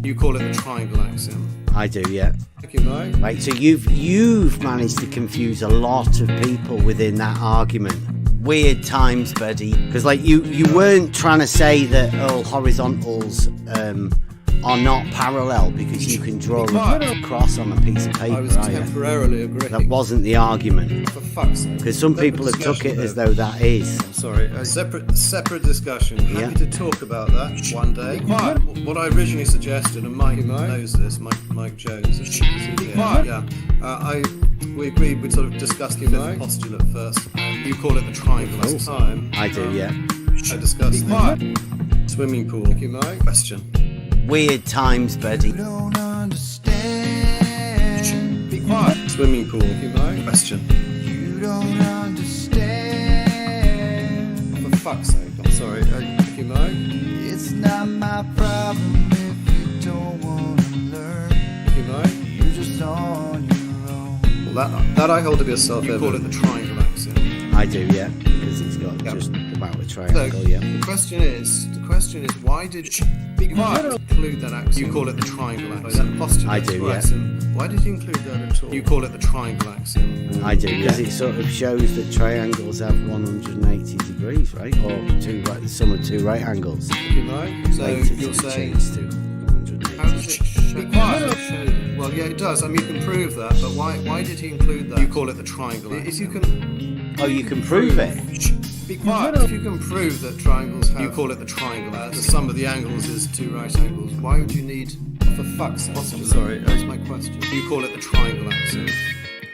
You call it the triangle axiom. I do, yeah. Thank you, Mike. Right, so you've managed to confuse a lot of people within that argument. Weird times, buddy. Because like you weren't trying to say that all horizontals are not parallel because you can draw a cross on a piece of paper. I was temporarily agreeing. That wasn't the argument. For fuck's sake. Because some people have took it as though that is. I'm sorry. A separate discussion. Happy to talk about that one day. What I originally suggested, and Mike knows this, Mike Jones. Yeah. We agreed we'd sort of discuss the fifth postulate first. You call it the triangle last time. I do, yeah. I discussed the swimming pool. Thank you, Mike. Question. Weird times, buddy. You don't understand. Be quiet. Swimming pool. Thank you, Mike. Question. You don't understand. For fuck's sake. I'm sorry. Thank you, Mike. It's not my problem if you don't want to learn. Thank you, Mike. You're just on your own. Well, that I hold to be a self-evident. You call it the triangle axiom. I do, yeah. Because it's got just about a triangle, So, yeah. the question is, why did you include that axiom? You call it the triangle axiom. That postulate. I do, yeah. Why did you include that at all? You call it the triangle axiom. I do, because it sort of shows that triangles have 180 degrees, right? Or the sum of two right angles. You know? So Later you're to saying, change to 180. how does it show? Well, yeah, it does. I mean, you can prove that, but why did he include that? You call it the triangle axiom. If you can... Oh, you can prove it? Be quiet. If you can prove that triangles have... You call it the triangle. The sum of the angles is two right angles. Why would you need... For fuck's sake. Sorry, that's my question. You call it the triangle axiom.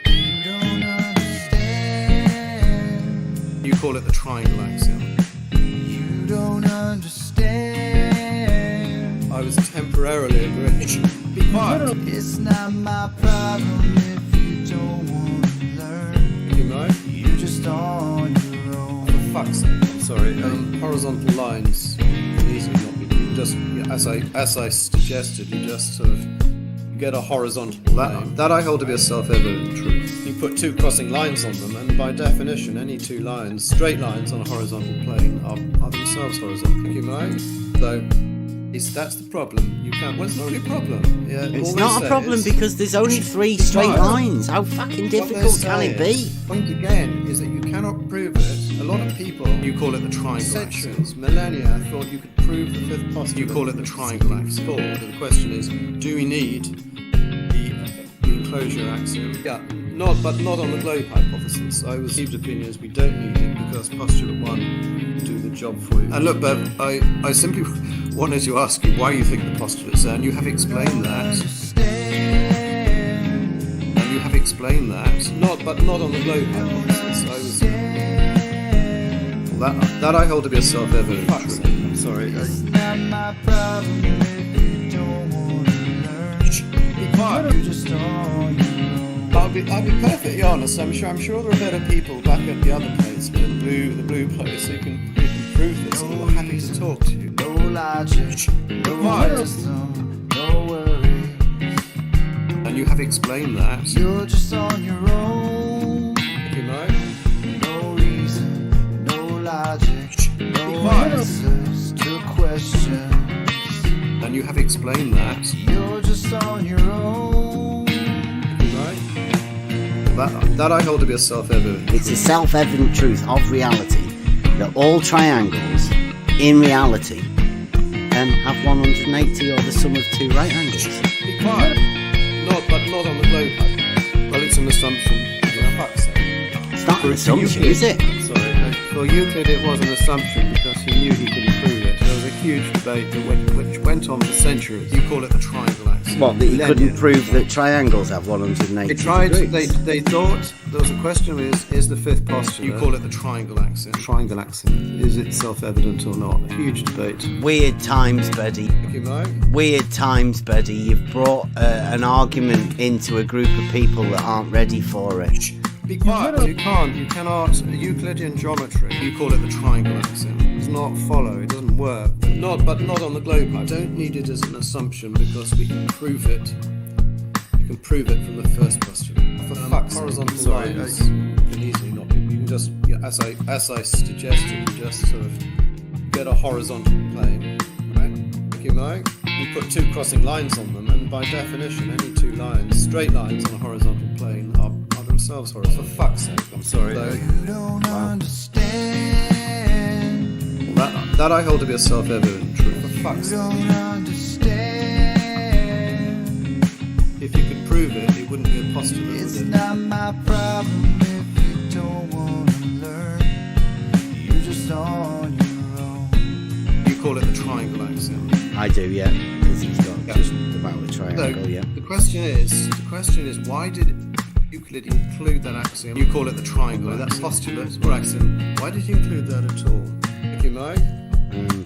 You don't understand. You call it the triangle axiom. You don't understand. I was temporarily agreeing. Be quiet. It's not my problem if you don't want to learn. You know? You're just on your own. For fuck's sake. I'm sorry. Horizontal lines can easily not be. Just as I suggested, you just sort of get a horizontal line. That I hold to be a self-evident truth. You put two crossing lines on them, and by definition, any two lines, straight lines on a horizontal plane, are themselves horizontal. You mind? Though, that's the problem. You can't. Well, it's not really a problem. Yeah, It's not a problem because there's only three straight lines. How fucking difficult can it be? Point again is that you cannot prove it. A lot of people, you call it the triangle axiom. Millennia thought you could prove the fifth postulate. You call it the triangle axiom. The question is, do we need the enclosure axiom? Yeah, not on the globe hypothesis. I received opinions we don't need it because postulate one do the job for you. And look, Bev, I simply wanted to ask you why you think the postulate's there, and you have explained that. And you have explained that. Not on the globe hypothesis. That I hold to be a self-evident truth. I'm sorry. It's not my problem if you don't want to learn. Be quiet. You're just on your own. I'll be perfectly honest. I'm sure there are better people back at the other place, the blue place, who can prove this. And we're happy to talk to you. No logic, no wisdom, no worries. And you have explained that. You're just on your own. You know. No reason, no logic, no answers to questions. And you have explained that. You're just on your own. You know. That I hold to be a self-evident. It's a self-evident truth of reality that all triangles, in reality, have 180 or the sum of two right angles. Be quiet. Not on the globe. Well, it's an assumption. For fuck's sake. It's not an assumption, is it? Sorry. For Euclid, it was an assumption because he knew he couldn't prove it. There was a huge debate which went on for centuries. You call it the triangle axiom. What, that he couldn't prove that triangles have 180 They tried. degrees? They thought there was a question: is the fifth postulate? You call it the triangle axiom. Triangle axiom. Is it self-evident or not? A huge debate. Weird times, buddy. Thank you, Mike. Weird times, buddy. You've brought an argument into a group of people that aren't ready for it. Be quiet. You cannot. Euclidean geometry. You call it the triangle axiom. It does not follow. It doesn't work. Not on the globe. I don't need it as an assumption because we can prove it. You can prove it from the first postulate. For fuck's sake. Horizontal lines can easily not be. You can just, as I suggested, you just sort of get a horizontal plane. Right? Thank you, Mike. You put two crossing lines on them, and by definition, any two lines, straight lines on a horizontal plane, are themselves horizontal. For fuck's sake, I'm sorry. You don't understand. That I hold to be a self-evident truth. For fuck's You sake. don't understand. If you could prove it, it wouldn't be a postulate, It's would it? not my problem if you don't want to learn. You're just on your own. You call it the triangle axiom. I do, yeah, because he's got Yeah. just about a triangle, So, yeah. the question is, why did Euclid include that axiom? You call it the triangle. That's postulate or axiom. Why did you include that at all? If you may.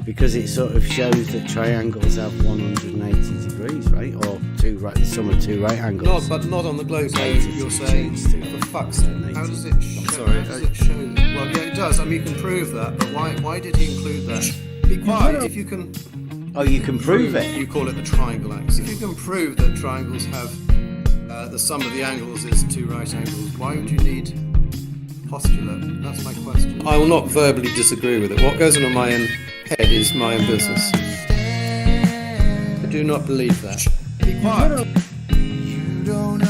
Because it sort of shows that triangles have 180 degrees, right? Or the sum of two right angles. But not on the globe. So 80 you're to saying, 2. for fuck's sake, how does it show? sorry, How does it show? Well, yeah, it does. I mean, you can prove that, but why did he include that? Be quiet. If you can. Oh, you can prove it. You call it the triangle axiom. If you can prove that triangles have the sum of the angles is two right angles, why would you need postulate? That's my question. I will not verbally disagree with it. What goes on in my own head is my own business. I do not believe that. Be quiet. You don't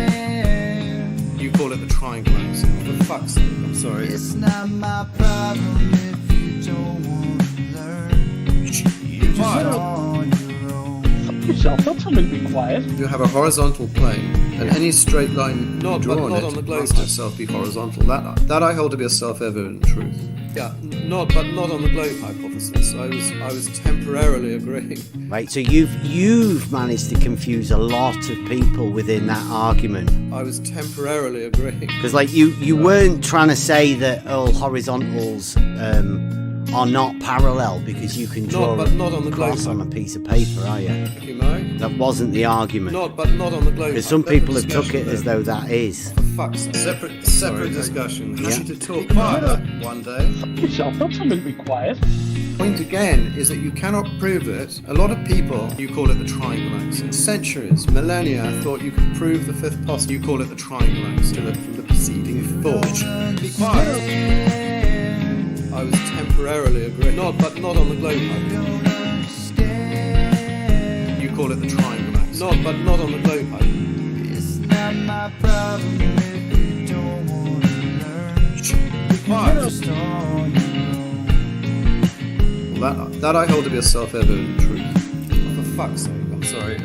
understand. You call it the triangle axiom. For fuck's sake, I'm sorry. It's not my problem if you don't want to learn. You're just on your own. Yourself, not something to be quiet. You have a horizontal plane, and any straight line drawn on it must itself be horizontal. That I hold to be a self-evident truth. Yeah, not on the globe hypothesis. I was temporarily agreeing. Right, so you've managed to confuse a lot of people within that argument. I was temporarily agreeing. Because like you weren't trying to say that all horizontals are not parallel because you can draw Not on the a cross globe. on a piece of paper, are you? If you may. That wasn't the argument. Not on the globe. Because some people have took it as though that is. For fuck's sake. Separate discussion. Happy to talk about that one day. Yourself, not something to be quiet. Point again is that you cannot prove it. A lot of people, you call it the triangle axiom. Centuries, millennia, thought you could prove the fifth postulate. You call it the triangle axiom from the preceding thought. Be quiet. I was temporarily agreeing. Not on the globe. You call it the triangle axiom. Not on the globe. It's not my problem if you don't want to learn. Be quiet. You're just on your own. That I hold to be a self-evident truth. For fuck's sake, I'm sorry.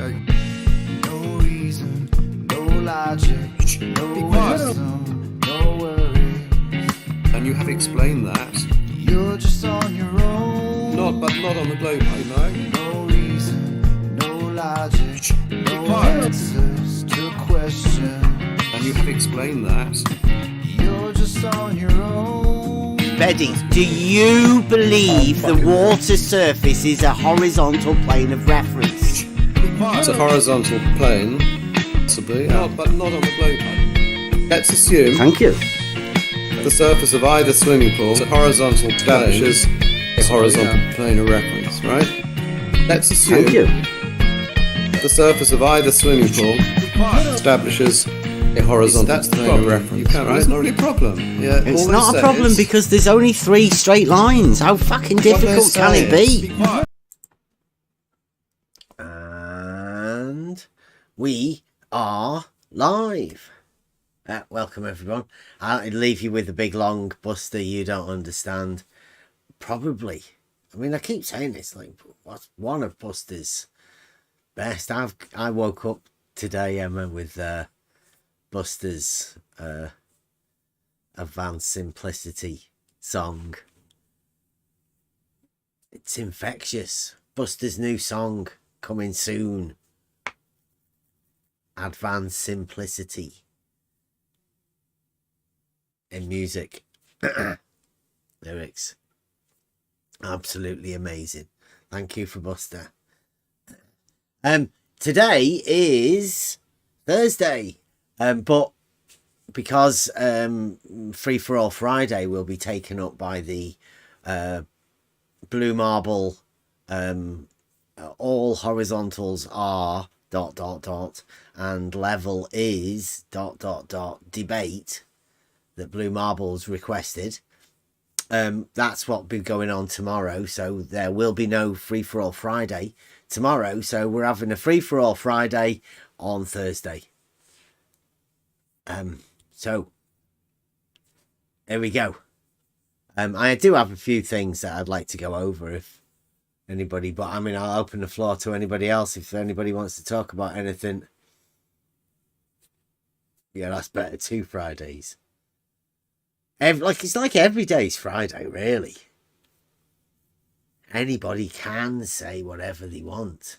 No reason, no logic, no Be quiet. wisdom, no worries. And you have explained that. You're just on your own. Not on the globe, you know. No reason, no logic, no quiet. answers to question. And you have explained that. You're just on your own. Betty, do you believe the water surface is a horizontal plane of reference? It's a horizontal plane, possibly. Not on the globe. Let's assume Thank you. the surface of either swimming pool is a horizontal establishes a horizontal plane of reference, right? Let's assume Thank you. the surface of either swimming pool establishes a horizontal plane of reference, right? It's not really a problem. Yeah, It's all they not a say problem is- because there's only 3 straight lines. How fucking what they're difficult can it saying is- be? quiet. And we are live. Welcome everyone. I'll leave you with a big long Buster you don't understand. Probably. I mean, I keep saying this, like, what's one of Buster's best? I woke up today, Emma, with Buster's Advanced Simplicity song. It's infectious. Buster's new song coming soon. Advanced Simplicity in music. Lyrics. Absolutely amazing. Thank you for Buster. Today is Thursday, but because Free for All Friday will be taken up by the Blue Marble all horizontals are ... and level is ... debate that Blue Marble's requested. That's what'll be going on tomorrow. So there will be no free-for-all Friday tomorrow. So we're having a free-for-all Friday on Thursday. So there we go. I do have a few things that I'd like to go over if anybody, but I mean, I'll open the floor to anybody else if anybody wants to talk about anything. Yeah, that's better. 2 Fridays. It's like every day's Friday, really. Anybody can say whatever they want.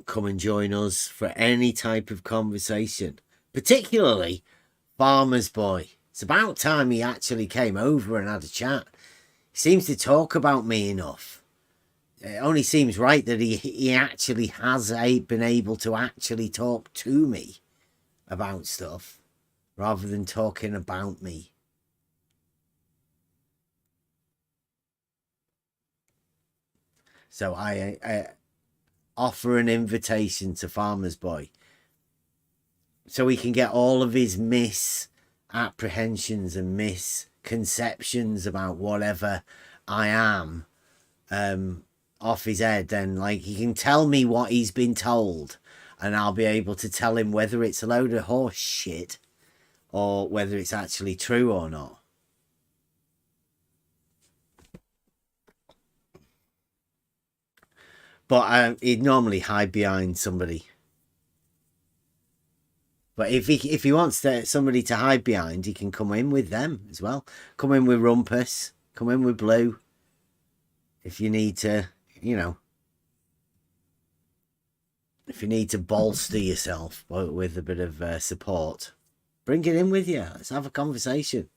Come and join us for any type of conversation, particularly Farmer's Boy. It's about time he actually came over and had a chat. He seems to talk about me enough. It only seems right that he actually has been able to actually talk to me about stuff rather than talking about me. So I offer an invitation to Farmer's Boy so he can get all of his misapprehensions and misconceptions about whatever I am off his head. Then, like, he can tell me what he's been told, and I'll be able to tell him whether it's a load of horse shit or whether it's actually true or not. But he'd normally hide behind somebody. But if he wants somebody to hide behind, he can come in with them as well. Come in with Rumpus. Come in with Blue. If you need to, if you need to bolster yourself with a bit of support, bring it in with you. Let's have a conversation.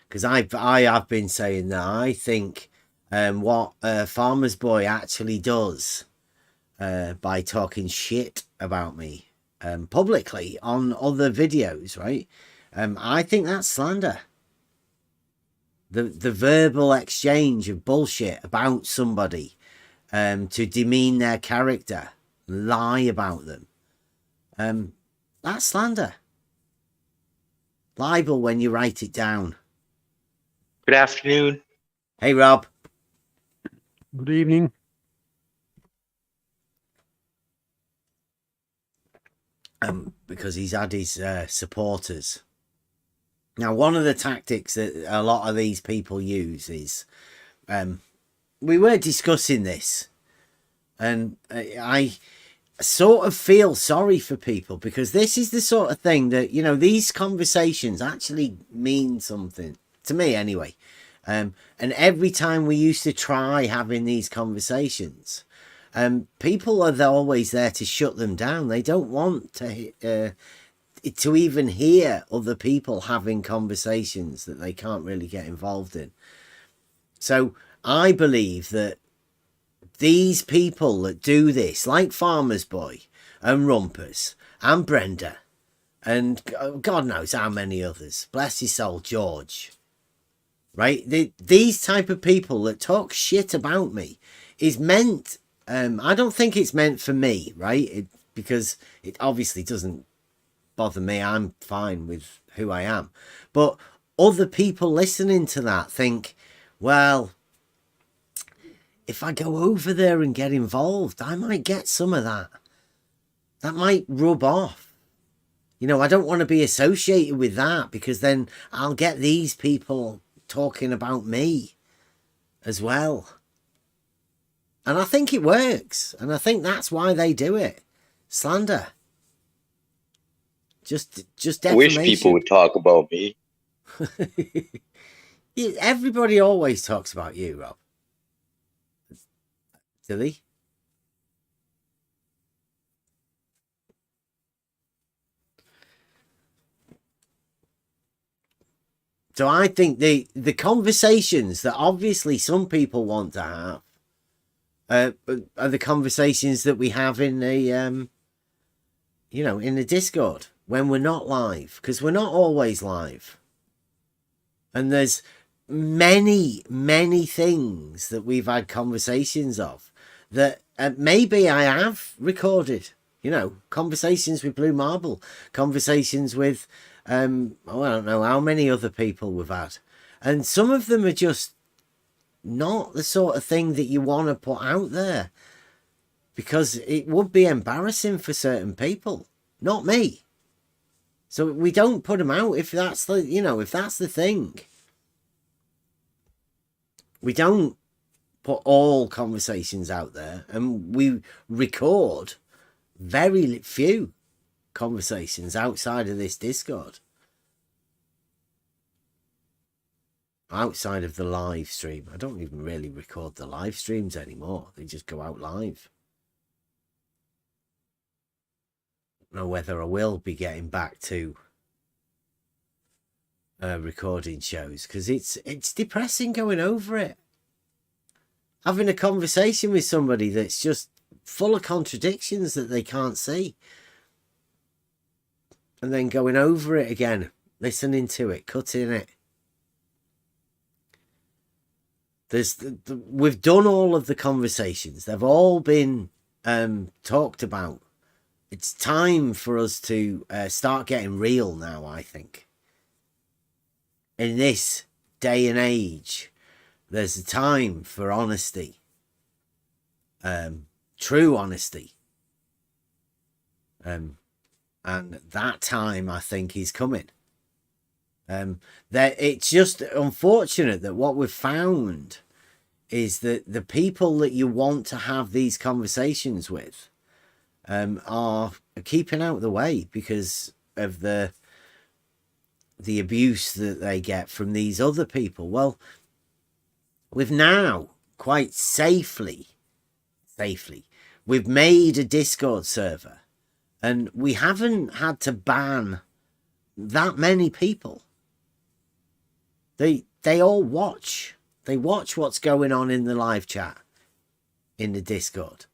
Because I have been saying that I think what Farmer's Boy actually does by talking shit about me publicly on other videos, right? I think that's slander. The verbal exchange of bullshit about somebody to demean their character, lie about them. That's slander. Libel when you write it down. Good afternoon. Hey, Rob. Good evening. Because he's had his supporters. Now, one of the tactics that a lot of these people use is, we were discussing this, and I sort of feel sorry for people because this is the sort of thing that, these conversations actually mean something. To me, anyway. And every time we used to try having these conversations, people are always there to shut them down. They don't want to even hear other people having conversations that they can't really get involved in. So I believe that these people that do this, like Farmer's Boy and Rumpus and Brenda and God knows how many others, bless his soul, George, right? These type of people that talk shit about me is meant, I don't think it's meant for me, right? Because it obviously doesn't bother me. I'm fine with who I am. But other people listening to that think, well, if I go over there and get involved, I might get some of that. That might rub off. I don't want to be associated with that because then I'll get these people talking about me as well. And I think it works. And I think that's why they do it. Slander. Just defamation. I wish people would talk about me. Everybody always talks about you, Rob. Do they? So I think the conversations that obviously some people want to have are the conversations that we have in the in the Discord when we're not live, because we're not always live. And there's many things that we've had conversations of that maybe I have recorded You know, conversations with Blue Marble, conversations with, I don't know how many other people we've had. And some of them are just not the sort of thing that you want to put out there, because it would be embarrassing for certain people, not me. So we don't put them out if that's the, you know, if that's the thing. We don't put all conversations out there, and we record very few conversations outside of this Discord. Outside of the live stream. I don't even really record the live streams anymore. They just go out live. I don't know whether I will be getting back to recording shows, because it's depressing going over it. Having a conversation with somebody that's just full of contradictions that they can't see. And then going over it again, listening to it, cutting it. We've done all of the conversations. They've all been talked about. It's time for us to start getting real now, I think. In this day and age, there's a time for honesty. True honesty. And that time, I think, is coming. That it's just unfortunate that what we've found is that the people that you want to have these conversations with are keeping out of the way because of the abuse that they get from these other people. Well, we've now quite safely, we've made a Discord server, and we haven't had to ban that many people. They all watch. They watch what's going on in the live chat in the Discord.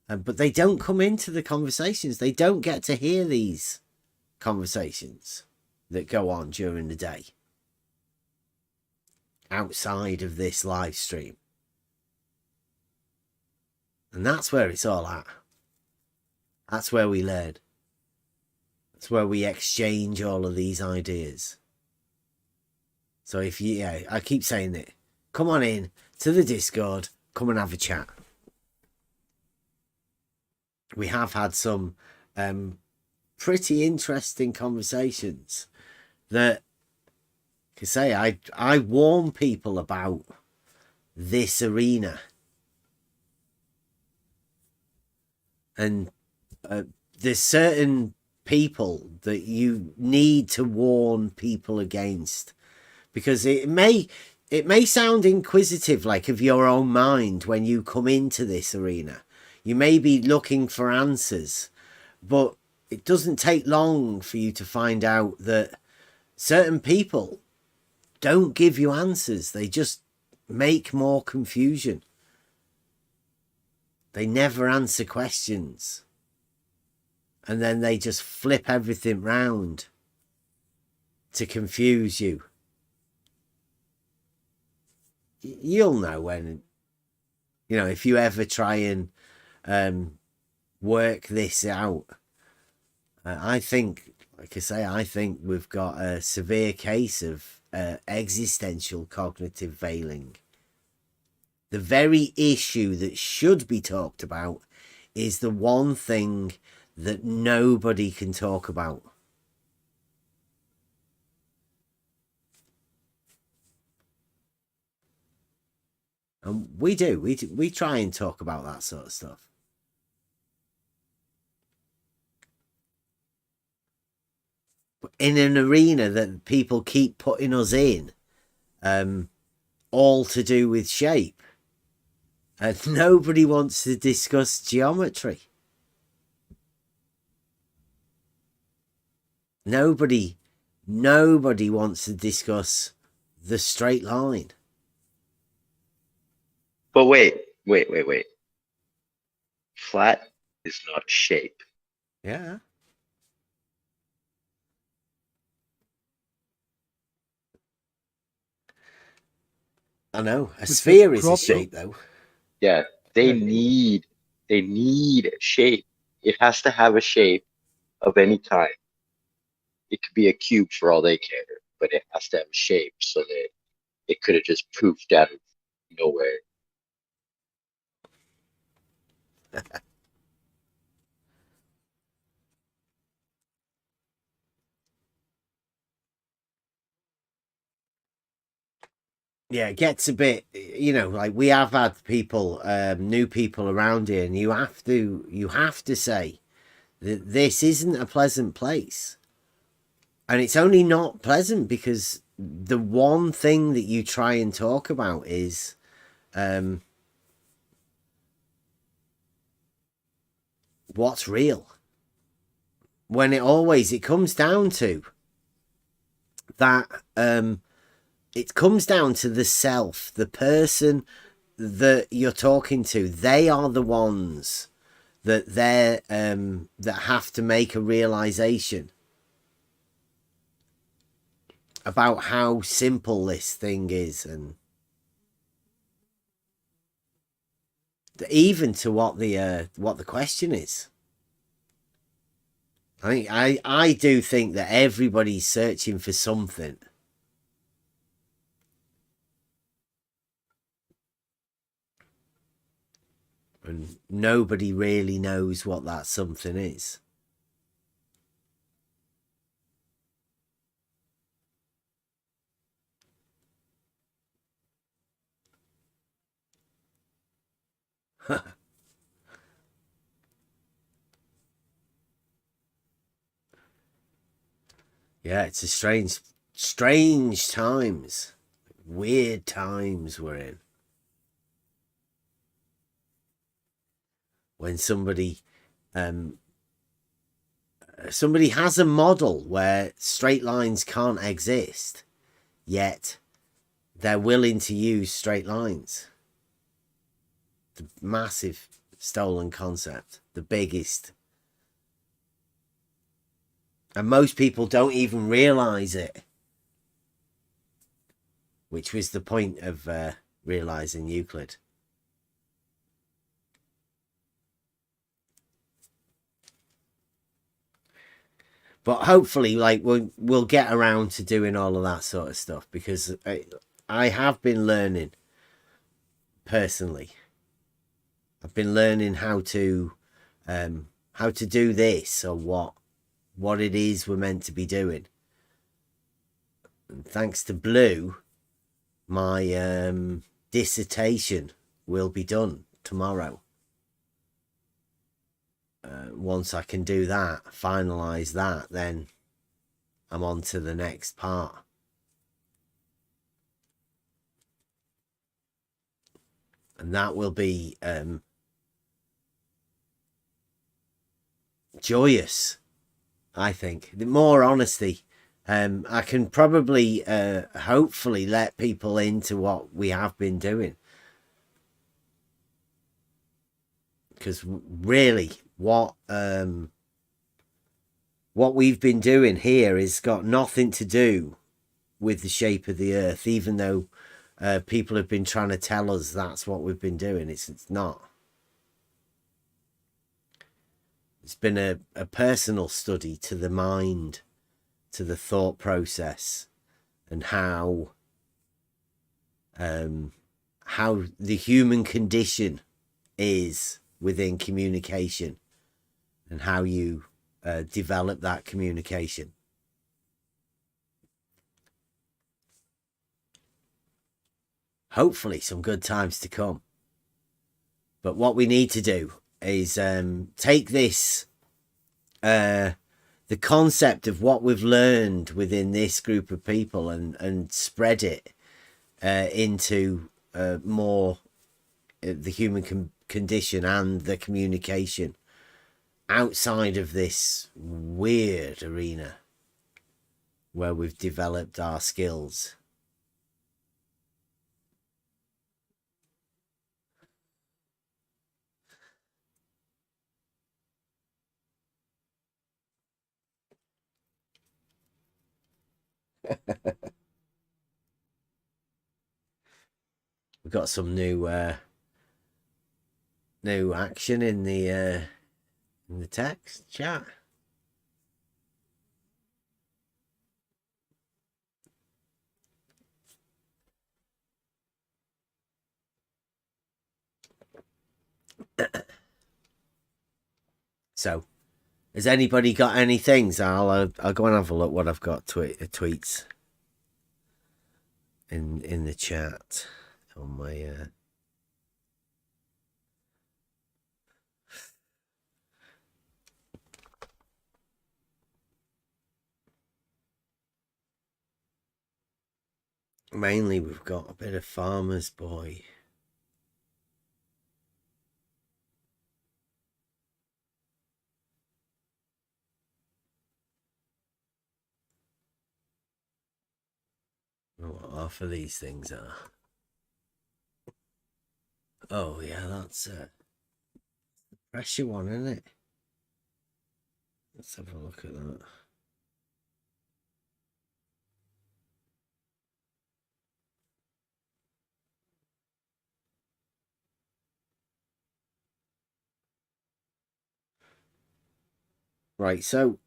But they don't come into the conversations. They don't get to hear these conversations that go on during the day outside of this live stream. And that's where it's all at. That's where we learn. That's where we exchange all of these ideas. So if you, I keep saying it, come on in to the Discord, come and have a chat. We have had some pretty interesting conversations that, like I say, I warn people about this arena. And there's certain people that you need to warn people against. Because it may sound inquisitive, like of your own mind, when you come into this arena. You may be looking for answers, but it doesn't take long for you to find out that certain people don't give you answers. They just make more confusion. They never answer questions. And then they just flip everything round to confuse you. You'll know when, if you ever try and work this out. I think, like I say, I think we've got a severe case of existential cognitive veiling. The very issue that should be talked about is the one thing that nobody can talk about. And we do. We try and talk about that sort of stuff. But in an arena that people keep putting us in, all to do with shape, and nobody wants to discuss geometry. Nobody wants to discuss the straight line. But wait. Flat is not shape. Yeah. I know. A sphere is a shape, though. Yeah, they need shape it has to have a shape of any kind. It could be a cube for all they care, but it has to have a shape so that it could have just poofed out of nowhere. Yeah, it gets a bit, like we have had people, new people around here, and you have to say that this isn't a pleasant place. And it's only not pleasant because the one thing that you try and talk about is what's real. When it comes down to that, it comes down to the self, the person that you're talking to. They are the ones that that have to make a realization about how simple this thing is, and even to what the question is. I do think that everybody's searching for something. And nobody really knows what that something is. Yeah, it's a strange times. Weird times we're in. When somebody has a model where straight lines can't exist, yet they're willing to use straight lines. The massive stolen concept, the biggest. And most people don't even realize it, which was the point of realizing Euclid. But hopefully, like, we'll get around to doing all of that sort of stuff, because I have been learning personally. I've been learning how to do this, or what it is we're meant to be doing. And thanks to Blue, my dissertation will be done tomorrow. Once I can do that, finalize that, then I'm on to the next part. And that will be joyous, I think. More honesty. I can probably, hopefully, let people into what we have been doing. Because really, what we've been doing here has got nothing to do with the shape of the earth, even though people have been trying to tell us that's what we've been doing. It's not. It's been a personal study to the mind, to the thought process, and how the human condition is within communication, and how you develop that communication. Hopefully some good times to come. But what we need to do is take this, the concept of what we've learned within this group of people, and spread it into more the human condition and the communication outside of this weird arena where we've developed our skills. We've got some new action in the in the text chat. So, has anybody got any things? I'll go and have a look what I've got tweets in the chat on my. Mainly, we've got a bit of Farmer's Boy. What half of these things are. Oh yeah, that's the pressure one, isn't it? Let's have a look at that. Right, so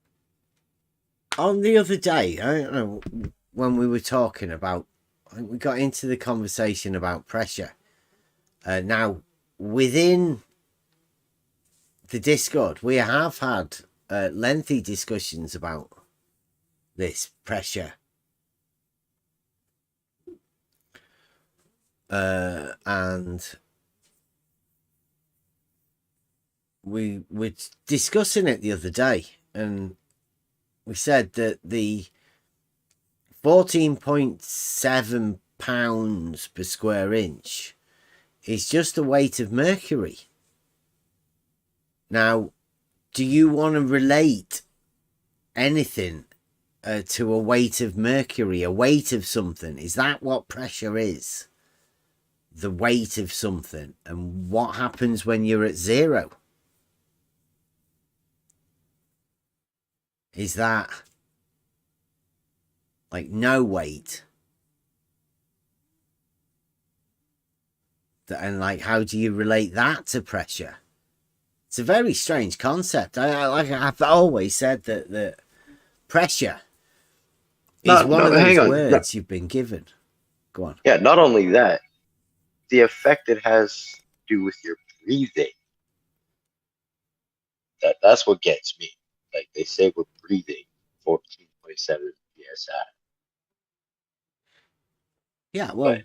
on the other day, I don't know, when we were talking about, we got into the conversation about pressure. Now, within the Discord, we have had lengthy discussions about this pressure. And we were discussing it the other day, and we said that the 14.7 pounds per square inch is just the weight of mercury. Now, do you want to relate anything to a weight of mercury, a weight of something? Is that what pressure is? The weight of something. And what happens when you're at zero? Is that like no weight? And like, how do you relate that to pressure? It's a very strange concept. I've always said that pressure is one of those words you've been given. Go on. Yeah, not only that, the effect it has to do with your breathing. That's what gets me. Like they say we're breathing 14.7 psi. Yeah, well, but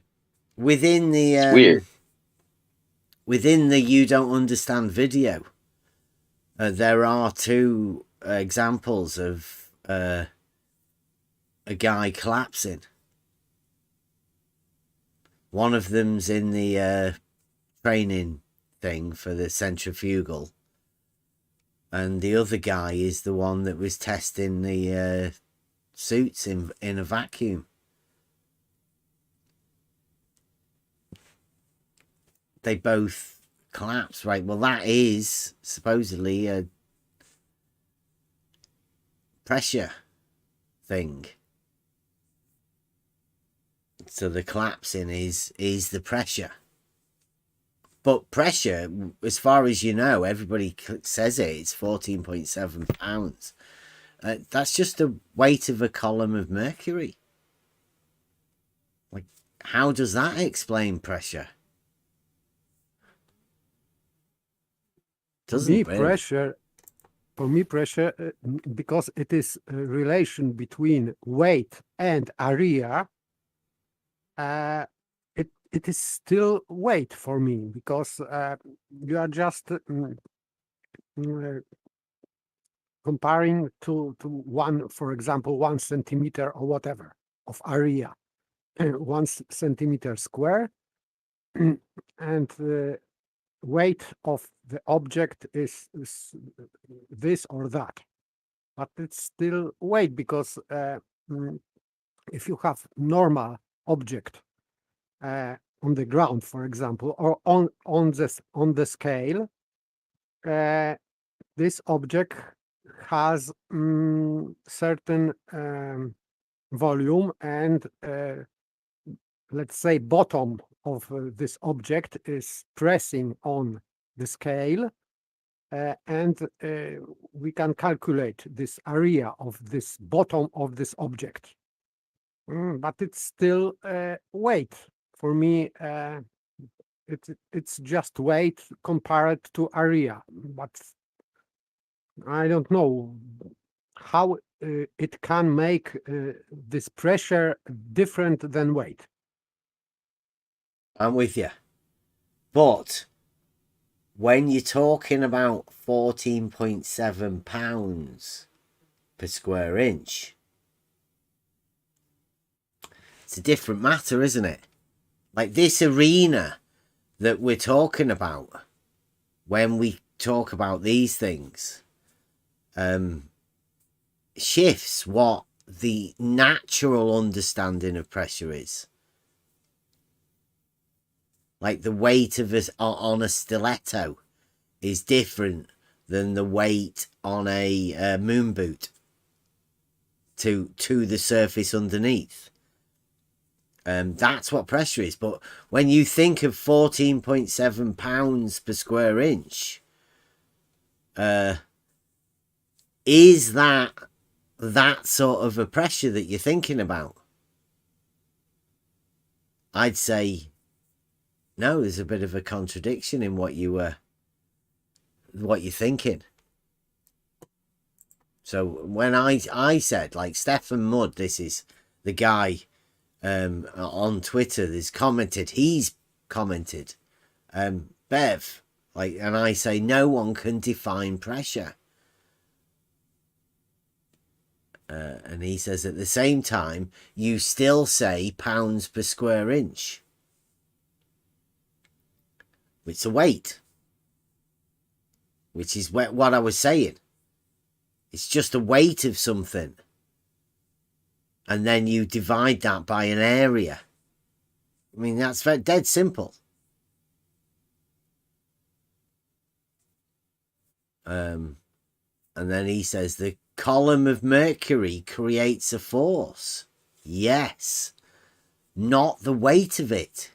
within the it's weird. Within the You Don't Understand video, there are two examples of a guy collapsing. One of them's in the training thing for the centrifugal, and the other guy is the one that was testing the suits in a vacuum. They both collapse, right? Well, that is supposedly a pressure thing. So the collapsing is the pressure. But pressure, as far as you know, everybody says it's 14.7 pounds. That's just the weight of a column of mercury. Like, how does that explain pressure? Doesn't really. For me, pressure, because it is a relation between weight and area, it is still weight for me, because you are just comparing to one, for example, 1 centimeter or whatever of area, 1 centimeter square, and the weight of the object is this or that, but it's still weight, because if you have normal object on the ground, for example, or on the scale, this object has certain volume, and let's say bottom of this object is pressing on the scale, and we can calculate this area of this bottom of this object. But it's still weight. For me, it's just weight compared to area. But I don't know how it can make this pressure different than weight. I'm with you. But when you're talking about 14.7 pounds per square inch, it's a different matter, isn't it? Like this arena that we're talking about when we talk about these things shifts what the natural understanding of pressure is. Like the weight of us on a stiletto is different than the weight on a moon boot to the surface underneath. That's what pressure is. But when you think of 14.7 pounds per square inch, is that sort of a pressure that you're thinking about? I'd say no, there's a bit of a contradiction in what you're thinking. So when I said, like Stefan Mudd, this is the guy on Twitter that's commented, he's commented, Bev, like, and I say no one can define pressure. And he says at the same time, you still say pounds per square inch. It's a weight, which is what I was saying. It's just a weight of something. And then you divide that by an area. I mean, that's dead simple. And then he says the column of mercury creates a force. Yes. Not the weight of it.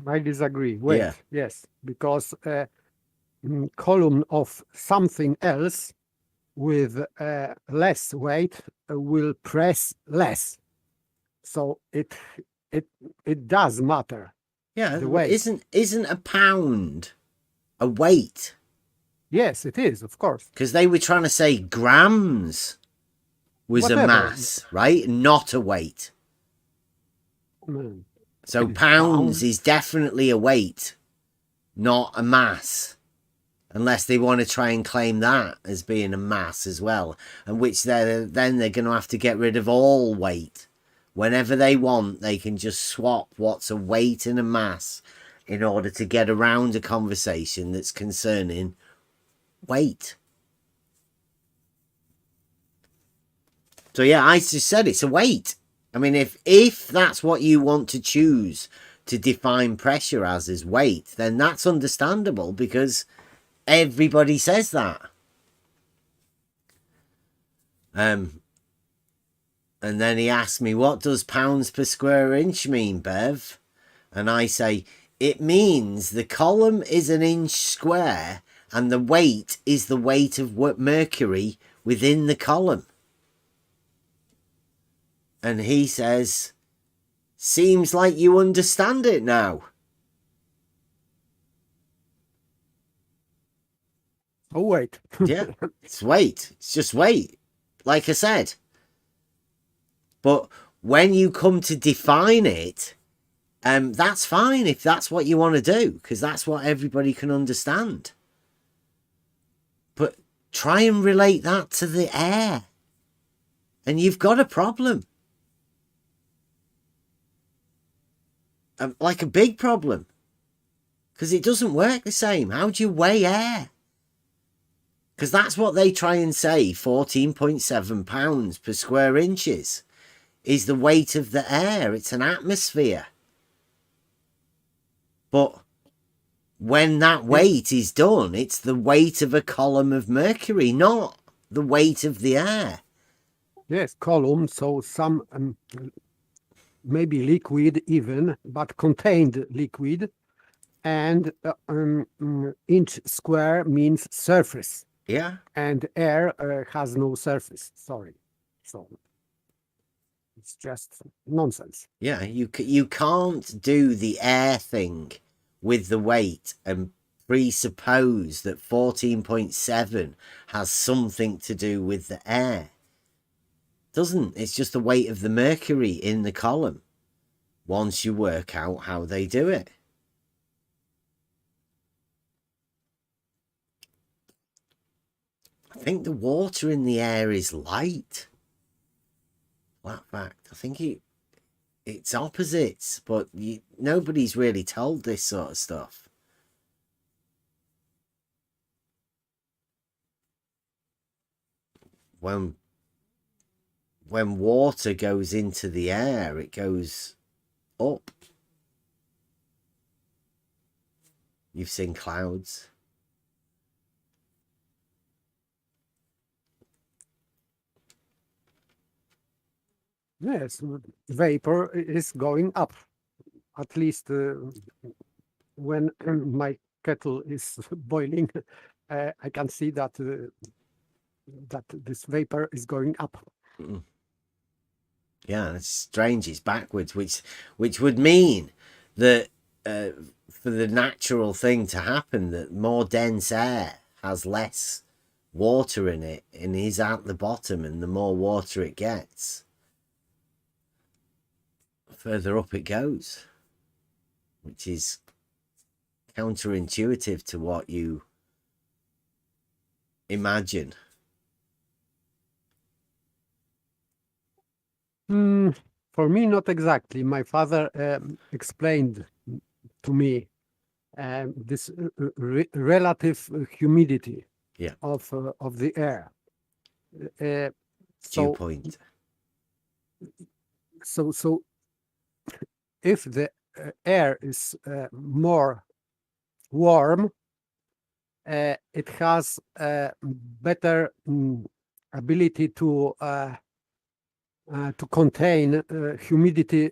I disagree. Wait, Yeah. yes, because column of something else with less weight will press less. So it does matter. Yeah, The weight. isn't a pound a weight? Yes, it is, of course. Because they were trying to say grams was Whatever. a mass, right? Not a weight. Mm. So pounds is definitely a weight, not a mass. Unless they want to try and claim that as being a mass as well. And which then they're going to have to get rid of all weight. Whenever they want, they can just swap what's a weight and a mass in order to get around a conversation that's concerning weight. So yeah, I just said it's a weight. I mean, if that's what you want to choose to define pressure as is weight, then that's understandable because everybody says that. And then he asked me, what does pounds per square inch mean, Bev? And I say, it means the column is an inch square and the weight is the weight of mercury within the column. And he says, seems like you understand it now. Oh, wait. Yeah, it's weight. It's just weight, like I said. But when you come to define it, that's fine if that's what you want to do, because that's what everybody can understand. But try and relate that to the air, and you've got a problem. Like a big problem, because it doesn't work the same. How do you weigh air? Because that's what they try and say, 14.7 pounds per square inches is the weight of the air. It's an atmosphere. But when that weight is done, it's the weight of a column of mercury, not the weight of the air. Yes, column, so some maybe liquid even, but contained liquid and inch square means surface, Yeah. and air has no surface. Sorry, so it's just nonsense. Yeah, you can't do the air thing with the weight and presuppose that 14.7 has something to do with the air. Doesn't. It's just the weight of the mercury in the column once you work out how they do it. I think the water in the air is light. Flat fact. I think it's opposites, but nobody's really told this sort of stuff. When water goes into the air, it goes up. You've seen clouds. Yes, vapor is going up. At least when my kettle is boiling, I can see that that this vapor is going up. Yeah, it's strange. It's backwards, which would mean that for the natural thing to happen, that more dense air has less water in it and is at the bottom, and the more water it gets, further up it goes, which is counterintuitive to what you imagine. For me, not exactly. My father explained to me this relative humidity Yeah. of the air. Dew So, point. so if the air is more warm, it has a better ability to contain humidity.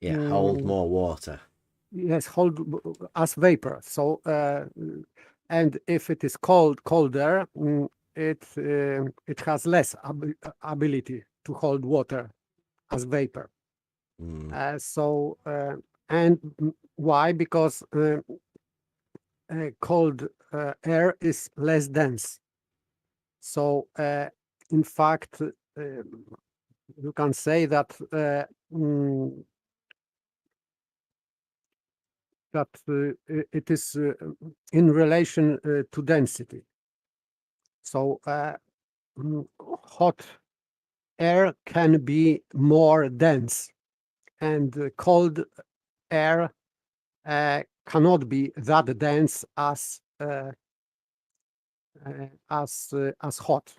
Yeah, hold more water. Yes, hold as vapor. So, and if it is colder, it has less ability to hold water as vapor. So, and why? Because cold air is less dense. So, in fact, you can say that it is in relation to density. So hot air can be more dense, and cold air cannot be that dense as hot.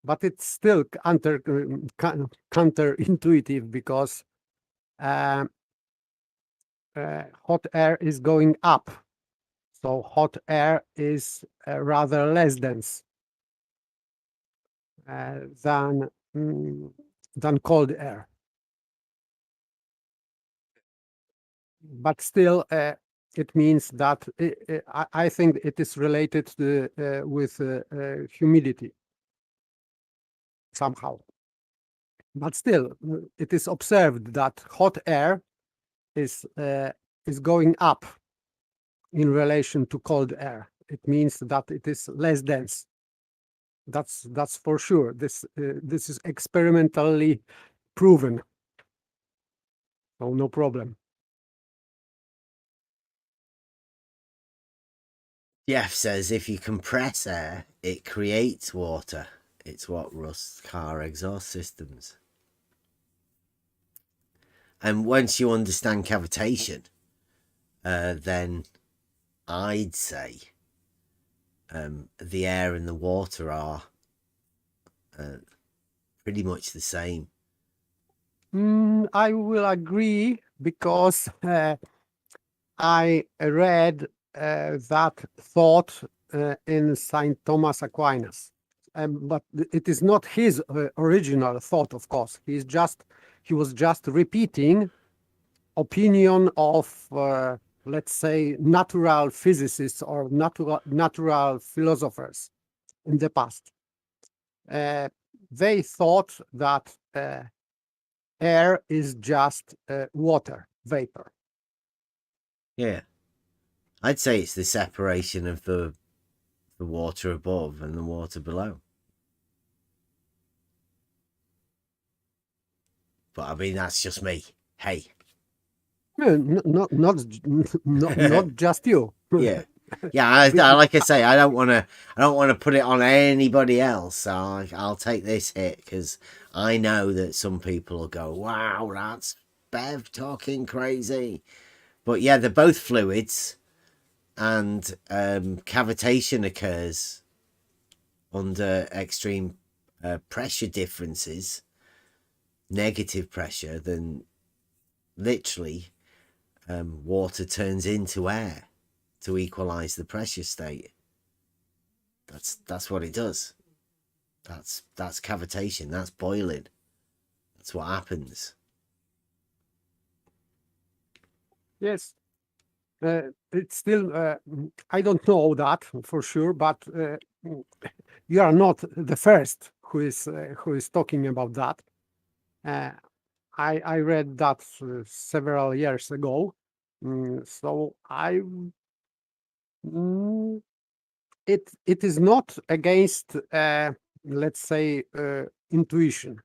But it's still counterintuitive because hot air is going up, so hot air is rather less dense than cold air. But still, it means that I think it is related with humidity somehow. But still, it is observed that hot air is going up in relation to cold air. It means that it is less dense. That's for sure. This is experimentally proven. So no problem. Jeff says if you compress air, it creates water. It's what rusts car exhaust systems. And once you understand cavitation, then I'd say the air and the water are pretty much the same. I will agree because I read that thought in Saint Thomas Aquinas, but it is not his original thought. Of course, he was just repeating opinion of let's say, natural physicists or natural philosophers in the past. They thought that air is just water, vapor. Yeah. I'd say it's the separation of the water above and the water below. But I mean, that's just me. Hey. Not just you. Yeah. Yeah, I like I say, I don't want to put it on anybody else. So I'll take this hit because I know that some people will go, "Wow, that's Bev talking crazy." But yeah, they're both fluids, and cavitation occurs under extreme pressure differences, negative pressure. Then literally, water turns into air to equalize the pressure state. That's what it does. That's cavitation. That's boiling. That's what happens. Yes. It's still, I don't know that for sure, but you are not the first who is talking about that. I read that several years ago, so it is not against, let's say, intuition.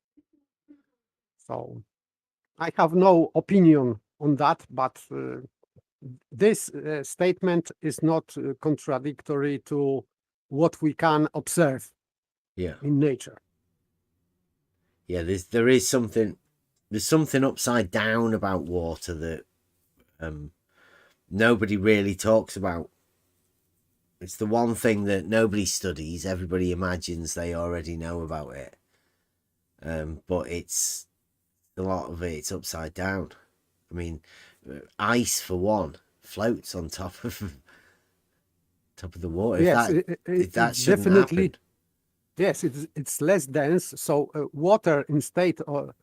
So I have no opinion on that, but this statement is not contradictory to what we can observe Yeah. in nature. Yeah, there's something upside down about water that nobody really talks about. It's the one thing that nobody studies. Everybody imagines they already know about it. But it's a lot of it's upside down. I mean, ice for one floats on top of the water. Yes, If that it's shouldn't definitely, happen. yes, it's less dense. So water in state of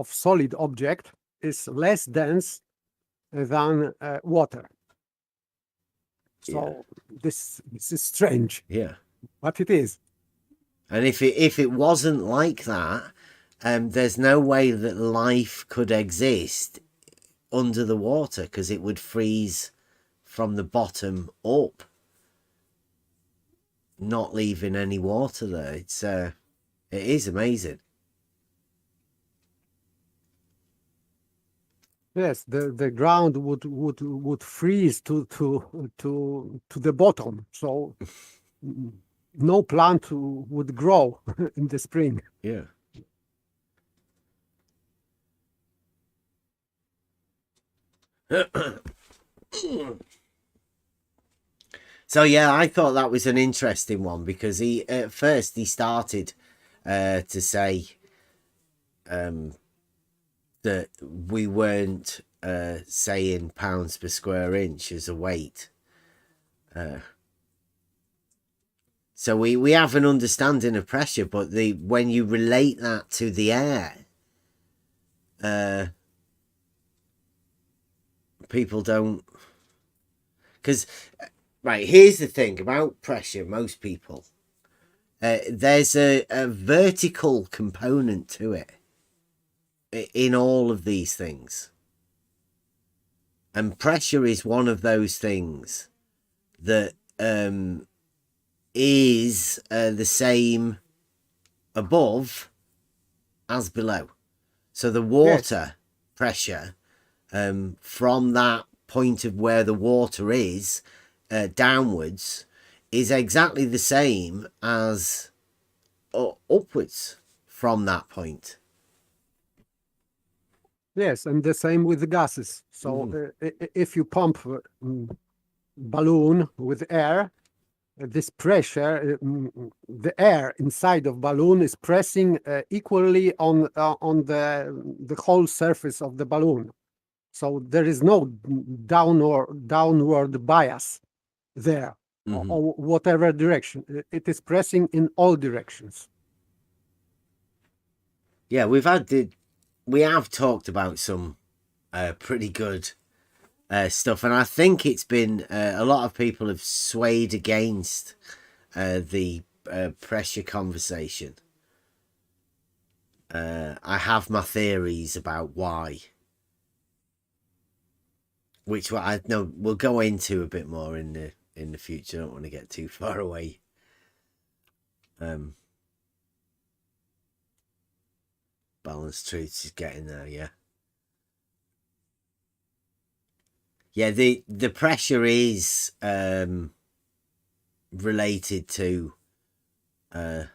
solid object is less dense than water. So this is strange, Yeah. but it is. And if it wasn't like that, there's no way that life could exist under the water because it would freeze from the bottom up, not leaving any water there. It is amazing. Yes, the ground would freeze to the bottom, so no plant would grow in the spring. Yeah. So yeah, I thought that was an interesting one because he at first he started to say that we weren't saying pounds per square inch as a weight. So we have an understanding of pressure, but when you relate that to the air, people don't. Because, right, here's the thing about pressure, most people. There's a vertical component to it in all of these things. And pressure is one of those things that is the same above as below. So the water pressure from that point of where the water is downwards is exactly the same as upwards from that point. Yes, and the same with the gases. So if you pump balloon with air, this pressure, the air inside of balloon is pressing equally on the whole surface of the balloon. So there is no downward bias there, or whatever direction. It is pressing in all directions. Yeah, we have talked about some pretty good stuff, and I think it's been a lot of people have swayed against the pressure conversation. I have my theories about why, which I know we'll go into a bit more in the future. I don't want to get too far away. Balanced truths is getting there, yeah. Yeah, the pressure is related to a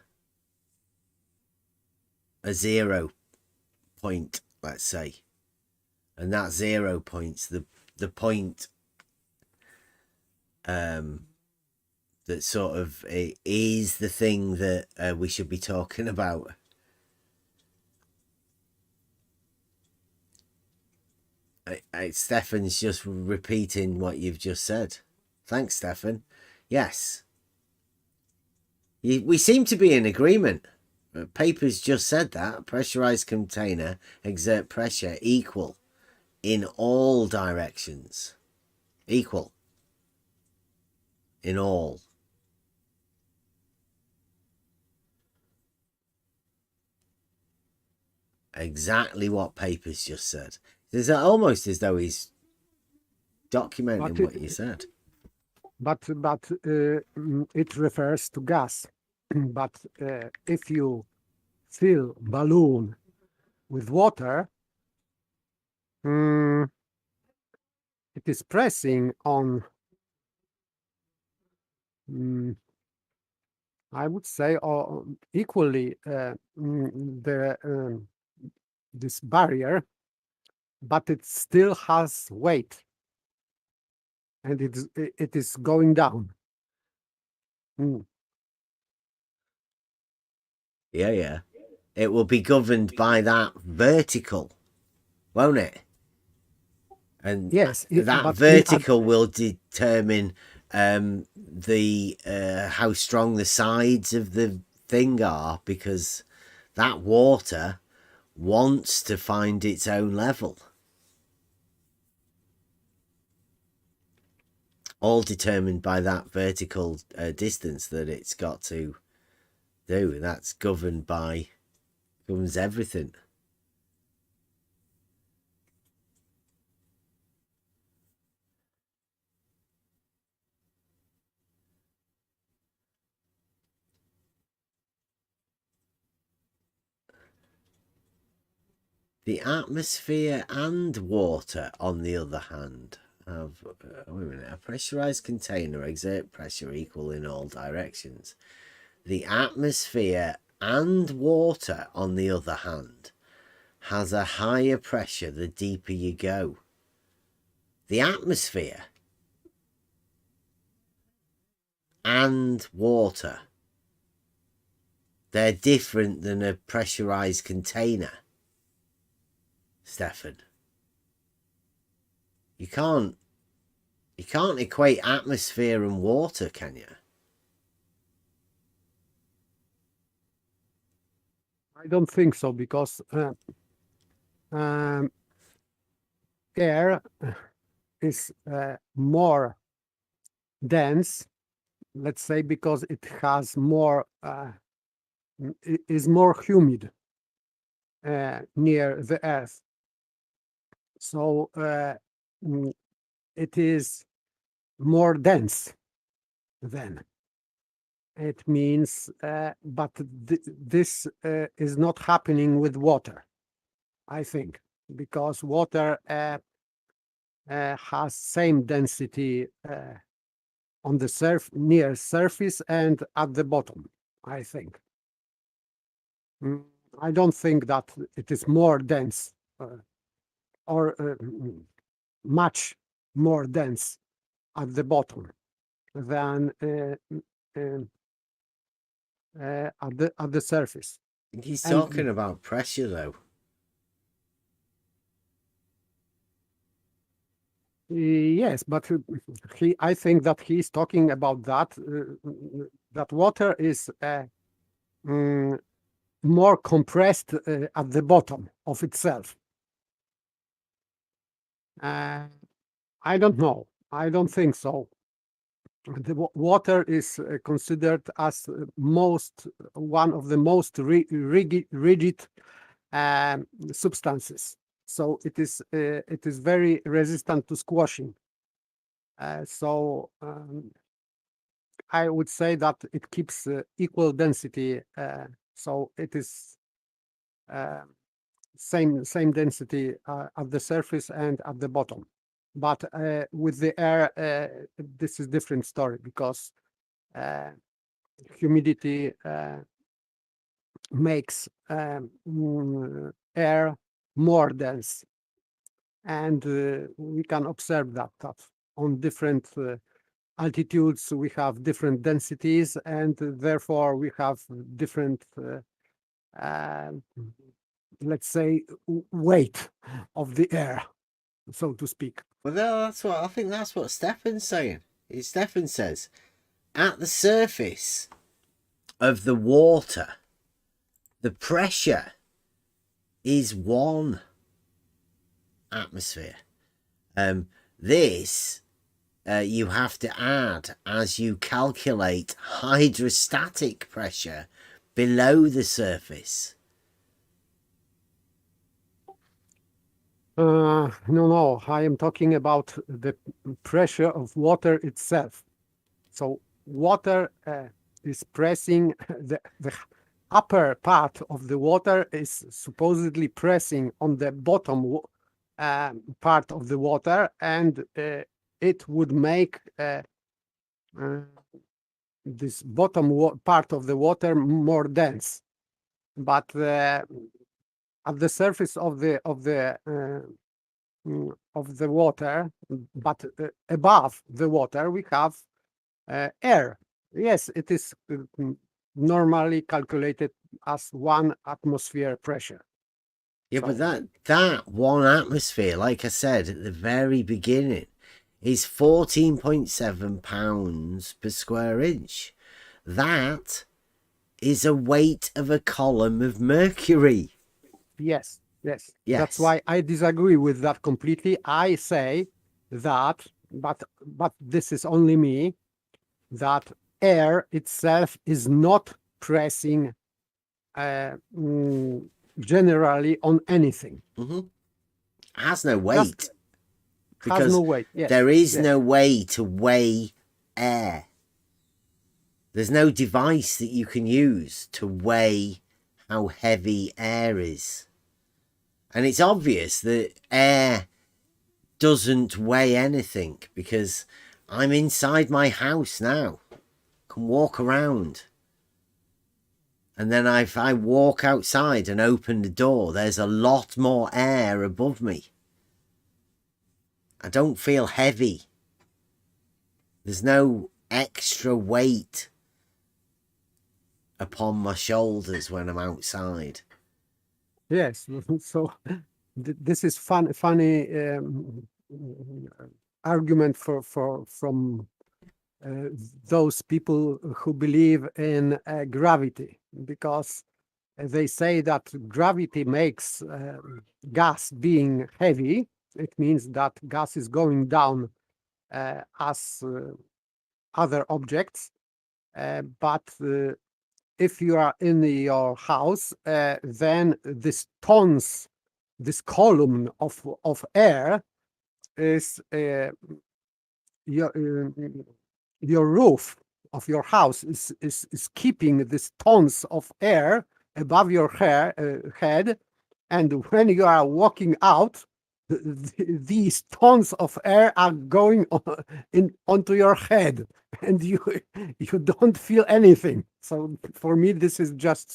0 point, let's say, and that 0 point's the point that sort of is the thing that we should be talking about. Stefan's just repeating what you've just said. Thanks, Stefan. Yes. We seem to be in agreement. Paper's just said that. Pressurized container exert pressure equal in all directions. Equal. In all. Exactly what Paper's just said. It's almost as though he's documenting what you said. But it refers to gas. But if you fill balloon with water, it is pressing on, I would say, equally this barrier, but it still has weight, and it is going down. Yeah. It will be governed by that vertical, won't it? And yes, that vertical will determine the how strong the sides of the thing are, because that water wants to find its own level. All determined by that vertical distance that it's got to do. That's governs everything. The atmosphere and water, on the other hand, have wait a minute. A pressurized container exert pressure equal in all directions. The atmosphere and water, on the other hand, has a higher pressure the deeper you go. The atmosphere and water, they're different than a pressurized container, Stefan. You can't equate atmosphere and water, can you? I don't think so, because air is more dense, let's say, because it has more, it is more humid near the earth. So it is more dense then. It means, but this is not happening with water, I think, because water has same density on the near surface and at the bottom, I think. I don't think that it is more dense or much more dense at the bottom than at the surface. He's talking about pressure, though. Yes, but I think that he's talking about that that water is more compressed at the bottom of itself. I don't know. I don't think so. The water is considered as one of the most rigid substances. So it is very resistant to squashing. So I would say that it keeps equal density. So it is same density at the surface and at the bottom. But with the air, this is different story because humidity makes air more dense, and we can observe that on different altitudes we have different densities, and therefore we have different let's say weight of the air, so to speak. Well, that's what I think. That's what Stefan's saying. Stefan says, at the surface of the water, the pressure is 1 atmosphere. This you have to add as you calculate hydrostatic pressure below the surface. No, I am talking about the pressure of water itself. So water is pressing, the upper part of the water is supposedly pressing on the bottom part of the water, and it would make this bottom part of the water more dense. But at the surface of the water, but above the water, we have air. Yes, it is normally calculated as 1 atmosphere pressure. Yeah, So- but that 1 atmosphere, like I said at the very beginning, is 14.7 pounds per square inch. That is a weight of a column of mercury. Yes. Yes. That's why I disagree with that completely. I say that, but this is only me, that air itself is not pressing generally on anything. Has no weight. Has no weight. Yes. There is yes. no way to weigh air. There's no device that you can use to weigh how heavy air is. And it's obvious that air doesn't weigh anything, because I'm inside my house now. I can walk around. And then if I walk outside and open the door, there's a lot more air above me. I don't feel heavy. There's no extra weight upon my shoulders when I'm outside. Yes. So this is funny argument from those people who believe in gravity, because they say that gravity makes gas being heavy. It means that gas is going down as other objects, but if you are in your house, then this column of air is your roof of your house is keeping this tons of air above your head, and when you are walking out, these tons of air are going onto your head, and you don't feel anything. So for me, this is just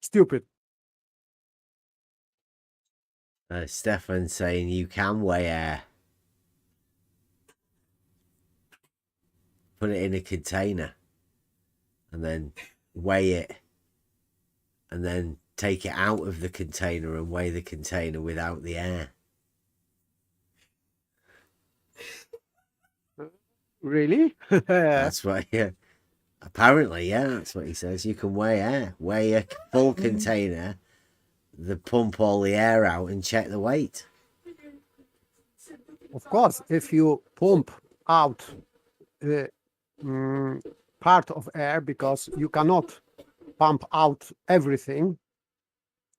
stupid. Stefan's saying you can weigh air. Put it in a container and then weigh it, and then take it out of the container and weigh the container without the air. Really? That's what, yeah. Apparently, yeah, that's what he says. You can weigh air. Weigh a full container, pump all the air out and check the weight. of course, if you pump out part of air, because you cannot pump out everything,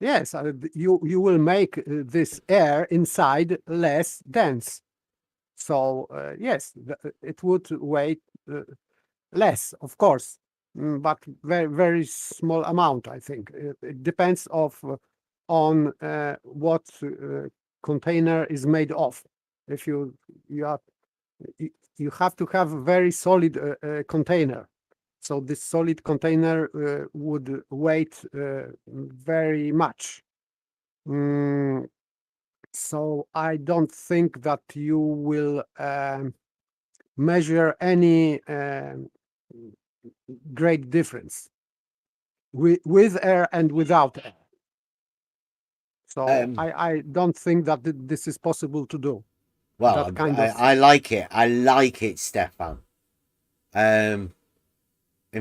yes, you will make this air inside less dense. So yes, it would weigh less, of course, but very very small amount. I think it depends on what container is made of. If you have to have a very solid container. So this solid container would weigh very much. So I don't think that you will measure any great difference with air and without air. So I don't think that this is possible to do. Well, That kind of- I like it. I like it, Stefan. In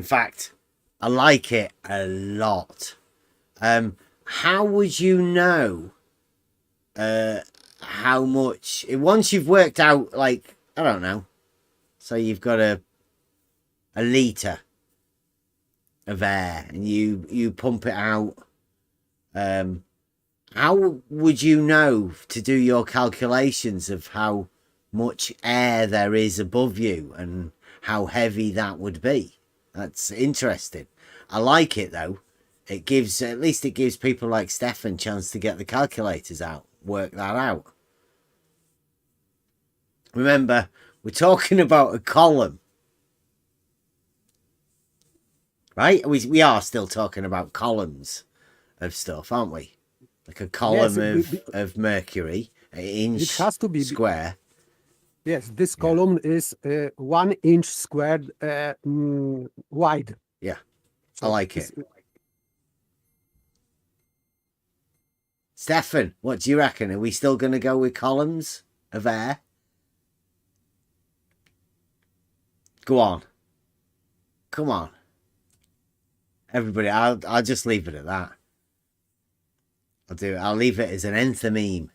fact, I like it a lot. How would you know how much, once you've worked out, like, I don't know, so you've got a litre of air and you pump it out, how would you know to do your calculations of how much air there is above you and how heavy that would be? That's interesting. I like it though. It gives, at least it gives people like Stefan a chance to get the calculators out, work that out. Remember, we're talking about a column, right? We are still talking about columns of stuff, aren't we? Like a column of mercury, an inch it has to be square. Yes, this column is 1 inch squared wide. Yeah, So I like it. Stefan, what do you reckon? Are we still going to go with columns of air? Go on. Come on. Everybody, I'll just leave it at that. I'll leave it as an enthymeme.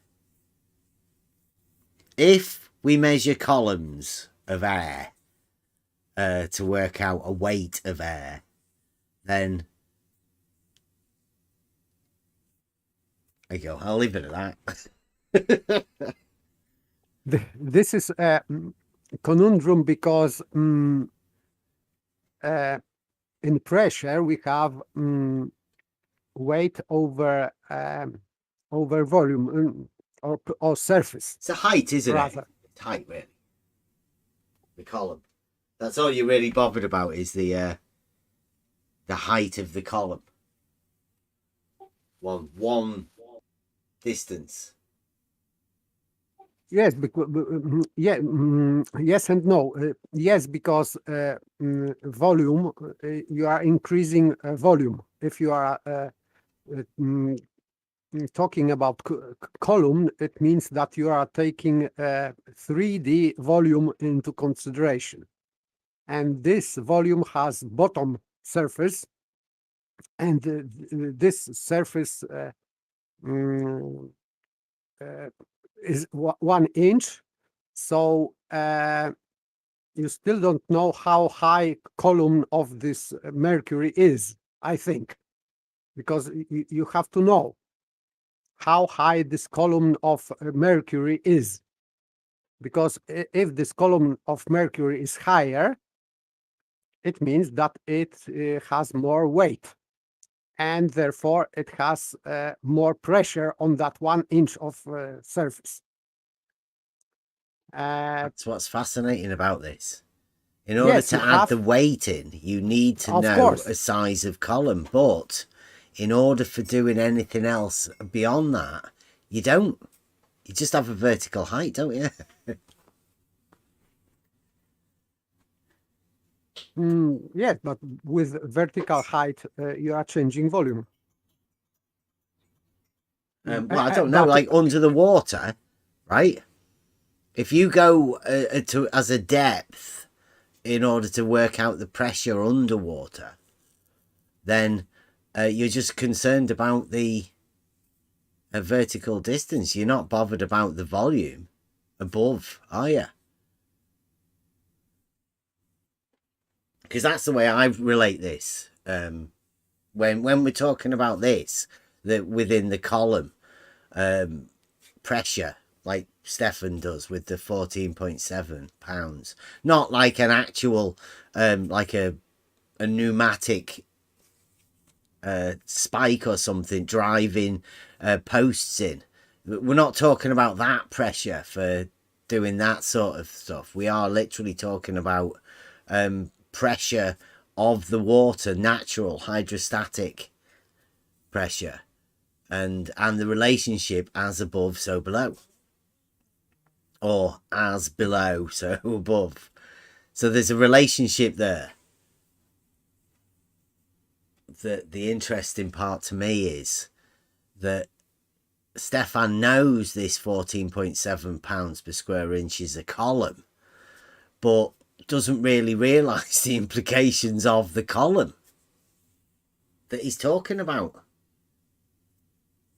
If we measure columns of air to work out a weight of air, then there you go. I'll leave it at that. This is a conundrum because in pressure we have weight over volume or surface. It's a height, isn't rather. it? It's height, really. The column. That's all you're really bothered about is the height of the column. One distance. Yes, because yes and no. Yes, because volume, you are increasing volume. If you are talking about column, it means that you are taking 3D volume into consideration, and this volume has bottom surface, and this surface is 1 inch. So you still don't know how high column of this mercury is, I think, because you have to know how high this column of mercury is, because if this column of mercury is higher, it means that it has more weight, and therefore it has more pressure on that 1 inch of surface. That's what's fascinating about this. In order yes, to add the weight in, you need to Of know course. a size of column. But in order for doing anything else beyond that, you don't. You just have a vertical height, don't you? Yes, but with vertical height, you are changing volume. Well, I don't know, but- like under the water, right? If you go as a depth in order to work out the pressure underwater, then you're just concerned about the vertical distance. You're not bothered about the volume above, are you? Because that's the way I relate this. When we're talking about this, that within the column, pressure, like Stefan does with the 14.7 pounds, not like an actual, like a pneumatic spike or something driving posts in. We're not talking about that pressure for doing that sort of stuff. We are literally talking about pressure of the water, natural hydrostatic pressure, and the relationship as above so below, or as below so above. So there's a relationship there. The interesting part to me is that Stefan knows this 14.7 pounds per square inch is a column, but doesn't really realise the implications of the column that he's talking about.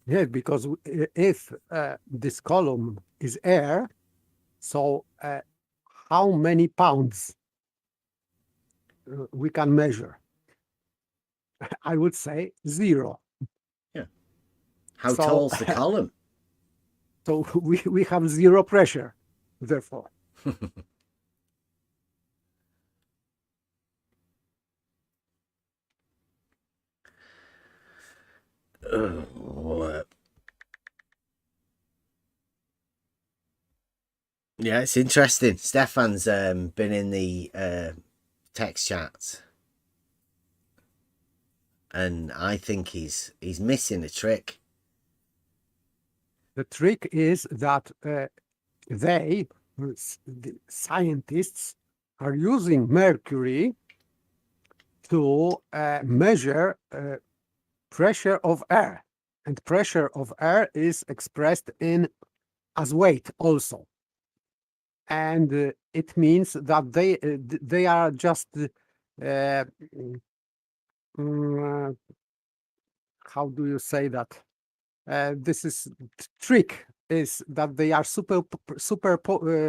Yeah, because if this column is air, so how many pounds we can measure? I would say 0. Yeah. How So- tall's the column? So we have 0 pressure, therefore. Yeah, it's interesting. Stefan's been in the text chat, and I think he's missing a trick. The trick is that the scientists, are using mercury to measure pressure of air, and pressure of air is expressed in as weight also, and it means that they are just how do you say that? This is trick is that they are superposing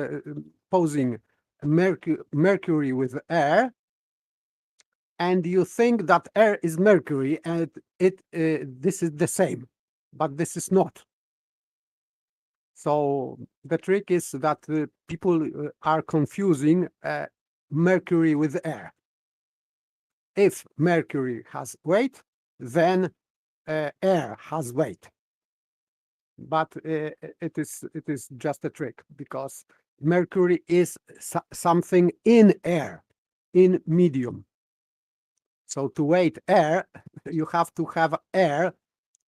mercury with air, and you think that air is mercury, and this is the same, but this is not. So the trick is that people are confusing mercury with air. If mercury has weight, then air has weight. But it is just a trick, because mercury is something in air, in medium. So to weight air, you have to have air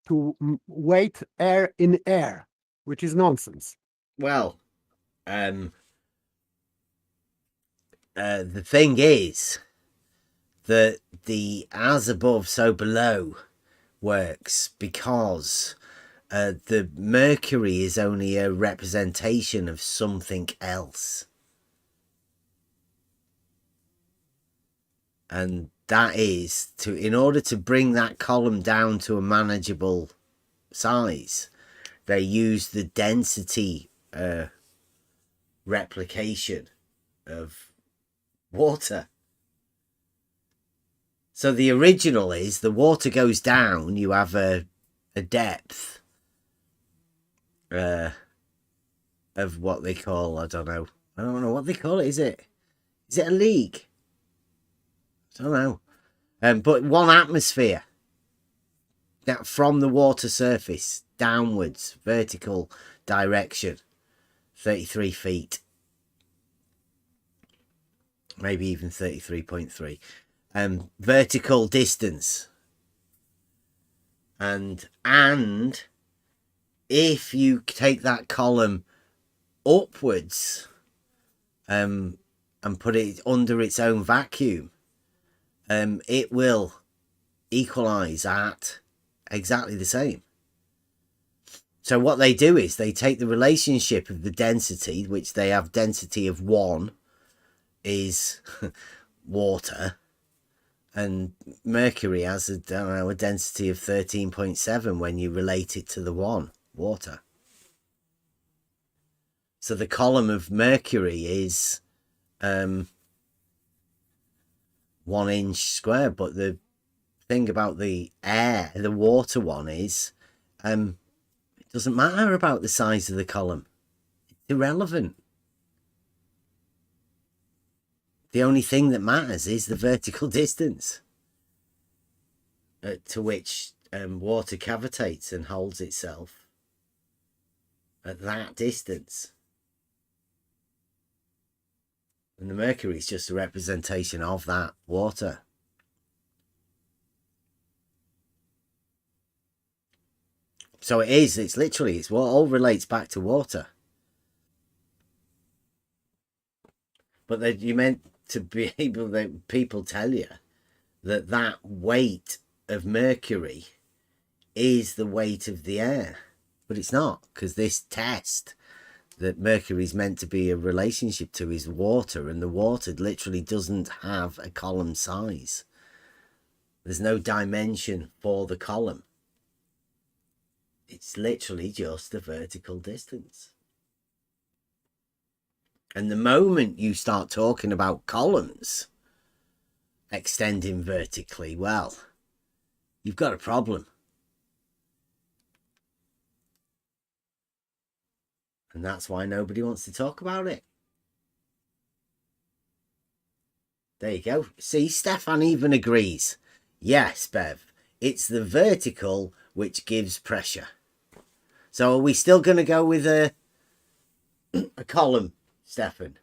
to weight air in air, which is nonsense. Well, the thing is that the as above so below works because the mercury is only a representation of something else, and that is in order to bring that column down to a manageable size, they use the density replication of water. So the original is the water goes down, you have a depth of what they call, I don't know what they call it. Is it a league? I don't know. But 1 atmosphere that from the water surface downwards, vertical direction, 33 feet, maybe even 33.3. Vertical distance, and if you take that column upwards and put it under its own vacuum, it will equalize at exactly the same. So what they do is they take the relationship of the density, which they have density of 1 is water, and mercury has a density of 13.7 when you relate it to the 1, water. So the column of mercury is 1 inch square, but the thing about the air, the water one, is it doesn't matter about the size of the column. It's irrelevant. The only thing that matters is the vertical distance to which water cavitates and holds itself at that distance. And the mercury is just a representation of that water. So it's literally, it's what all relates back to water. But that you meant to be able, that people tell you that weight of mercury is the weight of the air. But it's not, because this test that mercury is meant to be a relationship to is water, and the water literally doesn't have a column size. There's no dimension for the column. It's literally just the vertical distance. And the moment you start talking about columns extending vertically, well, you've got a problem. And that's why nobody wants to talk about it. There you go. See, Stefan even agrees. Yes, Bev, it's the vertical which gives pressure. So are we still going to go with a column, Stefan?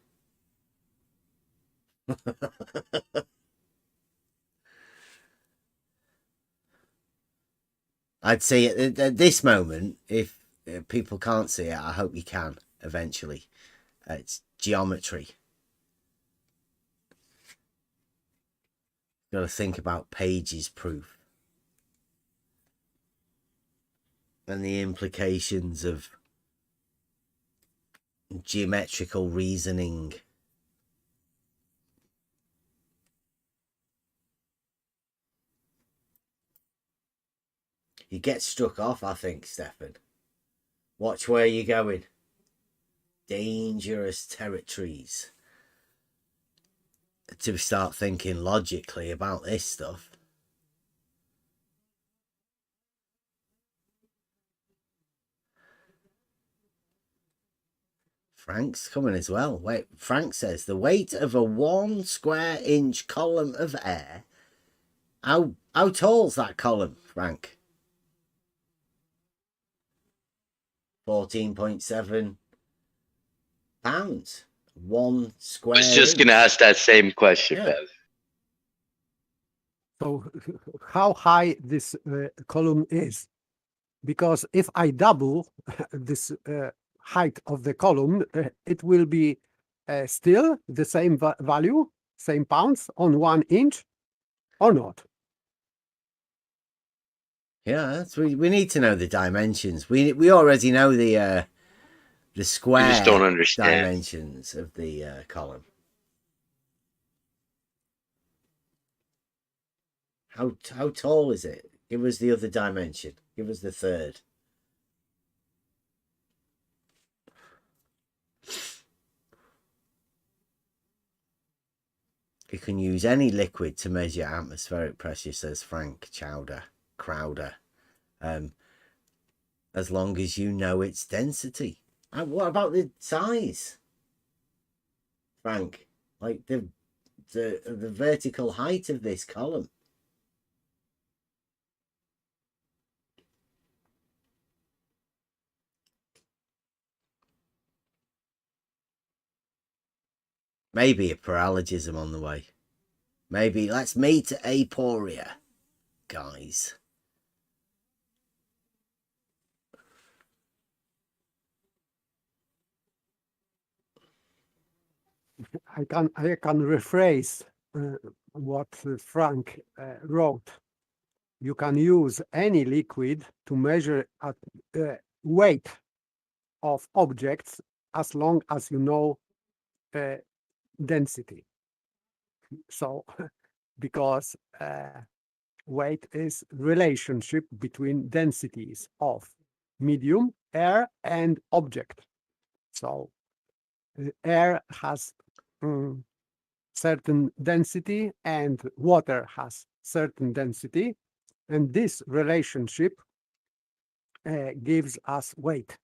I'd say at this moment, if people can't see it, I hope you can eventually. It's geometry. Got to think about Page's proof and the implications of geometrical reasoning. You get struck off, I think, Stefan. Watch where you're going. Dangerous territories. To start thinking logically about this stuff. Frank's coming as well. Wait, Frank says the weight of a 1 square inch column of air. How tall's that column, Frank? 14.7 pounds. 1 square I was just inch. going to ask that same question, Yeah. Bev. So how high this column is? Because if I double this height of the column, it will be still the same value, same pounds on 1 inch, or not? Yeah, that's we need to know the dimensions. We already know the square You just don't understand. dimensions of the column. How tall is it? Give us the other dimension. Give us the third. You can use any liquid to measure atmospheric pressure, says Frank Crowder. As long as you know its density. And what about the size, Frank? Like the vertical height of this column. Maybe a paralogism on the way. Maybe let's meet aporia, guys. I can rephrase what Frank wrote. You can use any liquid to measure weight of objects as long as you know density. So, because weight is relationship between densities of medium, air, and object. So air has certain density and water has certain density, and this relationship gives us weight.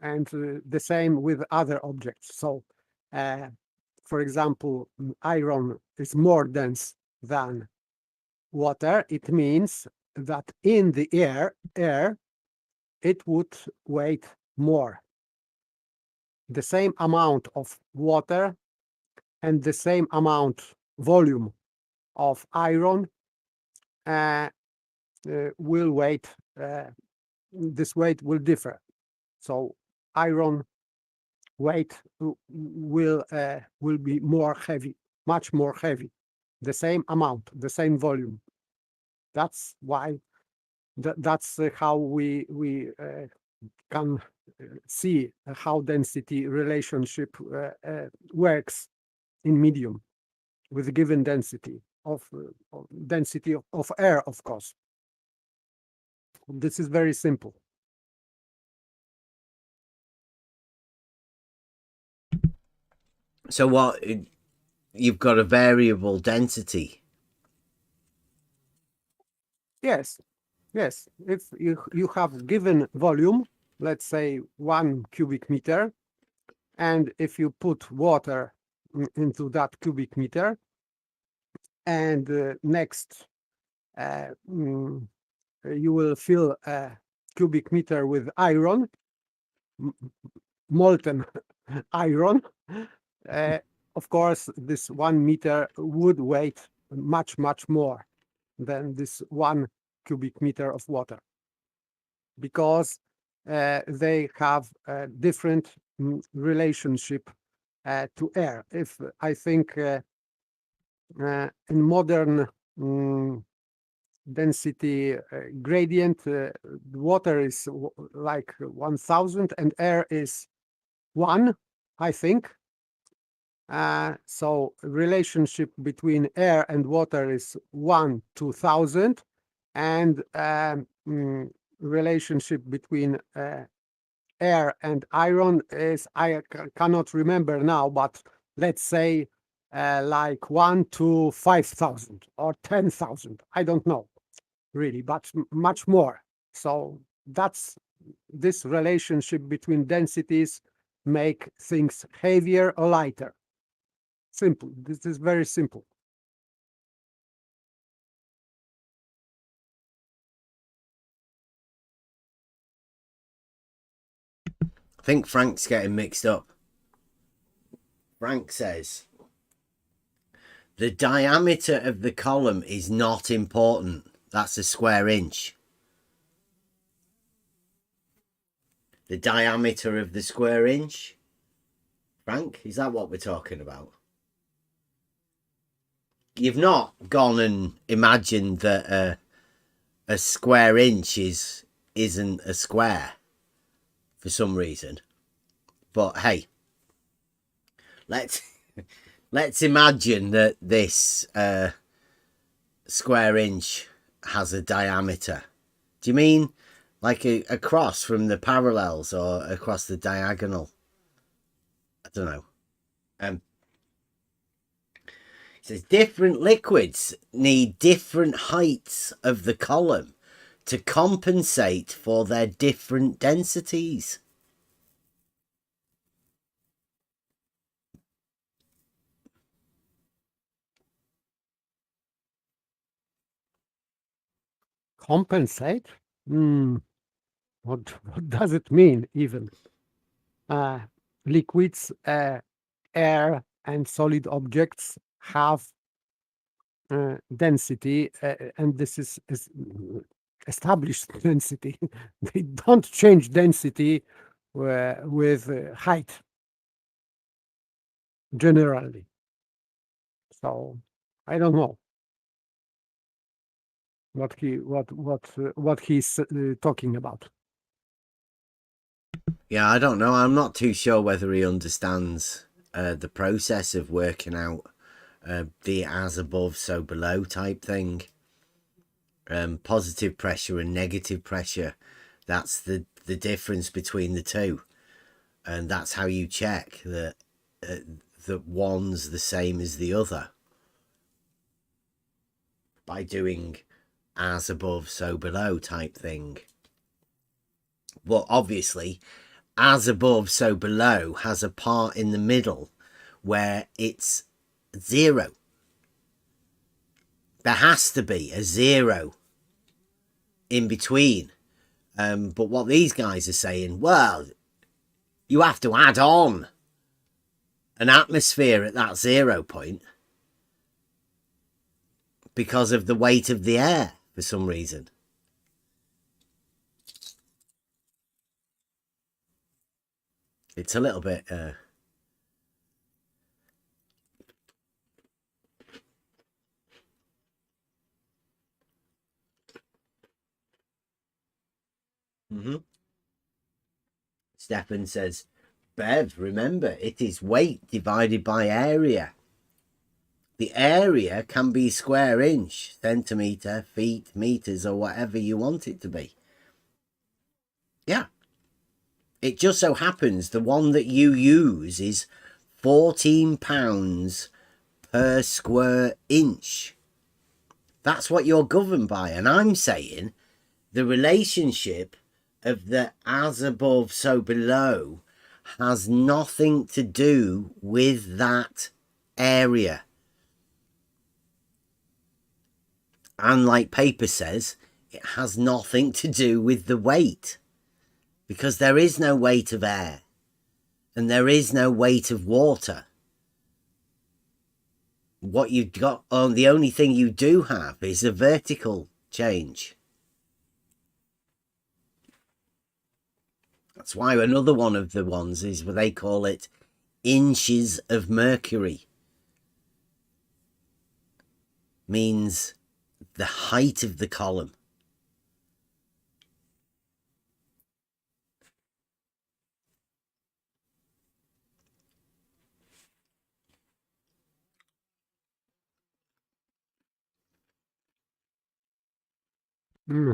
And the same with other objects. So, for example, iron is more dense than water. It means that in the air it would weigh more. The same amount of water and the same amount volume of iron will weight. This weight will differ. So iron weight will be more heavy, much more heavy. The same amount, the same volume. That's why. That's how we can see how density relationship works in medium with a given density of air, of course. This is very simple. So what? You've got a variable density. Yes, yes. If you have given volume, let's say 1 cubic meter, and if you put water into that cubic meter, and next you will fill a cubic meter with iron, molten iron, of course, this 1 meter would weigh much, much more than this 1 cubic meter of water, because they have a different relationship to air. If I think in modern density gradient, water is like 1000 and air is 1, I think. So relationship between air and water is 1 to 1000, and relationship between air and iron is, I cannot remember now, but let's say like 1 to 5000 or 10,000. I don't know really, but much more. So that's this relationship between densities make things heavier or lighter. Simple. This is very simple. I think Frank's getting mixed up. Frank says the diameter of the column is not important. That's a square inch. The diameter of the square inch. Frank, is that what we're talking about? You've not gone and imagined that a square inch isn't a square for some reason. But hey, let's imagine that this square inch has a diameter. Do you mean like across from the parallels or across the diagonal? I don't know. It says different liquids need different heights of the column to compensate for their different densities. Compensate? What does it mean even? Liquids, air, and solid objects have density, and this is established density. They don't change density with height generally. So I don't know what he's talking about. Yeah, I don't know. I'm not too sure whether he understands the process of working out the as above, so below type thing. Positive pressure and negative pressure. That's the difference between the two. and that's how you check that that one's the same as the other, by doing as above so below type thing. But obviously, as above so below has a part in the middle where it's 0. There has to be a 0 in between. But what these guys are saying, well, you have to add on an atmosphere at that 0 point because of the weight of the air for some reason. It's a little bit Stefan says, Bev, remember, it is weight divided by area. The area can be square inch, centimetre, feet, metres, or whatever you want it to be. Yeah. It just so happens the one that you use is 14 pounds per square inch. That's what you're governed by. And I'm saying the relationship of the as above, so below has nothing to do with that area. And like paper says, it has nothing to do with the weight, because there is no weight of air and there is no weight of water. What you've got, the only thing you do have is a vertical change. That's why another one of the ones is what they call it inches of mercury. Means the height of the column.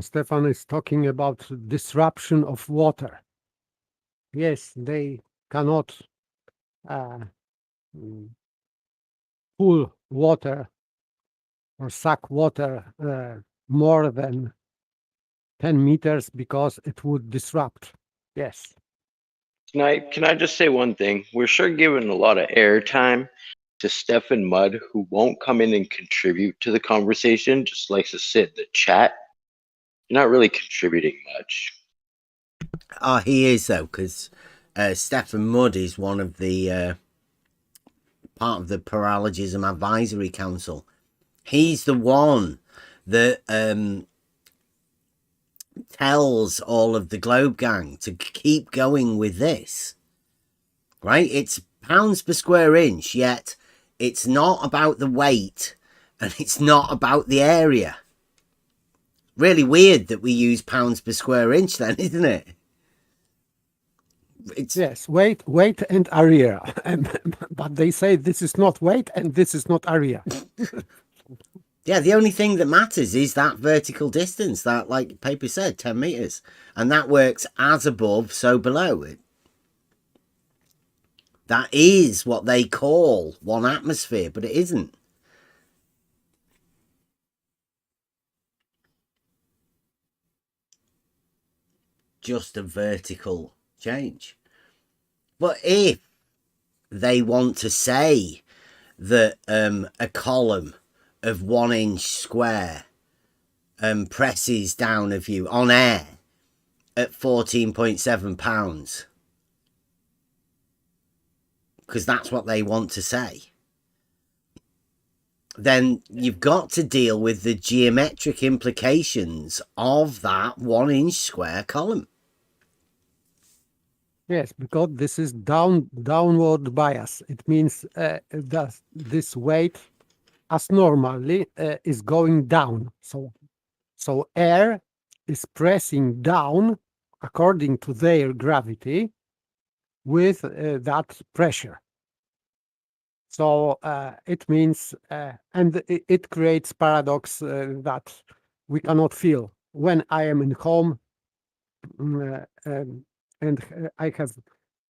Stefan is talking about disruption of water. Yes, they cannot pull water or suck water more than 10 meters because it would disrupt. Yes. Can I just say one thing? We're sure giving a lot of airtime to Stefan Mudd, who won't come in and contribute to the conversation, just likes to sit in the chat. You're not really contributing much. Oh, he is though, because Stefan Mudd is one of the part of the Paralogism Advisory Council. He's the one that tells all of the Globe Gang to keep going with this, right? It's pounds per square inch, yet it's not about the weight and it's not about the area. Really weird that we use pounds per square inch then, isn't it? It's, yes, weight and area. But they say this is not weight and this is not area. yeah, the only thing that matters is that vertical distance, that, like paper said, 10 meters. And that works as above, so below it. That is what they call one atmosphere, but it isn't. Just a vertical change. But if they want to say that a column of 1 inch square presses down of you on air at 14.7 pounds, because that's what they want to say, then you've got to deal with the geometric implications of that 1 inch square column. Yes, because this is downward bias. It means that this weight, as normally, is going down. So air is pressing down according to their gravity with that pressure. So it means, and it creates paradox that we cannot feel. When I am in home and I have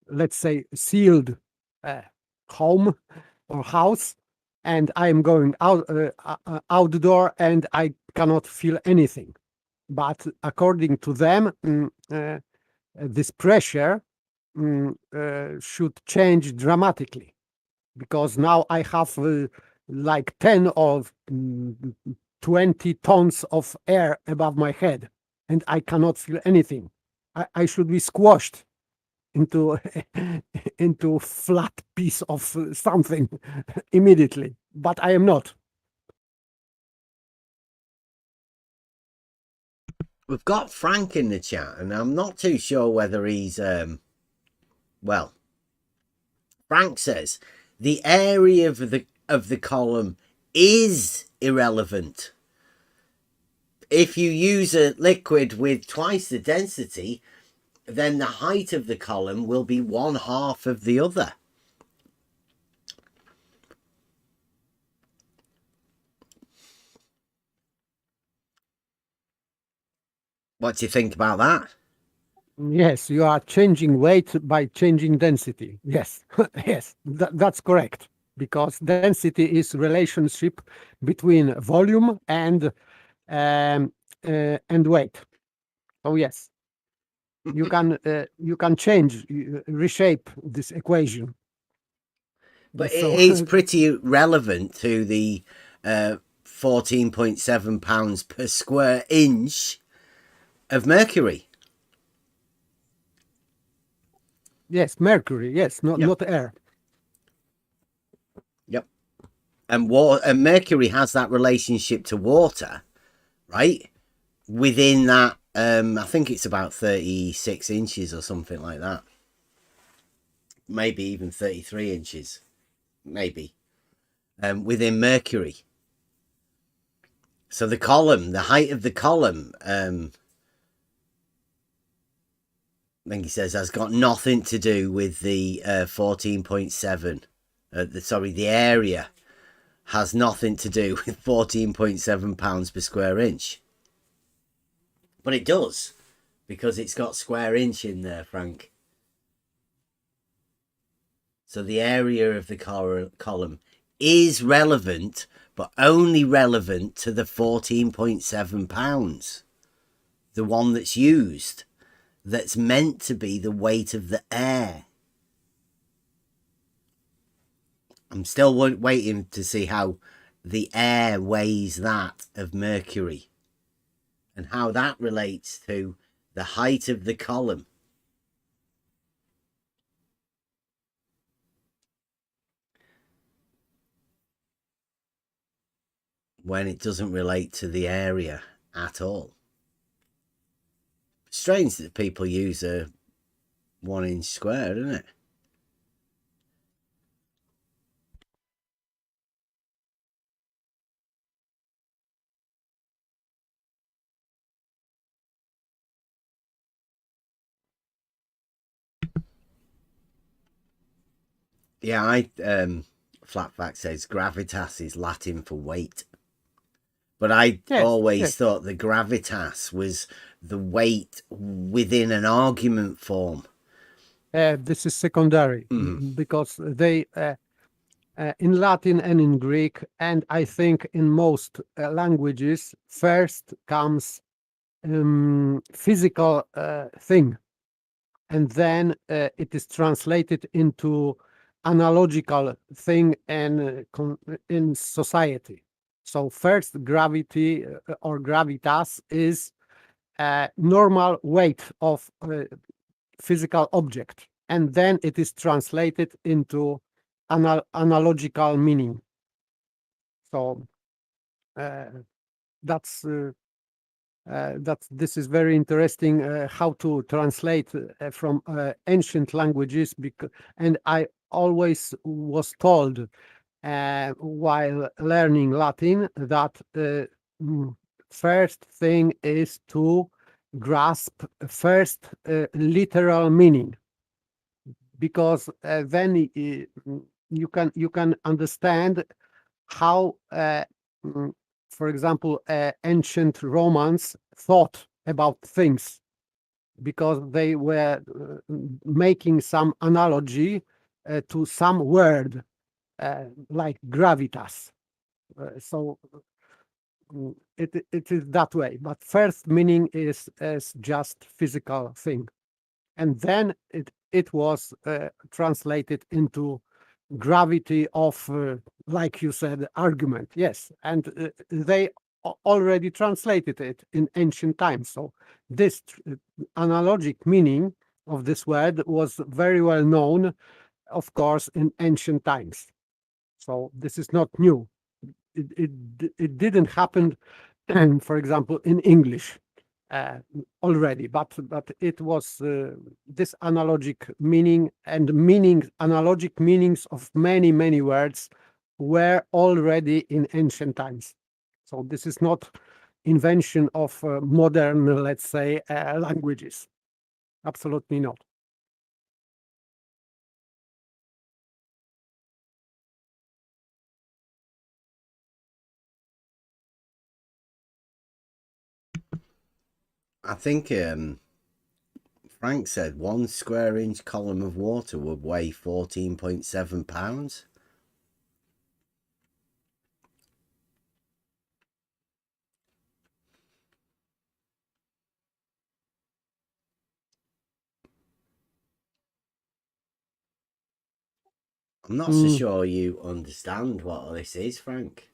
let's say, sealed home or house, and I am going outdoor and I cannot feel anything. But according to them, this pressure should change dramatically, because now I have like 10 or 20 tons of air above my head and I cannot feel anything. I should be squashed into into flat piece of something immediately, but I am not. We've got Frank in the chat, and I'm not too sure whether he's well. Frank says the area of the column is irrelevant. If you use a liquid with twice the density, then the height of the column will be 1/2 of the other. What do you think about that? Yes, you are changing weight by changing density. Yes, yes, that's correct. Because density is relationship between volume and weight. Oh yes, you can change, reshape this equation. But So- it is pretty relevant to the 14.7 pounds per square inch of mercury. Yes, mercury. Yes, not Yep. not air. Yep. And mercury has that relationship to water, right? Within that, I think it's about 36 inches or something like that. Maybe even 33 inches. Maybe. Within mercury. So the column, the height of the column, I think he says, has got nothing to do with the 14.7. The area has nothing to do with 14.7 pounds per square inch. But it does, because it's got square inch in there, Frank. So the area of the column is relevant, but only relevant to the 14.7 pounds. The one that's used, that's meant to be the weight of the air. I'm still waiting to see how the air weighs that of mercury and how that relates to the height of the column. When it doesn't relate to the area at all. Strange that people use a 1 inch square, isn't it? Yeah, Flatback says gravitas is Latin for weight. But I always thought the gravitas was the weight within an argument form. This is secondary, because they in Latin and in Greek, and I think in most languages, first comes physical thing, and then it is translated into analogical thing and in society. So first, gravity or gravitas is normal weight of physical object, and then it is translated into analogical meaning. So that's this is very interesting, how to translate from ancient languages, and I always was told while learning Latin that first thing is to grasp first literal meaning, because then you can understand how for example ancient Romans thought about things, because they were making some analogy to some word like gravitas. So it is that way. But first meaning is as just physical thing, and then it was translated into gravity of, like you said, argument. Yes, and they already translated it in ancient times. So this analogic meaning of this word was very well known, of course, in ancient times. So this is not new. It didn't happen, for example, in English already, but it was this analogic meaning and analogic meanings of many words were already in ancient times. So this is not invention of modern, let's say, languages. Absolutely not. I think Frank said 1 square inch column of water would weigh 14.7 pounds. I'm not so sure you understand what this is, Frank.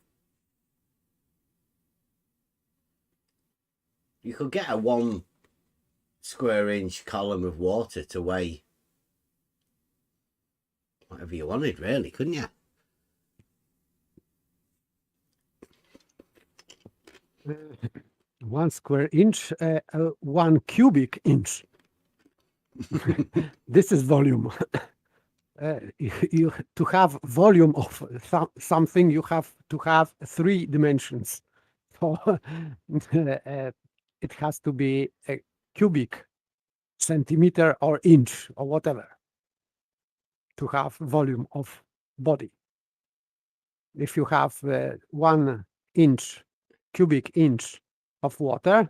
You could get a 1 square inch column of water to weigh whatever you wanted, really, couldn't you? Uh, 1 square inch, 1 cubic inch. This is volume. To have volume of something, you have to have 3 dimensions. So it has to be a cubic centimeter or inch or whatever to have volume of body. If you have 1 inch, cubic inch of water,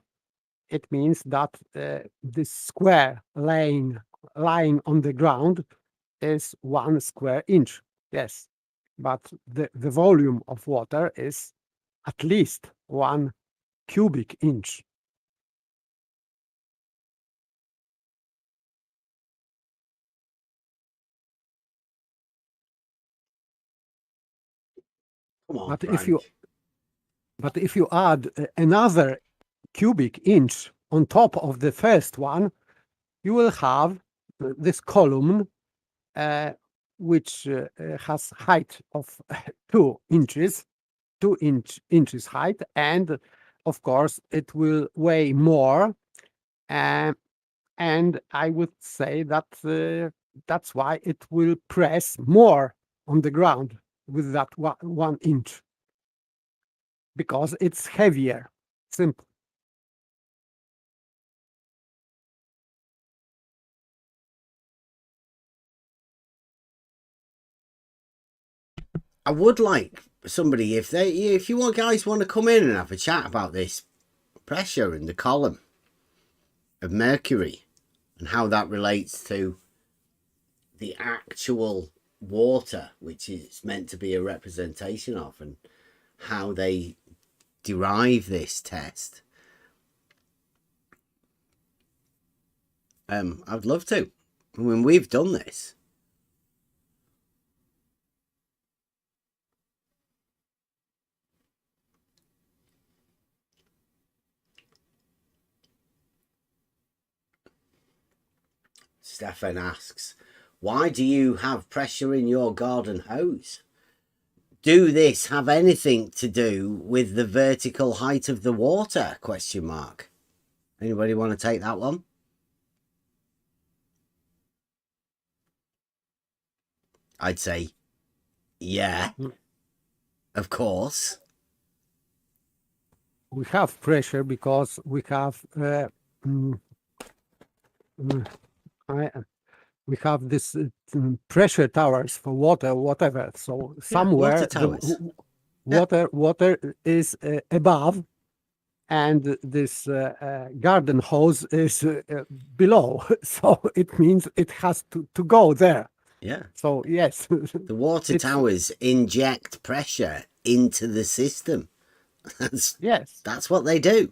it means that this square lying on the ground is 1 square inch. Yes, but the volume of water is at least 1 cubic inch. Come on, But Frank. if you add another cubic inch on top of the first one, you will have this column which has height of 2 inches, 2 inches height, and of course it will weigh more. And I would say that that's why it will press more on the ground with that 1 inch, because it's heavier. Simple. I would like somebody, if you guys want to come in and have a chat about this pressure in the column of mercury and how that relates to the actual water, which is meant to be a representation of, and how they derive this test. I'd love to. I mean, we've done this. Stefan asks, why do you have pressure in your garden hose? Do this have anything to do with the vertical height of the water? Question mark. Anybody want to take that one? I'd say, yeah, of course. We have pressure because we have we have this pressure towers for water, whatever. So somewhere water towers. water is above, and this garden hose is below, so it means it has to go there. Yeah. So yes, The water It's- towers inject pressure into the system. yes. That's what they do.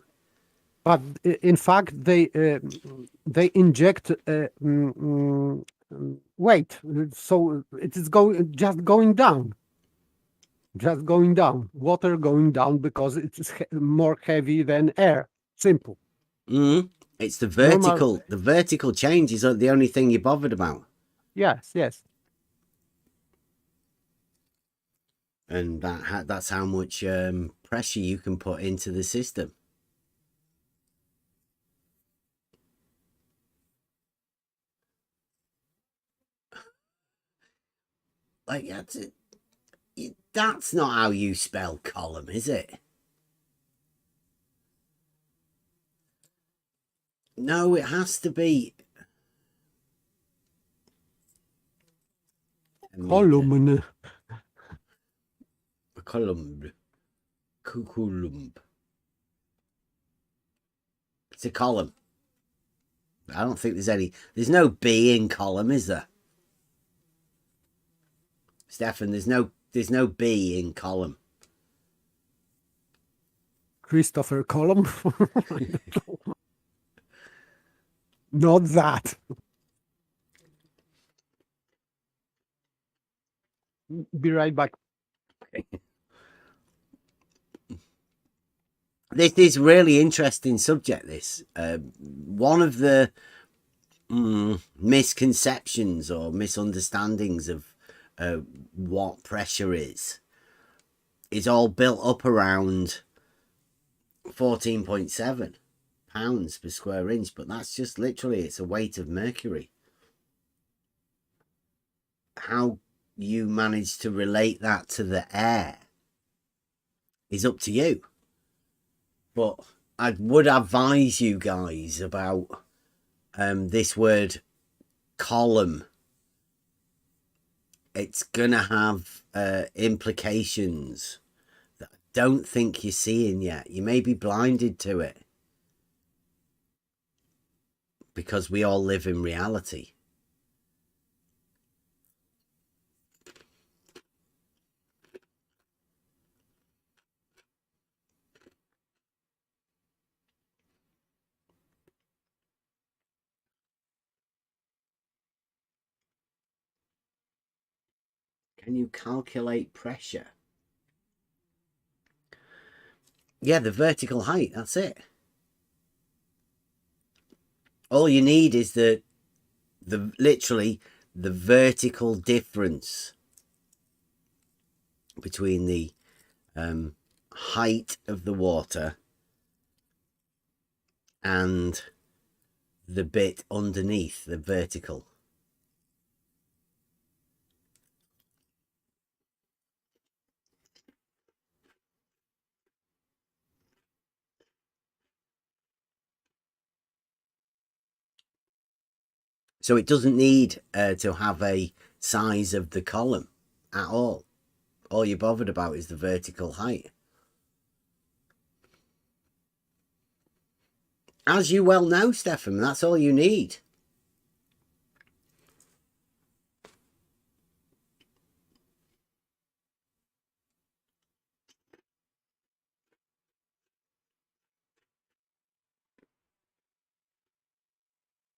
But in fact, they inject weight, so it is just going down, water going down because it is more heavy than air. Simple. It's the Normal. vertical change is the only thing you're bothered about. Yes, yes. And that's how much pressure you can put into the system. Like that's not how you spell column, is it? No, it has to be a meter. Column. A column. Cuculum. It's a column. I don't think there's no B in column, is there? Stefan, there's no B in column. Christopher Column. Not that. Be right back. This is really interesting subject. This one of the misconceptions or misunderstandings of what pressure is all built up around 14.7 pounds per square inch, but that's just literally, it's a weight of mercury. How you manage to relate that to the air is up to you, but I would advise you guys about this word column. It's gonna have implications that I don't think you're seeing yet. You may be blinded to it because we all live in reality. Can you calculate pressure? Yeah, the vertical height, that's it. All you need is literally the vertical difference between the height of the water and the bit underneath the vertical. So it doesn't need to have a size of the column at all. All you're bothered about is the vertical height. As you well know, Stefan, that's all you need.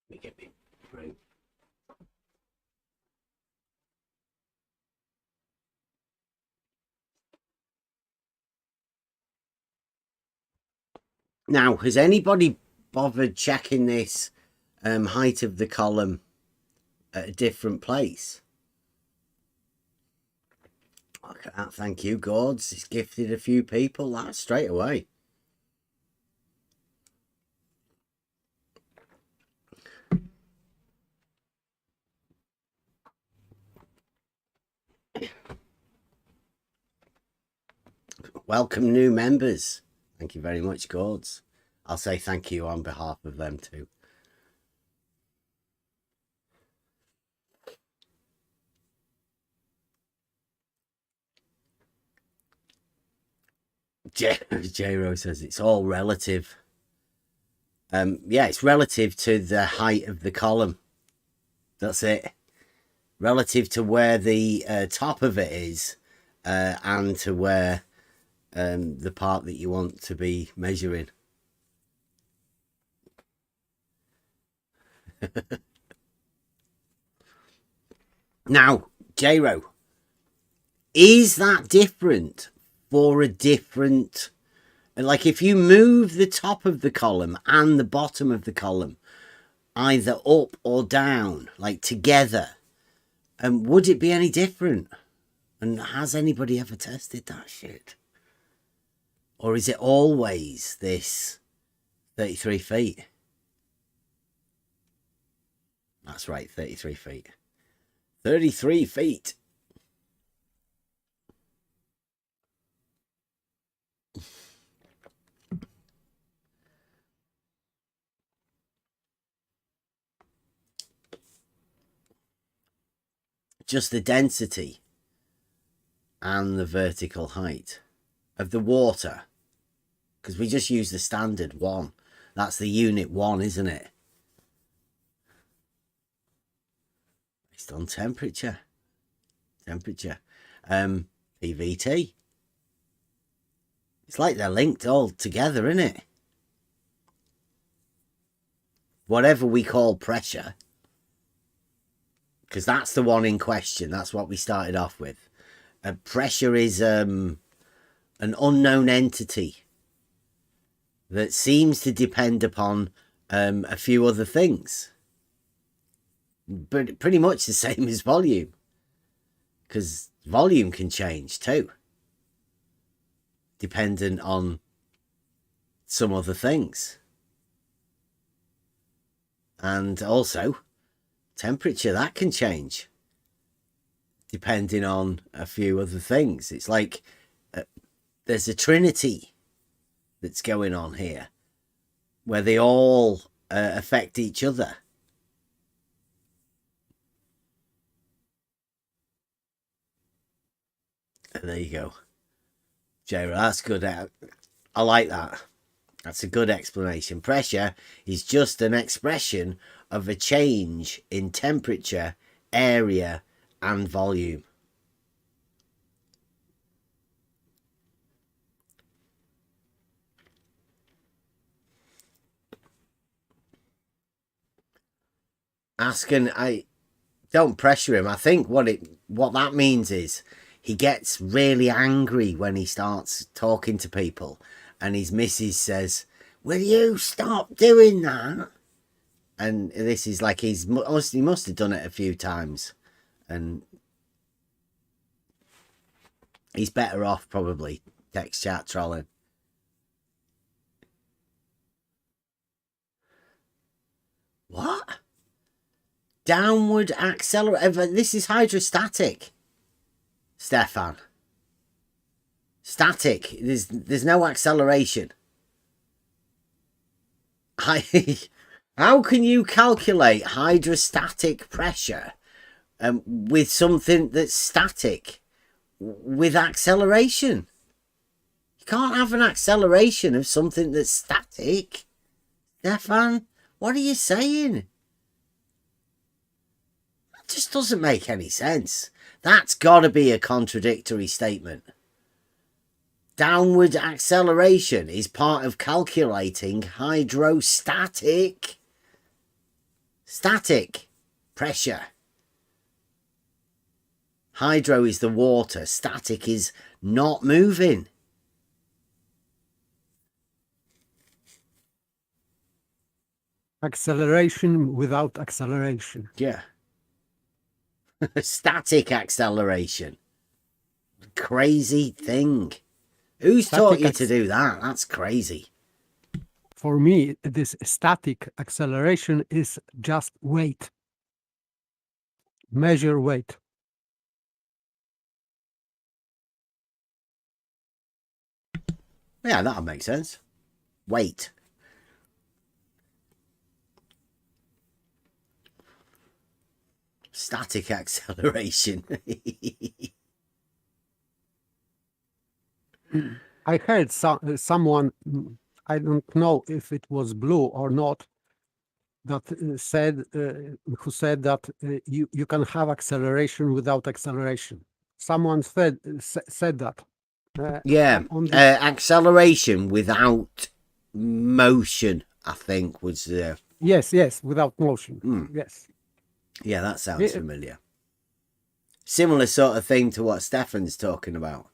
Let me get me right. Now, has anybody bothered checking this height of the column at a different place? Look at that, thank you, Gords. It's gifted a few people that straight away. Welcome new members. Thank you very much, Gords. I'll say thank you on behalf of them too. J-Ro says it's all relative. Yeah, it's relative to the height of the column. That's it. Relative to where the top of it is, and to where the part that you want to be measuring. Now, J-Ro, is that different for a different... Like, if you move the top of the column and the bottom of the column either up or down, like together, would it be any different? And has anybody ever tested that shit? Or is it always this 33 feet? That's right, 33 feet. 33 feet. Just the density and the vertical height of the water, because we just use the standard 1. That's the unit 1, isn't it? Based on temperature. PVT. It's like they're linked all together, isn't it? Whatever we call pressure, because that's the one in question. That's what we started off with. Pressure is an unknown entity that seems to depend upon a few other things. But pretty much the same as volume. Because volume can change too. Dependent on some other things. And also... temperature, that can change depending on a few other things. It's like there's a trinity that's going on here where they all affect each other. And there you go. J-Ro, that's good. I like that. That's a good explanation. Pressure is just an expression of a change in temperature, area, and volume. I don't pressure him. I think what that means is he gets really angry when he starts talking to people, and his missus says, "Will you stop doing that?" And this is like he must have done it a few times, and he's better off probably text chat trolling. What? Downward accelerate. This is hydrostatic, Stefan. Static. There's no acceleration. How can you calculate hydrostatic pressure with something that's static with acceleration? You can't have an acceleration of something that's static. Stefan, what are you saying? That just doesn't make any sense. That's got to be a contradictory statement. Downward acceleration is part of calculating hydrostatic pressure. Hydro is the water. Static is not moving. Acceleration without acceleration. Yeah. Static acceleration. Crazy thing. Who's taught you to do that? That's crazy. For me, this static acceleration is just weight. Measure weight. Yeah, that'll make sense. Weight. Static acceleration. I heard someone, I don't know if it was Blue or not, that said who said that you can have acceleration without acceleration. Someone said that. Yeah, On the, acceleration without motion, I think was the. yes, without motion. Yes. Yeah, that sounds Yeah. familiar. Similar sort of thing to what Stefan's talking about.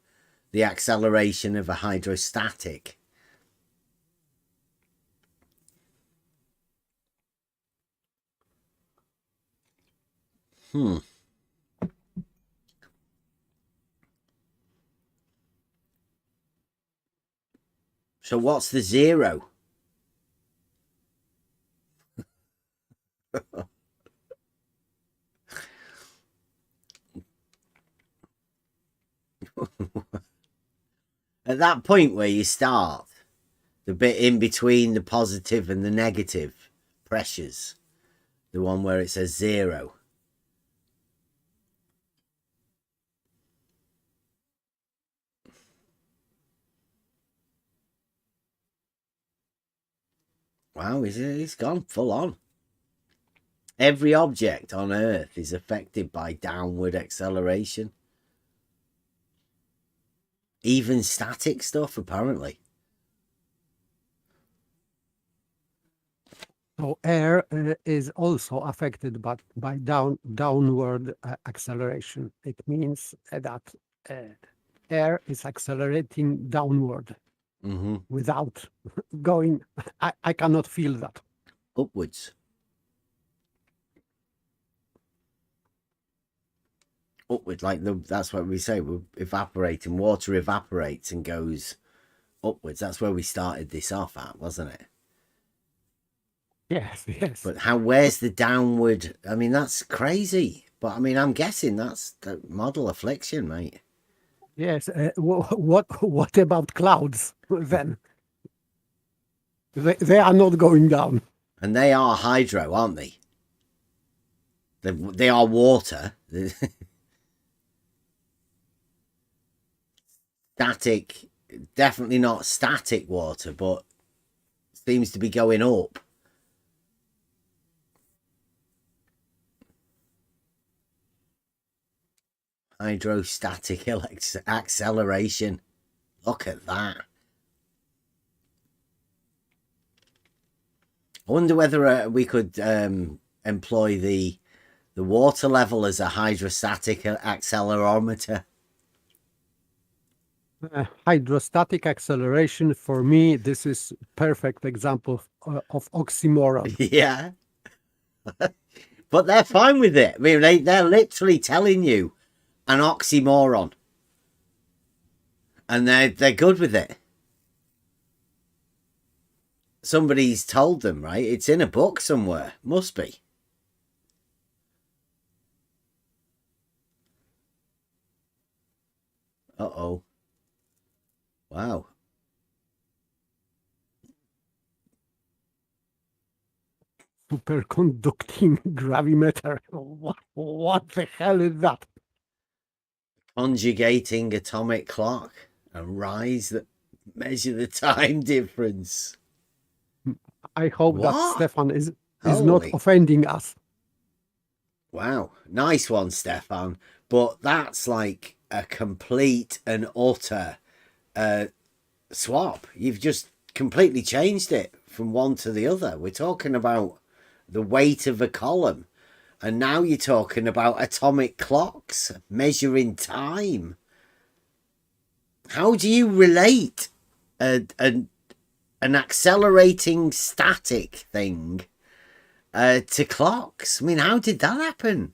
The acceleration of a hydrostatic. So what's the zero? At that point where you start, the bit in between the positive and the negative pressures, the one where it says zero. Wow, he's gone full on. Every object on Earth is affected by downward acceleration. Even static stuff, apparently. So air is also affected by downward acceleration. It means that air is accelerating downward without going. I cannot feel that. Upwards. Upward, like that's what we say. We're evaporating. Water evaporates and goes upwards. That's where we started this off at, wasn't it? Yes. But where's the downward? I mean, that's crazy. But I mean, I'm guessing that's the model affliction, mate. Yes. What about clouds then? They are not going down. And they are hydro, aren't they? They are water. Static, definitely not static water, but seems to be going up. Hydrostatic acceleration. Look at that. I wonder whether we could employ the water level as a hydrostatic accelerometer. Hydrostatic acceleration, for me, this is perfect example of oxymoron. Yeah. But they're fine with it. I mean, they're literally telling you an oxymoron. And they're good with it. Somebody's told them, right? It's in a book somewhere. Must be. Uh-oh. Wow. Superconducting gravimeter. What the hell is that? Conjugating atomic clock and rise that measure the time difference. I hope that What? Stefan is not Holy. offending us. Wow. Nice one, Stefan. But that's like a complete and utter swap. You've just completely changed it from one to the other. We're talking about the weight of a column, and now you're talking about atomic clocks measuring time. How do you relate an accelerating static thing to clocks? I mean, how did that happen?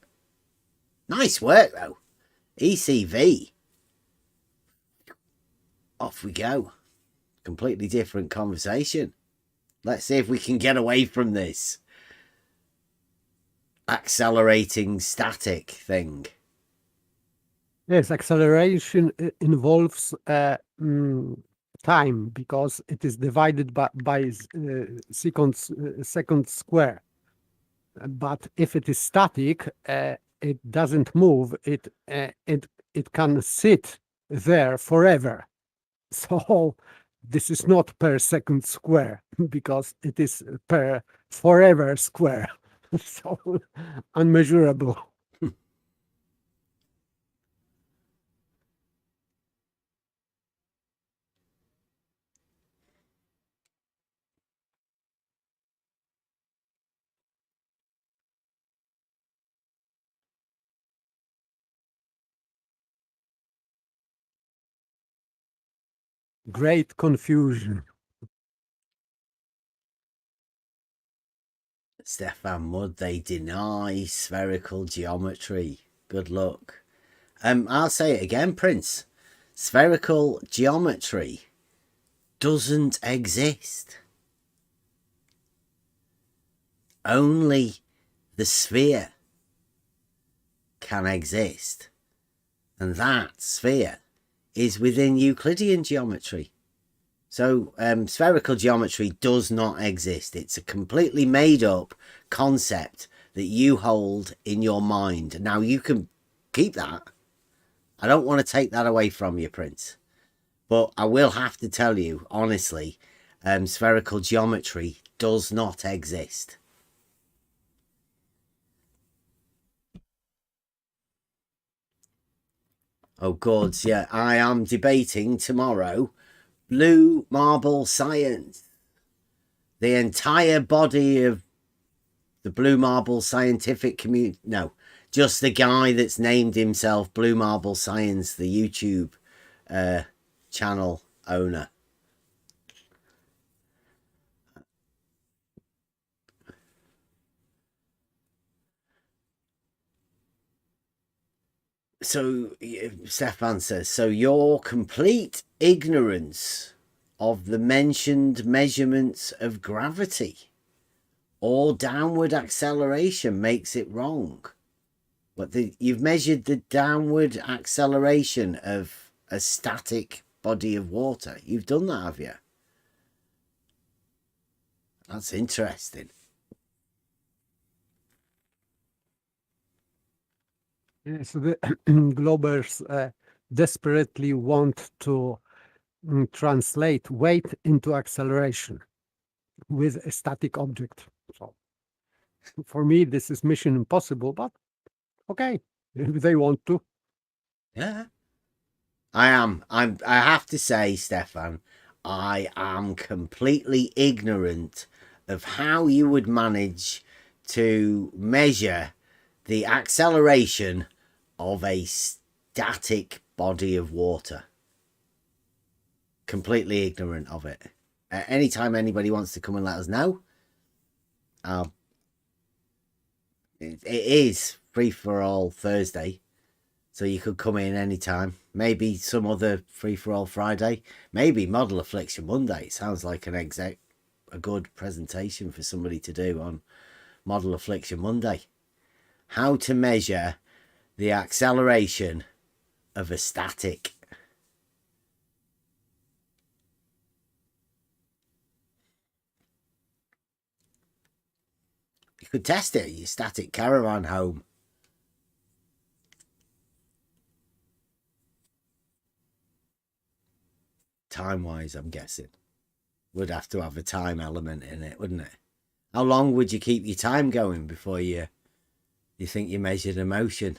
Nice work, though. ECV. Off we go. Completely different conversation. Let's see if we can get away from this accelerating static thing. Yes, acceleration involves time because it is divided by second square. But if it is static, it doesn't move. It can sit there forever. So this is not per second square because it is per forever square. So unmeasurable. Great confusion. Stefan Mudd, they deny spherical geometry. Good luck. I'll say it again, Prince. Spherical geometry doesn't exist. Only the sphere can exist. And that sphere is within Euclidean geometry. So spherical geometry does not exist. It's a completely made up concept that you hold in your mind. Now you can keep that. I don't want to take that away from you, Prince. But I will have to tell you, honestly, spherical geometry does not exist. Oh, gods, yeah. I am debating tomorrow blue marble science. The entire body of the blue marble scientific community. No, just the guy that's named himself Blue Marble Science, the YouTube channel owner. So Stefan says, so your complete ignorance of the mentioned measurements of gravity or downward acceleration makes it wrong. But you've measured the downward acceleration of a static body of water. You've done that, have you? That's interesting. So the Globers desperately want to translate weight into acceleration with a static object. So for me, this is mission impossible, but okay, if they want to. Yeah. I have to say, Stefan, I am completely ignorant of how you would manage to measure the acceleration of a static body of water. Completely ignorant of it. Anytime anybody wants to come and let us know, it is free for all Thursday, so you could come in anytime. Maybe some other free for all Friday. Maybe Model Affliction Monday. It sounds like a good presentation for somebody to do on Model Affliction Monday. How to measure the acceleration of a static. You could test it at your static caravan home. Time-wise, I'm guessing. Would have to have a time element in it, wouldn't it? How long would you keep your time going before you think you measured a motion?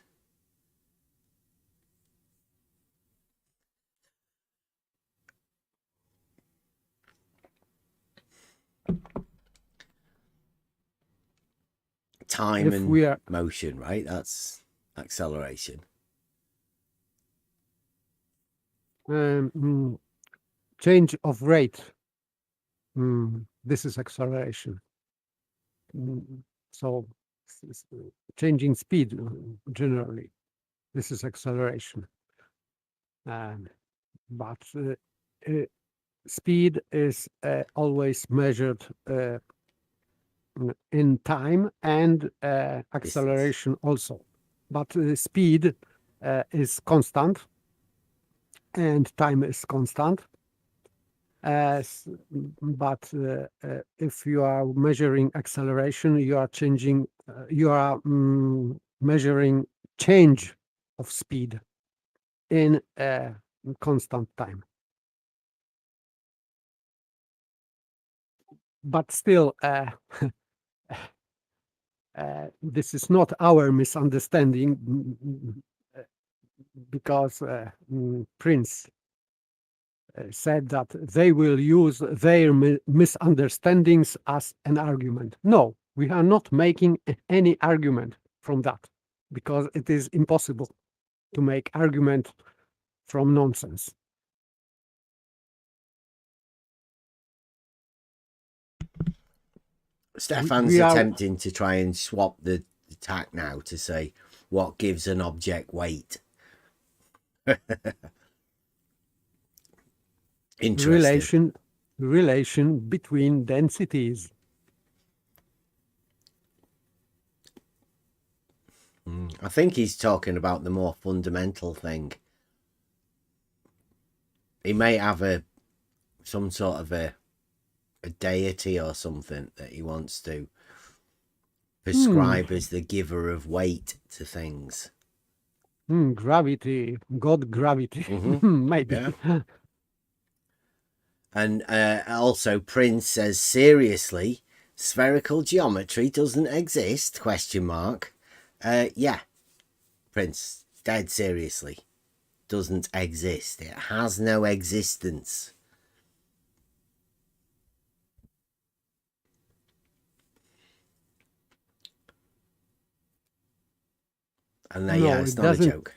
Time If and we are motion, right? That's acceleration. change of rate, this is acceleration. So changing speed generally, this is acceleration. But speed is always measured in time and acceleration also. But speed is constant and time is constant. But if you are measuring acceleration, you are changing, you are measuring change of speed in constant time. but still, this is not our misunderstanding, because Prince said that they will use their misunderstandings as an argument. No, we are not making any argument from that, because it is impossible to make argument from nonsense. Stefan's we are- attempting to try and swap the tack now to say what gives an object weight. Interesting. relation between densities. I think he's talking about the more fundamental thing. He may have some sort of a deity or something that he wants to prescribe as the giver of weight to things. Gravity, God gravity, maybe. Yeah. And also Prince says, seriously, spherical geometry doesn't exist? ? Yeah, Prince, dead seriously, doesn't exist. It has no existence. And yeah, it's not a joke.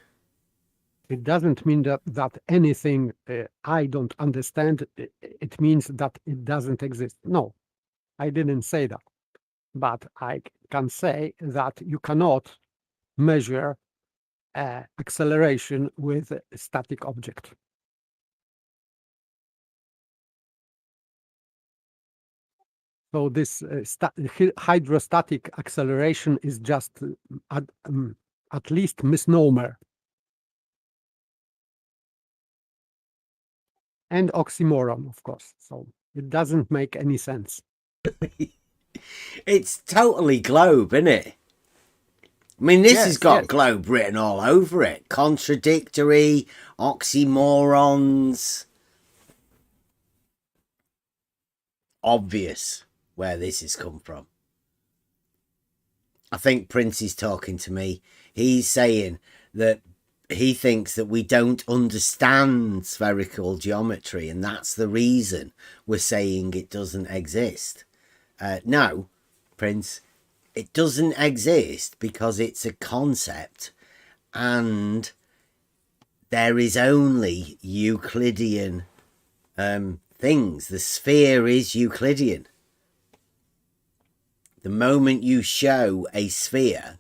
It doesn't mean that anything I don't understand, it means that it doesn't exist. No, I didn't say that. But I can say that you cannot measure acceleration with a static object. So this hydrostatic acceleration is just at least misnomer. And oxymoron, of course. So it doesn't make any sense. It's totally globe, isn't it? I mean, this has got globe written all over it. Contradictory, oxymorons. Obvious where this has come from. I think Prince is talking to me. He's saying that he thinks that we don't understand spherical geometry, and that's the reason we're saying it doesn't exist. No, Prince, it doesn't exist because it's a concept, and there is only Euclidean things. The sphere is Euclidean. The moment you show a sphere,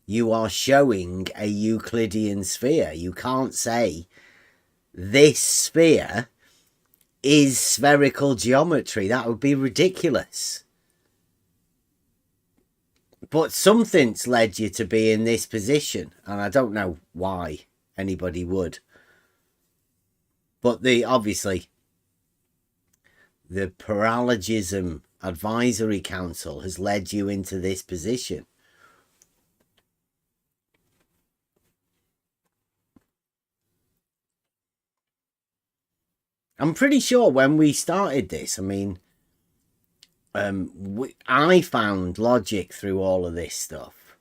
you are showing a Euclidean sphere. You can't say this sphere is spherical geometry. That would be ridiculous. But something's led you to be in this position, and I don't know why anybody would. But obviously, the Paralogism Advisory Council has led you into this position. I'm pretty sure when we started this, I mean, I found logic through all of this stuff,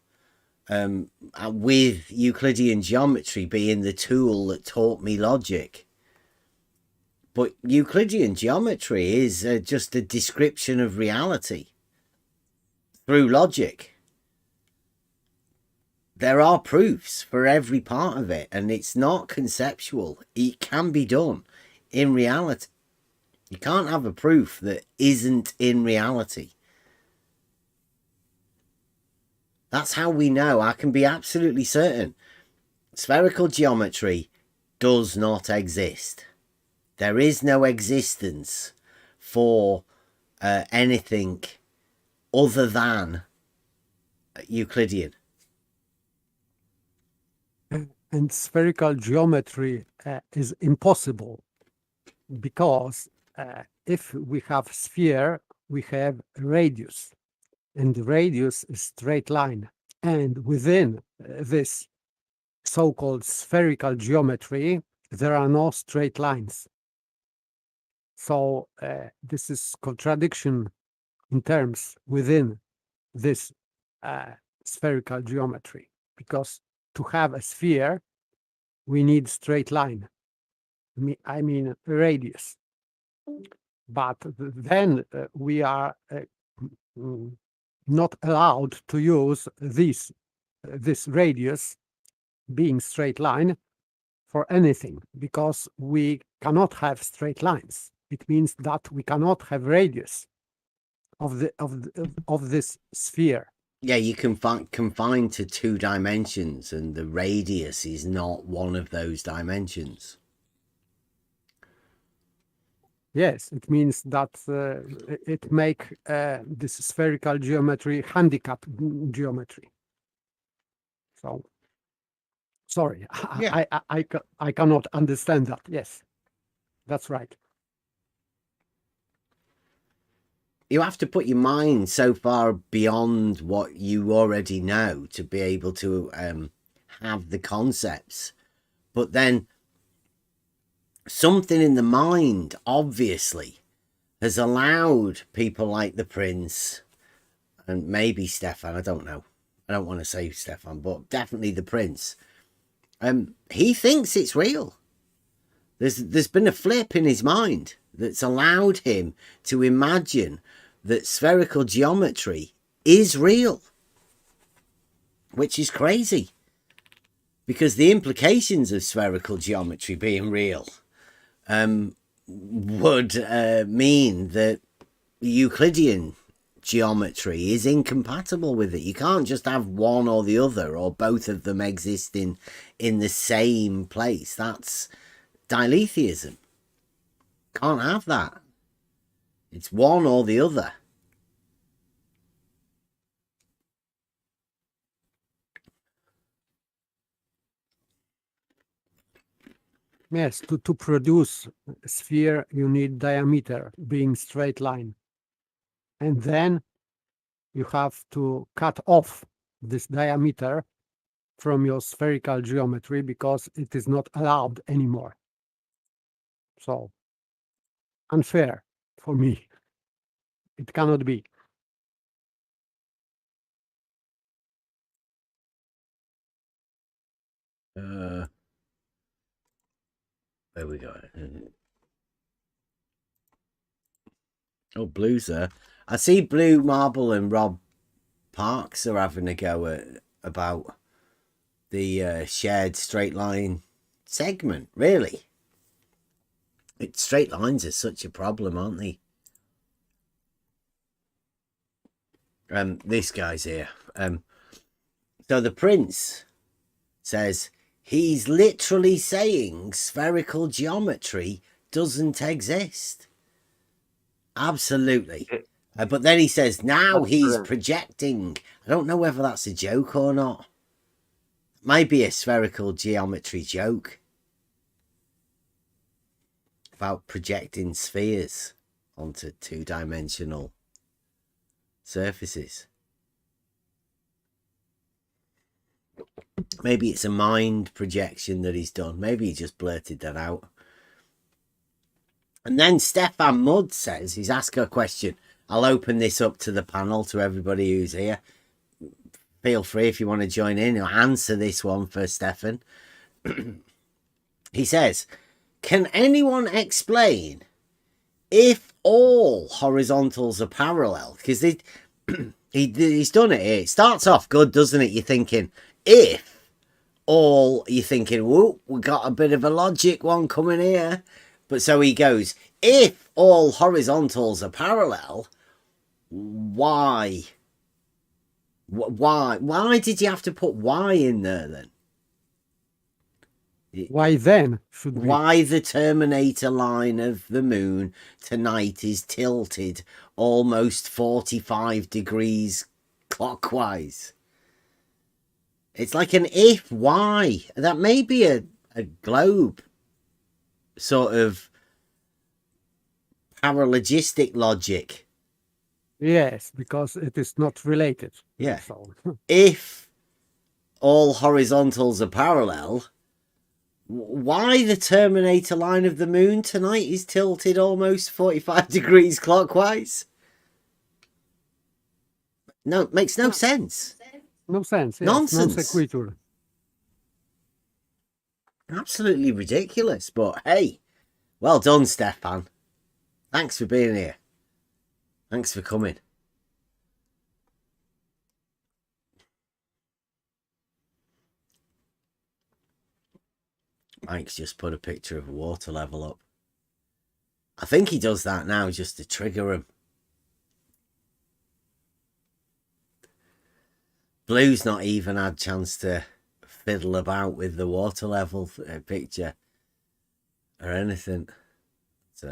with Euclidean geometry being the tool that taught me logic. But Euclidean geometry is just a description of reality through logic. There are proofs for every part of it, and it's not conceptual. It can be done in reality. You can't have a proof that isn't in reality. That's how we know. I can be absolutely certain. Spherical geometry does not exist. There is no existence for anything other than Euclidean. And spherical geometry is impossible, because if we have sphere, we have radius, and the radius is straight line. And within this so-called spherical geometry, there are no straight lines. So this is contradiction in terms within this spherical geometry, because to have a sphere, we need straight line. I mean radius. But then we are not allowed to use this radius being straight line for anything, because we cannot have straight lines. It means that we cannot have radius of this sphere. Yeah, you can confine to 2 dimensions, and the radius is not one of those dimensions. Yes, it means that it make this spherical geometry handicap geometry. So, sorry, Yeah. I cannot understand that. Yes, that's right. You have to put your mind so far beyond what you already know to be able to have the concepts. But then something in the mind, obviously, has allowed people like the Prince and maybe Stefan, I don't know. I don't want to say Stefan, but definitely the Prince. He thinks it's real. There's been a flip in his mind that's allowed him to imagine that spherical geometry is real, which is crazy, because the implications of spherical geometry being real would mean that Euclidean geometry is incompatible with it. You can't just have one or the other, or both of them existing in the same place. That's diletheism. Can't have that. It's one or the other. Yes, to produce a sphere, you need diameter being straight line. And then you have to cut off this diameter from your spherical geometry, because it is not allowed anymore. So, unfair for me. It cannot be. There we go. Oh, Blue's there. I see Blue Marble and Rob Parks are having a go about the shared straight line segment. Really? Straight lines are such a problem, aren't they? This guy's here. So the Prince says he's literally saying spherical geometry doesn't exist. Absolutely. But then he says now he's projecting. I don't know whether that's a joke or not. Might be a spherical geometry joke about projecting spheres onto 2-dimensional surfaces. Maybe it's a mind projection that he's done. Maybe he just blurted that out. And then Stefan Mudd says, he's asked a question. I'll open this up to the panel, to everybody who's here. Feel free if you want to join in or answer this one for Stefan. He says, can anyone explain if all horizontals are parallel? Because he's done it here. It starts off good, doesn't it? You're thinking, if all, you're thinking, whoop, we got a bit of a logic one coming here. But so he goes, if all horizontals are parallel, why? Why did you have to put why in there then? Why then should we? Why the terminator line of the moon tonight is tilted almost 45 degrees clockwise? It's like an if, why? That may be a globe sort of paralogistic logic. Yes, because it is not related. Yeah. So, If all horizontals are parallel, why the terminator line of the moon tonight is tilted almost 45 degrees clockwise? No, it makes no sense. No sense. Yes, Nonsense. non sequitur. Absolutely ridiculous. But hey, well done, Stefan. Thanks for being here. Thanks for coming. Mike's just put a picture of a water level up. I think he does that now just to trigger him. Blue's not even had a chance to fiddle about with the water level picture or anything. It's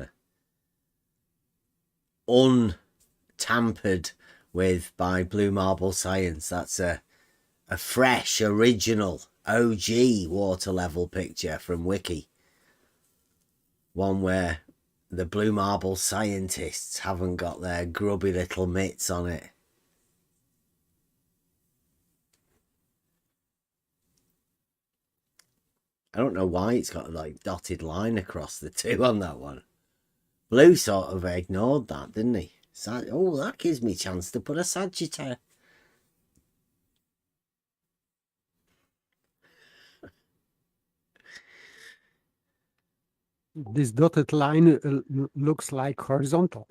untampered with by Blue Marble Science. That's a fresh, original, OG water level picture from Wiki. One where the Blue Marble scientists haven't got their grubby little mitts on it. I don't know why it's got a like dotted line across the two on that one. Blue sort of ignored that, didn't he? Oh, that gives me a chance to put a Sagittarius. This dotted line looks like horizontal.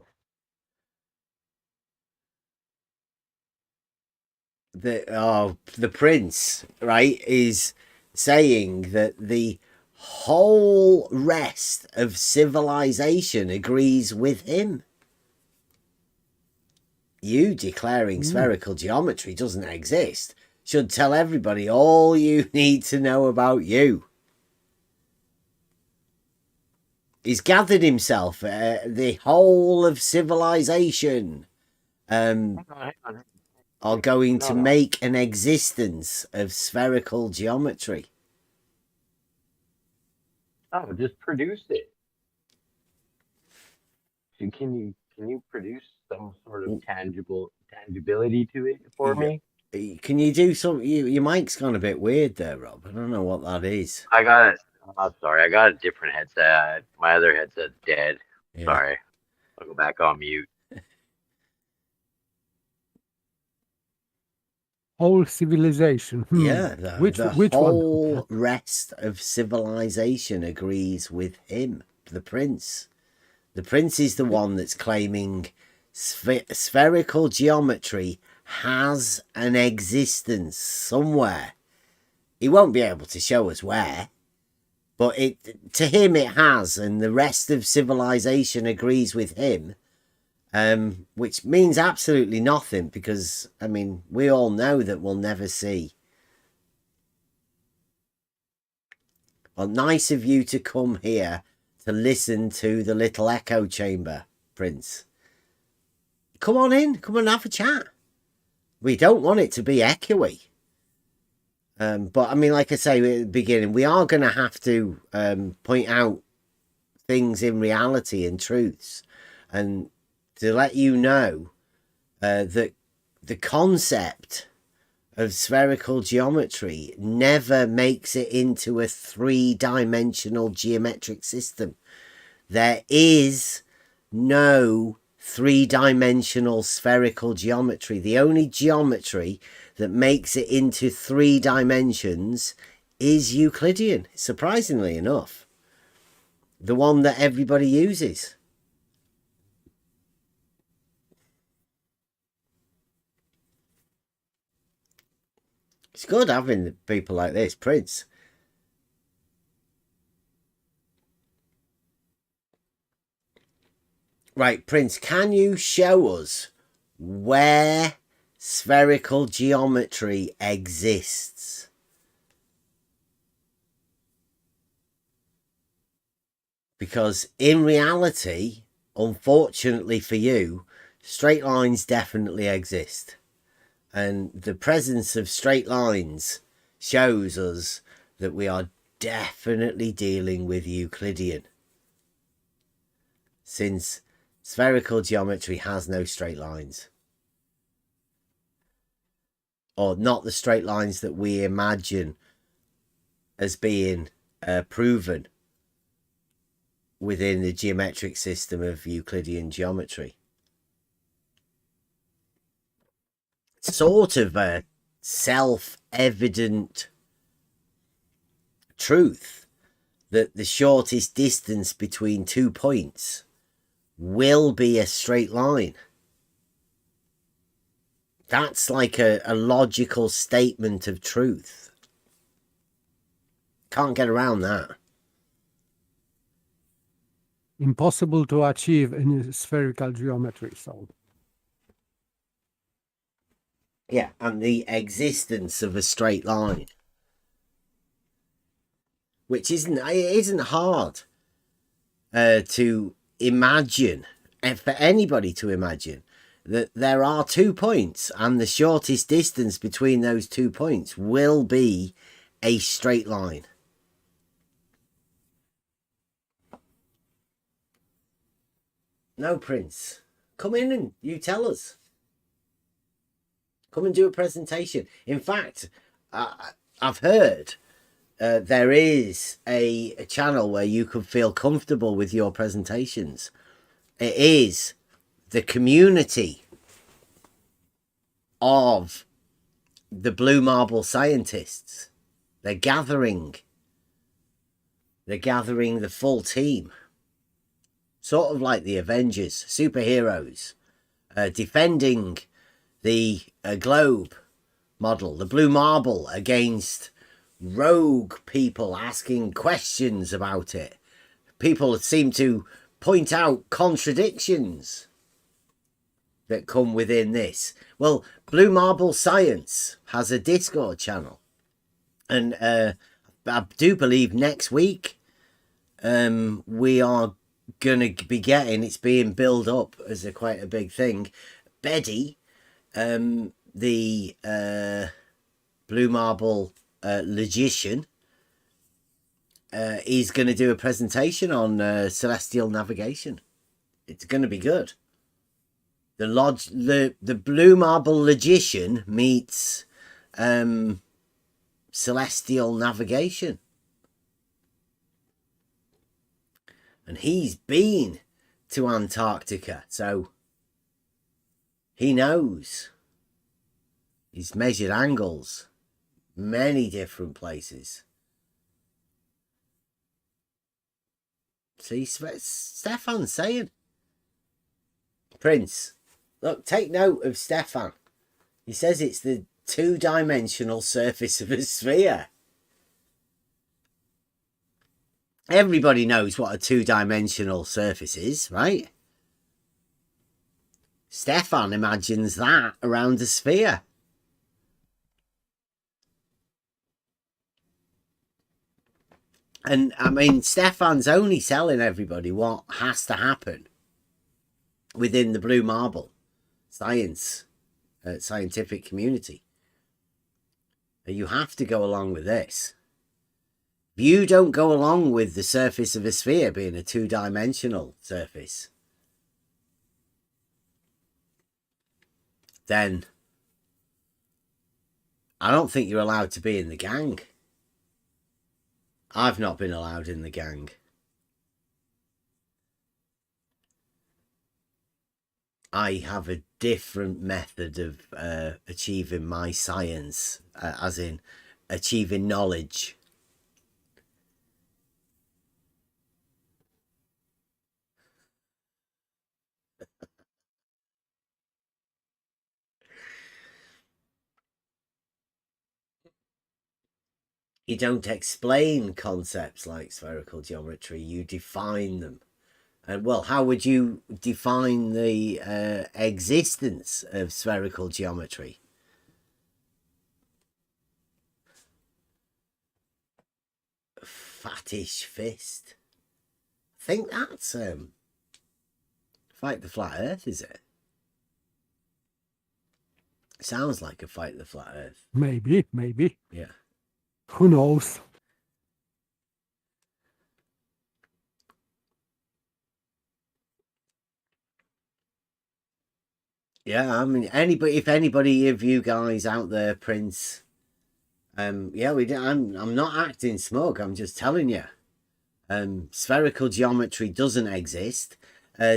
The prince, right, is saying that the whole rest of civilization agrees with him. You declaring spherical geometry doesn't exist should tell everybody all you need to know about you. He's gathered himself the whole of civilization are going to make an existence of spherical geometry. Oh, just produce it. So can you produce some sort of tangibility to it for me? Can you do some? Your mic's gone a bit weird there, Rob. I don't know what that is. I got it. I'm sorry. I got a different headset. My other headset's dead. Yeah. Sorry. I'll go back on mute. Whole civilization. Yeah, which whole one? rest of civilization agrees with him, the prince. The prince is the one that's claiming spherical geometry has an existence somewhere. He won't be able to show us where, but to him it has, and the rest of civilization agrees with him. Which means absolutely nothing because, I mean, we all know that we'll never see. Well, nice of you to come here to listen to the little echo chamber, Prince. Come on in, come and have a chat. We don't want it to be echoey. But, I mean, like I say at the beginning, we are going to have to point out things in reality and truths. And to let you know that the concept of spherical geometry never makes it into a three-dimensional geometric system. There is no three-dimensional spherical geometry. The only geometry that makes it into 3 dimensions is Euclidean, surprisingly enough. The one that everybody uses. It's good having people like this, Prince. Right, Prince, can you show us where spherical geometry exists? Because in reality, unfortunately for you, straight lines definitely exist. And the presence of straight lines shows us that we are definitely dealing with Euclidean. Since spherical geometry has no straight lines. Or not the straight lines that we imagine as being proven within the geometric system of Euclidean geometry. sort of a self-evident truth that the shortest distance between 2 points will be a straight line. That's like a logical statement of truth. Can't get around that. Impossible to achieve in spherical geometry. So Yeah, and the existence of a straight line, which isn't hard to imagine, and for anybody to imagine, that there are 2 points and the shortest distance between those 2 points will be a straight line. No, Prince, come in and you tell us. Come and do a presentation. In fact, I've heard there is a channel where you can feel comfortable with your presentations. It is the community of the Blue Marble scientists. They're gathering the full team. Sort of like the Avengers, superheroes, defending the globe model, the Blue Marble, against rogue people asking questions about it. People seem to point out contradictions that come within this. Well, Blue Marble Science has a Discord channel, and I do believe next week we are going to be getting, it's being built up as quite a big thing. Betty, the Blue Marble logician, is going to do a presentation on celestial navigation. It's going to be good. The Blue Marble logician meets celestial navigation. And he's been to Antarctica, so he knows. He's measured angles, many different places. See, Stefan's saying. Prince, look, take note of Stefan. He says it's the two-dimensional surface of a sphere. Everybody knows what a two-dimensional surface is, right? Stefan imagines that around a sphere. And I mean, Stefan's only telling everybody what has to happen within the Blue Marble scientific community. You have to go along with this. If you don't go along with the surface of a sphere being a two-dimensional surface, then I don't think you're allowed to be in the gang. I've not been allowed in the gang. I have a different method of achieving my science, as in achieving knowledge. You don't explain concepts like spherical geometry, you define them. And well, how would you define the existence of spherical geometry? Fattish fist. I think that's Fight the Flat Earth, is it? Sounds like a Fight the Flat Earth. maybe. Yeah. Who knows? Yeah, I mean, if anybody of you guys out there, Prince, yeah, I'm not acting smug. I'm just telling you, spherical geometry doesn't exist.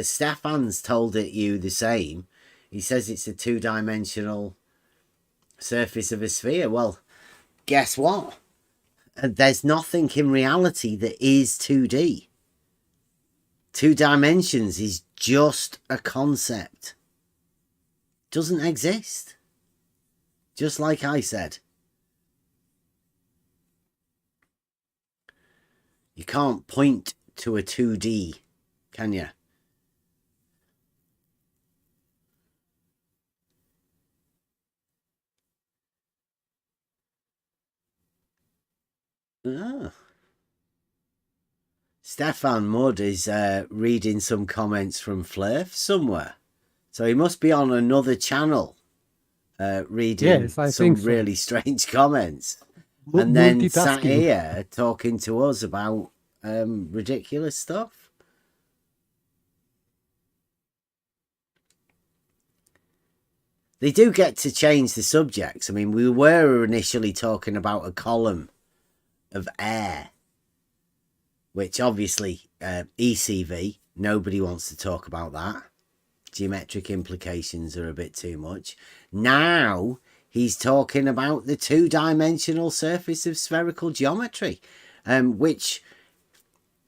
Stefan's told you the same. He says it's a two-dimensional surface of a sphere. Well, guess what? There's nothing in reality that is 2D. 2 dimensions is just a concept. Doesn't exist. Just like I said. You can't point to a 2D, can you? Ah. Stefan Mudd is reading some comments from Flurf somewhere. So he must be on another channel reading Yes, I some think so. really strange comments. And then sat Multitasking. here talking to us about ridiculous stuff. They do get to change the subjects. I mean, we were initially talking about a column of air, which obviously ECV, nobody wants to talk about that. Geometric implications are a bit too much. Now he's talking about the 2-dimensional surface of spherical geometry, which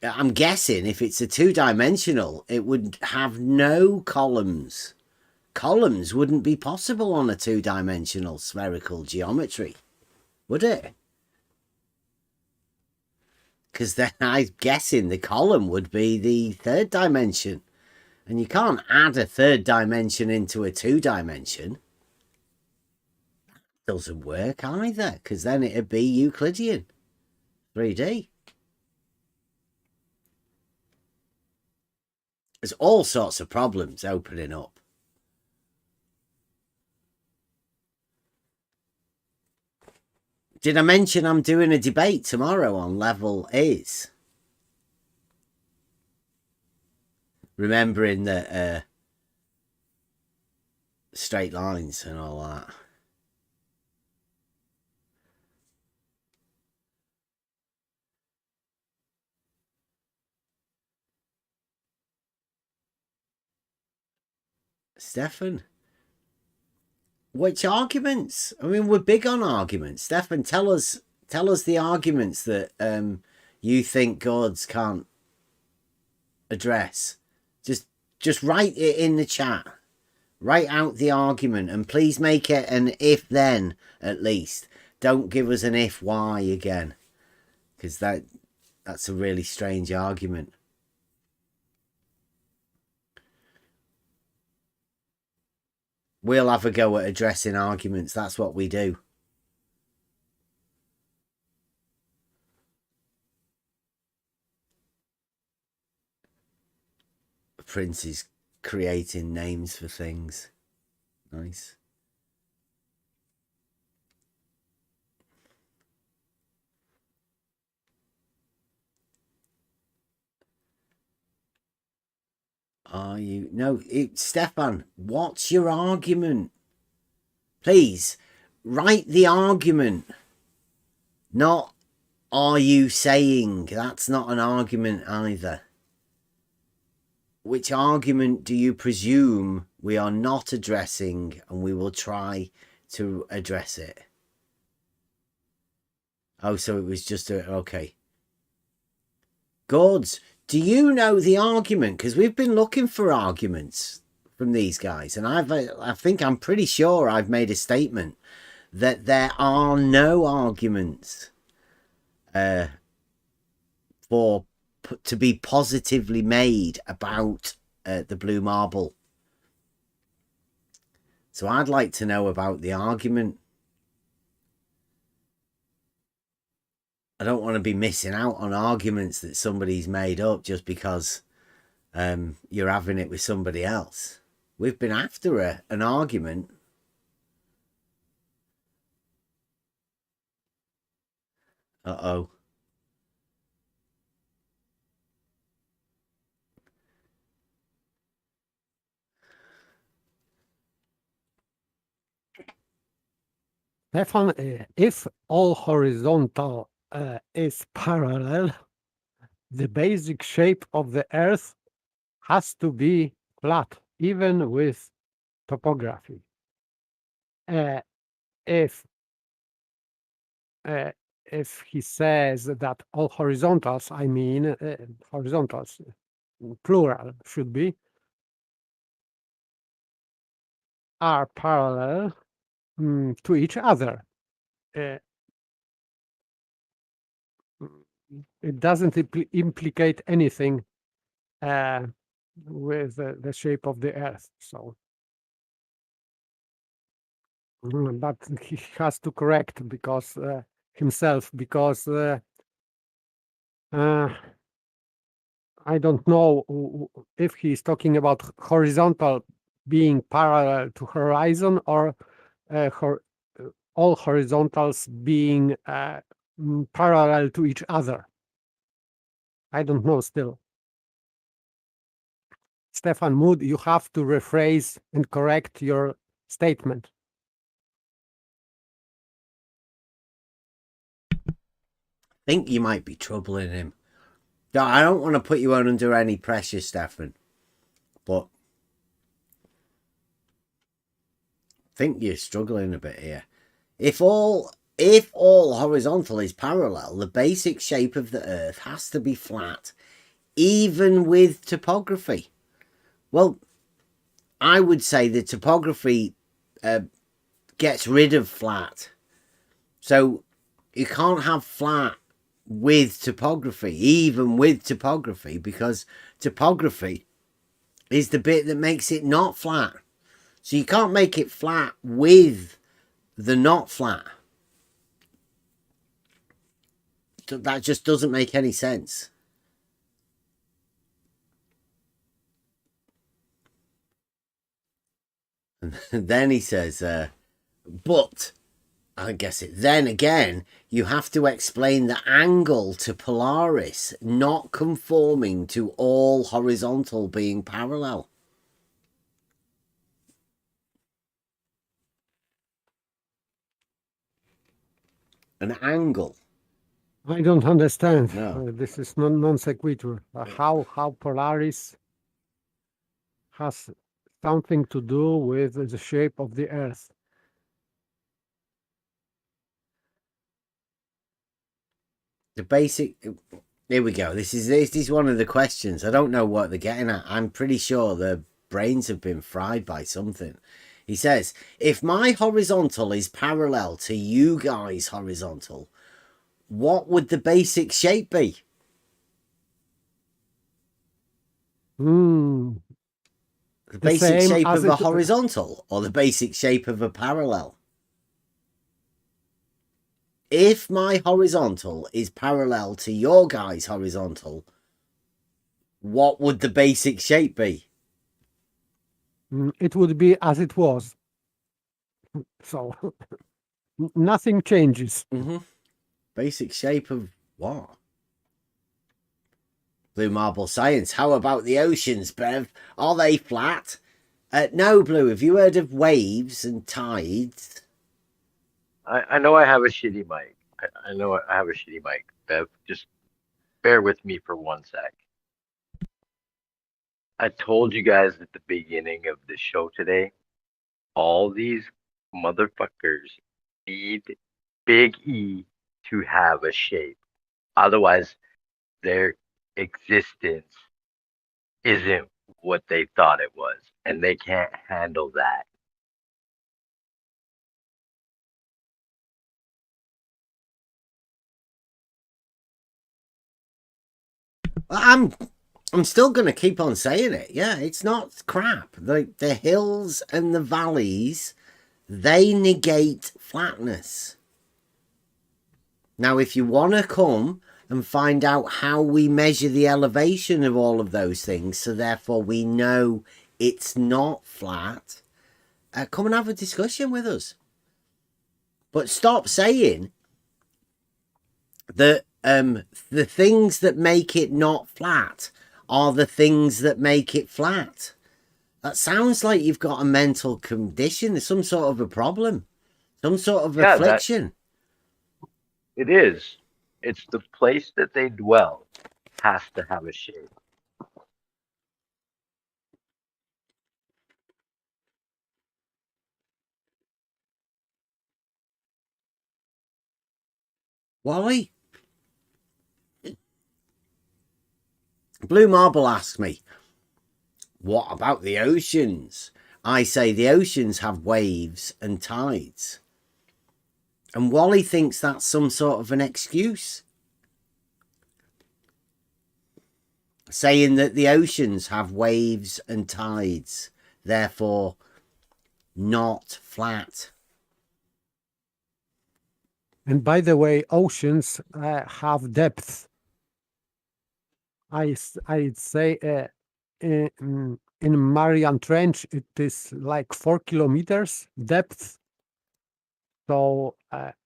I'm guessing if it's a 2-dimensional, it would have no columns. Columns wouldn't be possible on a 2-dimensional spherical geometry, would it? Because then I'm guessing the column would be the 3rd dimension. And you can't add a 3rd dimension into a 2-dimension. Doesn't work either, because then it'd be Euclidean 3D. There's all sorts of problems opening up. Did I mention I'm doing a debate tomorrow on level is? Remembering that straight lines and all that. Stefan, which arguments? I mean, we're big on arguments. Stefan, tell us the arguments that you think gods can't address. Just write it in the chat. Write out the argument, and please make it an if then at least. Don't give us an if why again, because that's a really strange argument. We'll have a go at addressing arguments. That's what we do. Prince is creating names for things. Nice. Are you? No, Stefan, what's your argument? Please, write the argument. Not, are you saying? That's not an argument either. Which argument do you presume we are not addressing, and we will try to address it? Oh, so it was just a... Okay. Gods, do you know the argument? Because we've been looking for arguments from these guys, and I think I'm pretty sure I've made a statement that there are no arguments to be positively made about the blue marble. So I'd like to know about the argument. I don't want to be missing out on arguments that somebody's made up just because you're having it with somebody else. We've been after an argument. Uh-oh. Stefan, if all horizontal is parallel, the basic shape of the Earth has to be flat, even with topography. if uh, if he says that all horizontals, I mean horizontals, plural should be, are parallel to each other. Uh, it doesn't implicate anything with the shape of the Earth. So, but he has to correct because himself, because I don't know if he's talking about horizontal being parallel to horizon or all horizontals being parallel to each other. I don't know still. Stefan Mood, you have to rephrase and correct your statement. Think you might be troubling him. No, I don't want to put you under any pressure, Stefan, but I think you're struggling a bit here. If all horizontal is parallel, the basic shape of the Earth has to be flat, even with topography. Well, I would say the topography gets rid of flat. So you can't have flat with topography, even with topography, because topography is the bit that makes it not flat. So you can't make it flat with the not flat. That just doesn't make any sense. And then he says, but I guess it. Then again, you have to explain the angle to Polaris not conforming to all horizontal being parallel. An angle. I don't understand. No. This is non sequitur. How Polaris has something to do with the shape of the Earth. The basic. Here we go. This is one of the questions. I don't know what they're getting at. I'm pretty sure their brains have been fried by something. He says, if my horizontal is parallel to you guys' horizontal, what would the basic shape be? The basic same shape as of a it- horizontal or the basic shape of a parallel? If my horizontal is parallel to your guys' horizontal, what would the basic shape be? It would be as it was. So nothing changes. Basic shape of what? Blue Marble Science. How about the oceans, Bev? Are they flat? No, Blue. Have you heard of waves and tides? I know I have a shitty mic. I know I have a shitty mic, Bev. Just bear with me for 1 sec. I told you guys at the beginning of the show today, all these motherfuckers need Big E to have a shape. Otherwise, their existence isn't what they thought it was, and they can't handle that. I'm still going to keep on saying it. Yeah, it's not crap. The hills and the valleys, they negate flatness. Now, if you want to come and find out how we measure the elevation of all of those things, so therefore we know it's not flat, come and have a discussion with us. But stop saying that the things that make it not flat are the things that make it flat. That sounds like you've got a mental condition. There's some sort of a problem, some sort of affliction. It is. It's the place that they dwell has to have a shape. Wally? Blue Marble asks me, what about the oceans? I say the oceans have waves and tides. And Wally thinks that's some sort of an excuse. Saying that the oceans have waves and tides, therefore not flat. And by the way, oceans have depth. I'd say in Marian Trench, it is like 4 kilometers depth. So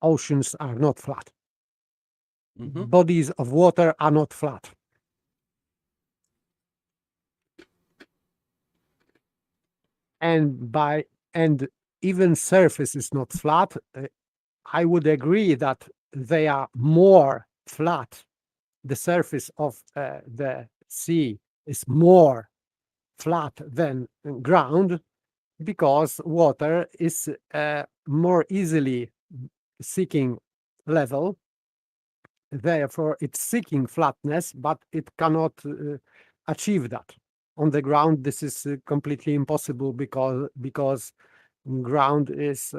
oceans are not flat. Bodies of water are not flat. And even surface is not flat. I would agree that they are more flat. The surface of the sea is more flat than ground because water is more easily seeking level. Therefore, it's seeking flatness, but it cannot achieve that. On the ground, this is completely impossible because ground is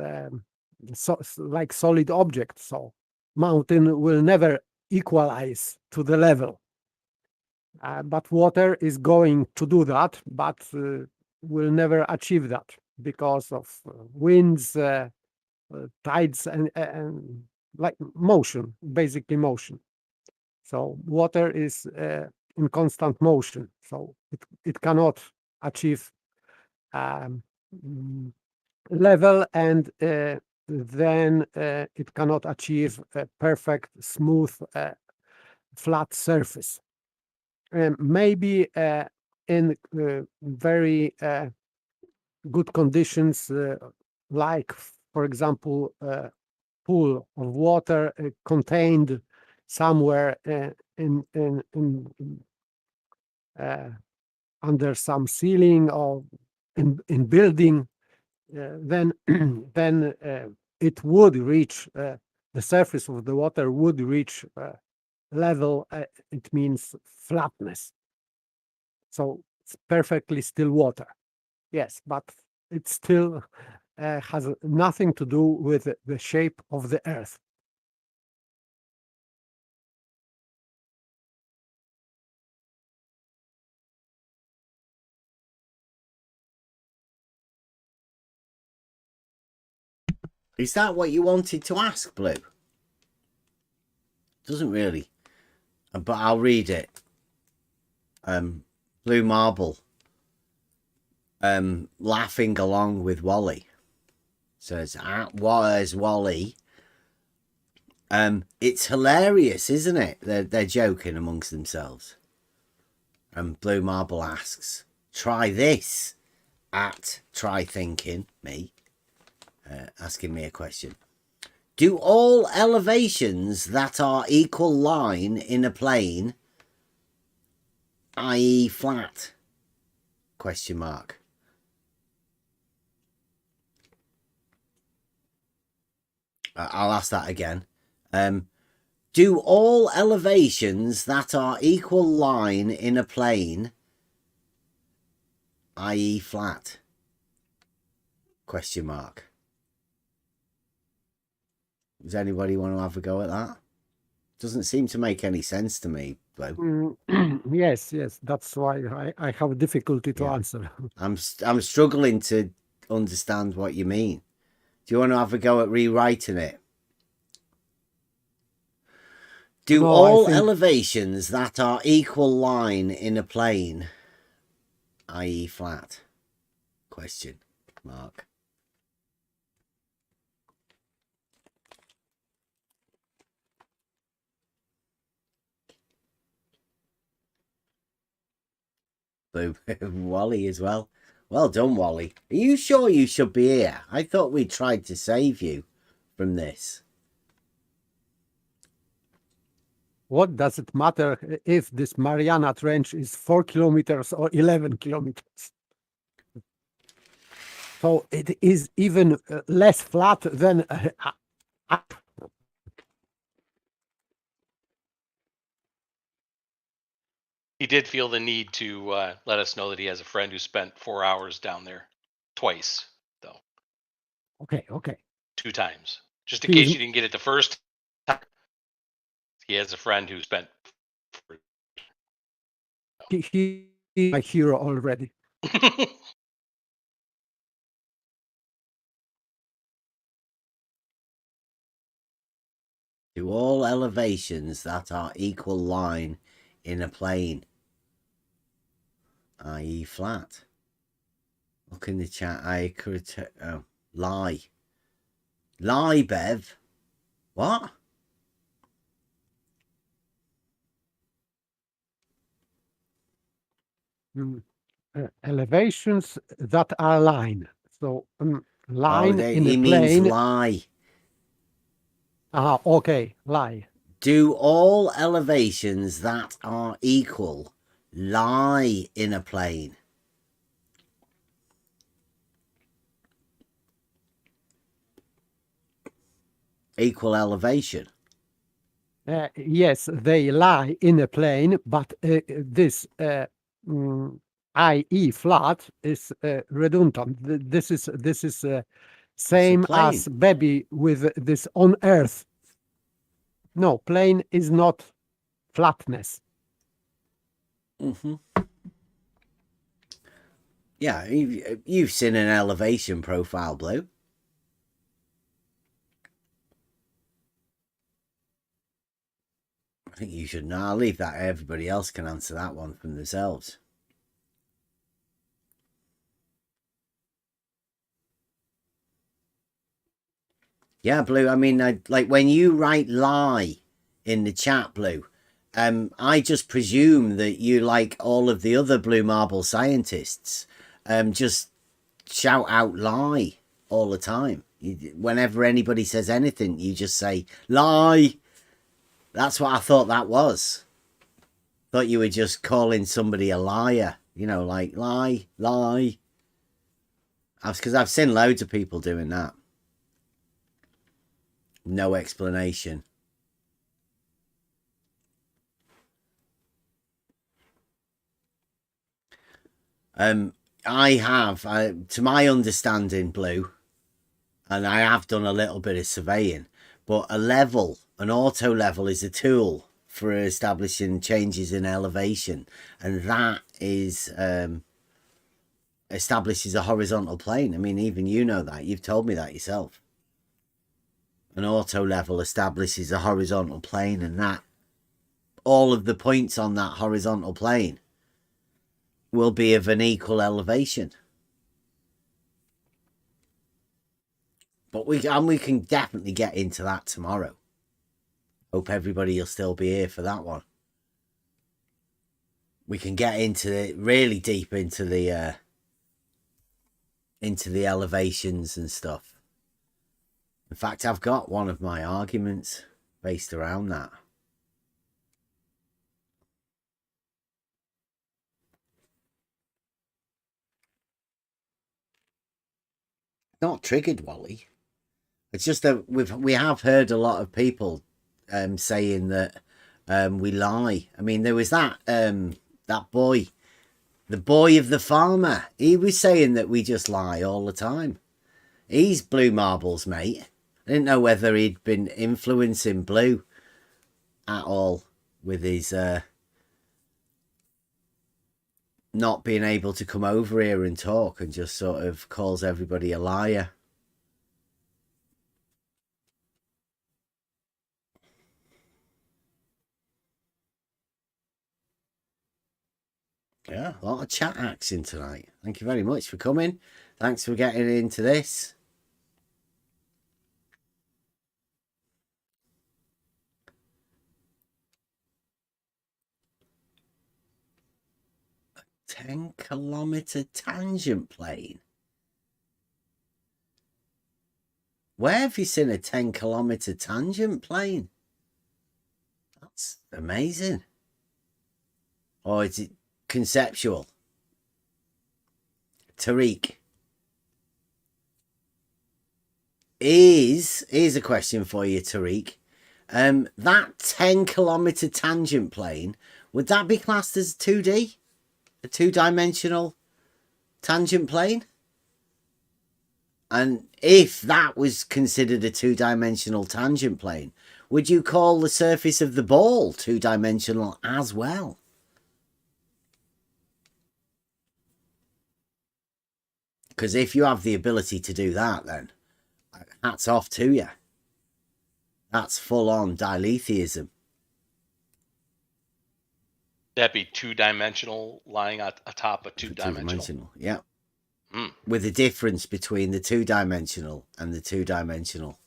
like solid object. So mountain will never equalize to the level. But water is going to do that, but will never achieve that because of winds, tides, and like motion, basically motion. So water is in constant motion, so it cannot achieve level, and then it cannot achieve a perfect, smooth, flat surface. Maybe in very good conditions, like, for example, pool of water contained somewhere in under some ceiling or in building, then then it would reach the surface of the water would reach level. It means flatness. So it's perfectly still water. Yes, but it still has nothing to do with the shape of the earth. Is that what you wanted to ask, Blue? Doesn't really. But I'll read it. Blue Marble. Laughing along with Wally. Says, where's Wally? It's hilarious, isn't it? They're joking amongst themselves. And Blue Marble asks, try this at Try Thinking, me. Asking me a question. Do all elevations that are equal line in a plane, i.e. flat? Question mark. I'll ask that again. Do all elevations that are equal line in a plane, i.e. flat? Question mark. Does anybody want to have a go at that? Doesn't seem to make any sense to me, Blue. Yes, that's why I have difficulty to answer. I'm struggling to understand what you mean. Do you want to have a go at rewriting it? Do all elevations that are equal line in a plane, i.e. flat? Question mark. Blue. Wally as well. Well done, Wally. Are you sure you should be here? I thought we tried to save you from this. What does it matter if this Mariana Trench is 4 kilometers or 11 kilometers? So it is even less flat than He did feel the need to let us know that he has a friend who spent 4 hours down there twice, though, Okay, okay. 2 times. Just in He is, case you didn't get it the first time, he has a friend who spent. he is my hero already. Do all elevations that are equal line in a plane, i.e. flat? Look in the chat. I could lie. Lie, Bev. What? Elevations that are line. So line in he a means plane. lie. Okay, lie. Do all elevations that are equal lie in a plane? Equal elevation. Yes, they lie in a plane, but this IE flat is redundant. This is same as plane. baby with this on Earth. No, plane is not flatness. Yeah, you've seen an elevation profile, Blue. I think you should know. I'll leave that. Everybody else can answer that one from themselves. Yeah, Blue. I mean, like when you write lie in the chat, Blue, I just presume that you, like all of the other Blue Marble scientists, just shout out lie all the time. Whenever anybody says anything, you just say lie. That's what I thought that was. Thought you were just calling somebody a liar. You know, like lie, lie. Because I've seen loads of people doing that. No explanation. I have, to my understanding, Blue, and I have done a little bit of surveying, but a level, an auto level, is a tool for establishing changes in elevation, and that is establishes a horizontal plane. I mean, even you know that. You've told me that yourself. An auto level establishes a horizontal plane, and that all of the points on that horizontal plane will be of an equal elevation. But we can definitely get into that tomorrow. Hope everybody will still be here for that one. We can get into it really deep into the elevations and stuff. In fact, I've got one of my arguments based around that. Not triggered, Wally. It's just that we have heard a lot of people saying that we lie. I mean, there was that boy, the boy of the farmer. He was saying that we just lie all the time. He's Blue Marbles, mate. I didn't know whether he'd been influencing Blue at all with his not being able to come over here and talk, and just sort of calls everybody a liar. Yeah, a lot of chat action tonight. Thank you very much for coming. Thanks for getting into this. A 10-kilometer tangent plane. Where have you seen a 10-kilometer tangent plane? That's amazing. Or is it conceptual? Tariq. Here's a question for you, Tariq. That 10-kilometer tangent plane Would that be classed as 2D? A two-dimensional tangent plane? And if that was considered a two-dimensional tangent plane, would you call the surface of the ball two-dimensional as well? Because if you have the ability to do that, then hats off to you. That's full-on diletheism. That'd be two-dimensional lying atop a two-dimensional. Two-dimensional, yeah. Mm. With a difference between the two-dimensional and the two-dimensional.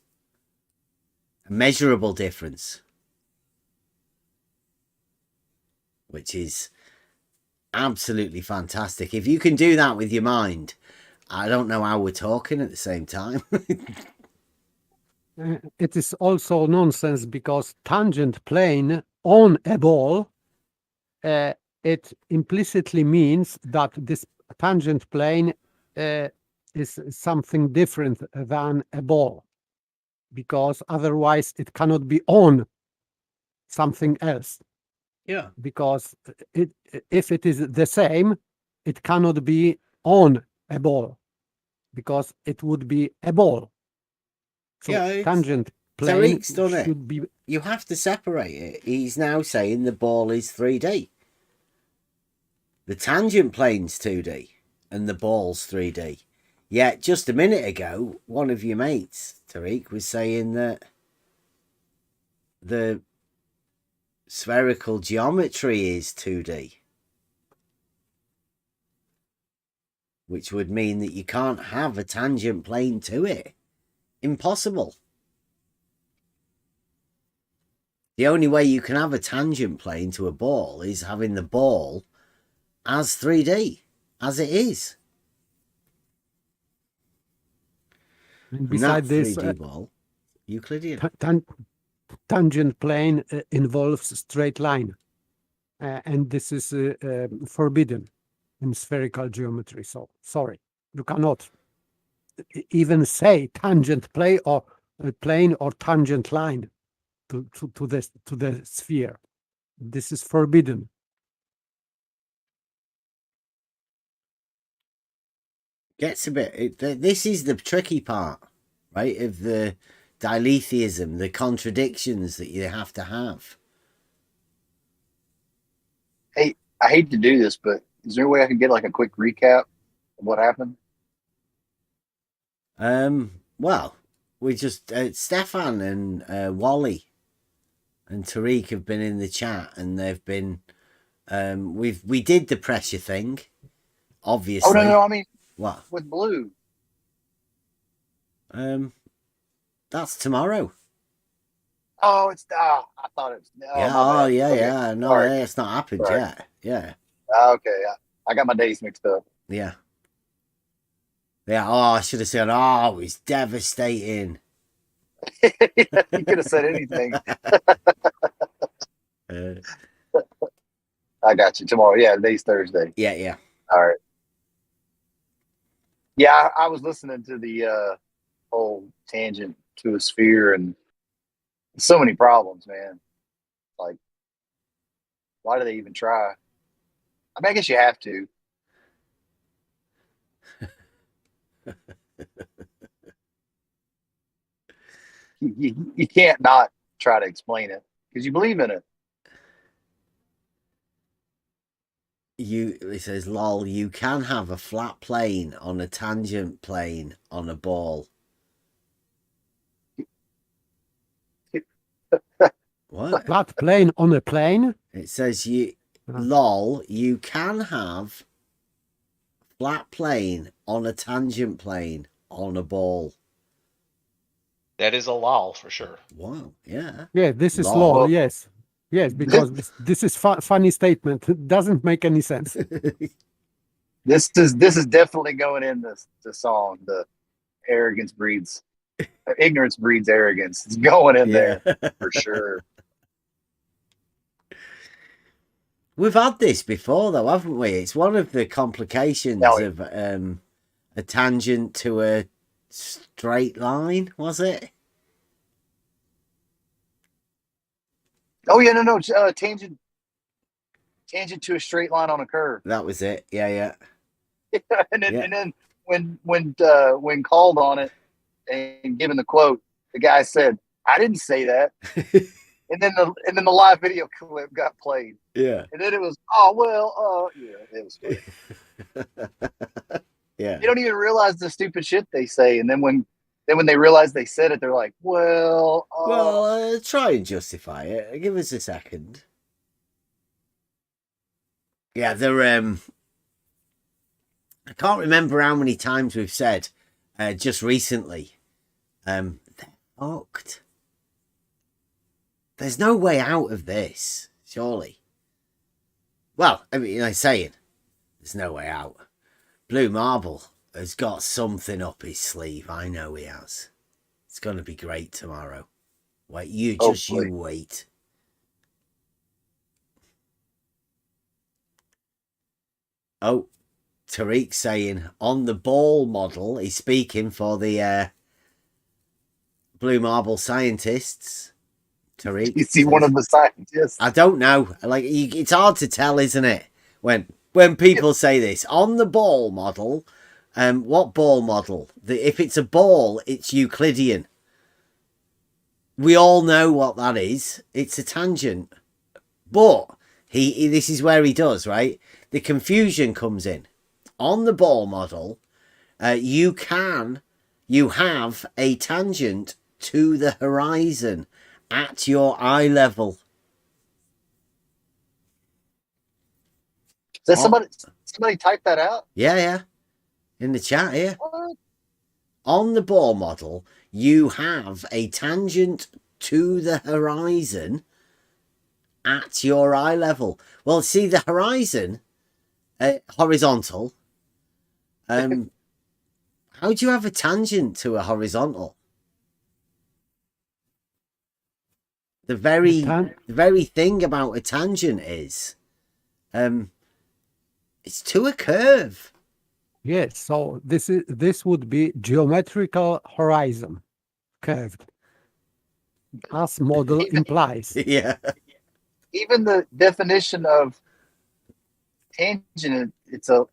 A measurable difference. Which is absolutely fantastic. If you can do that with your mind, I don't know how we're talking at the same time. It is also nonsense because tangent plane on a ball, it implicitly means that this tangent plane is something different than a ball, because otherwise it cannot be on something else. Yeah. Because if it is the same, it cannot be on a ball, because it would be a ball. So Yeah, tangent plane Tariq's done it. should be. You have to separate it. He's now saying the ball is 3D. The tangent plane's 2D and the ball's 3D. Yet just a minute ago, one of your mates, Tariq, was saying that the spherical geometry is 2D. Which would mean that you can't have a tangent plane to it. Impossible. The only way you can have a tangent plane to a ball is having the ball as 3D, as it is. And beside this, 3D ball, Euclidean. Tangent plane involves straight line, and this is forbidden in spherical geometry. So sorry, you cannot even say tangent plane or tangent line to the sphere. This is forbidden. Gets a bit. This is the tricky part, right? Of the diletheism, the contradictions that you have to have. Hey, I hate to do this, but is there a way I can get like a quick recap of what happened? Well, we just Stefan and Wally and Tariq have been in the chat, and they've been we did the pressure thing, obviously. Oh no, I mean what with blue. That's tomorrow. Oh, it's I thought it was. Oh, Yeah, my bad. Okay. yeah. No, Sorry. it's not happened Sorry. yet. Yeah. Okay, I got my days mixed up. Yeah. Yeah, I should have said, it was devastating. You could have said anything. I got you tomorrow. Yeah, today's Thursday. Yeah. All right. Yeah, I was listening to the whole tangent to a sphere, and so many problems, man. Like, why do they even try? I mean, I guess you have to. You can't not try to explain it because you believe in it. It says, lol, you can have a flat plane on a tangent plane on a ball. What? Flat plane on a plane. It says lol, you can have flat plane on a tangent plane on a ball. That is a lol for sure. Wow, yeah. Yeah, this is Lol. law. Yes, because this is funny statement. It doesn't make any sense. This is definitely going in the song. The ignorance breeds arrogance. It's going in there for sure. We've had this before, though, haven't we? It's one of the complications of a tangent to a straight line, was it? Oh yeah, no, tangent. tangent to a straight line on a curve. That was it. Yeah, yeah. and then Yeah. and then when called on it and given the quote, the guy said, "I didn't say that." And then the live video clip got played. Yeah. And then it was, oh well, yeah, it was funny. Yeah. They don't even realize the stupid shit they say, and then when they realize they said it, they're like, well, Well, try and justify it. Give us a second. Yeah, they're I can't remember how many times we've said just recently. They're fucked. There's no way out of this, surely. Well, I mean, I'm saying there's no way out. Blue Marble has got something up his sleeve. I know he has. It's going to be great tomorrow. Wait, you wait. Oh, Tariq saying on the ball model, he's speaking for the Blue Marble scientists. Tariq, is he one of the scientists? I don't know. Like, it's hard to tell, isn't it? When people say this on the ball model, what ball model? If it's a ball, it's Euclidean. We all know what that is. It's a tangent. But this is where he does, right? The confusion comes in. On the ball model, you have a tangent to the horizon at your eye level. Does somebody type that out? Yeah. In the chat here. What? On the ball model, you have a tangent to the horizon at your eye level. Well, see, the horizon, horizontal. How do you have a tangent to a horizontal? The very thing about a tangent is, it's to a curve. Yes, so this would be geometrical horizon curved, as model implies. Yeah. Even the definition of tangent, it's a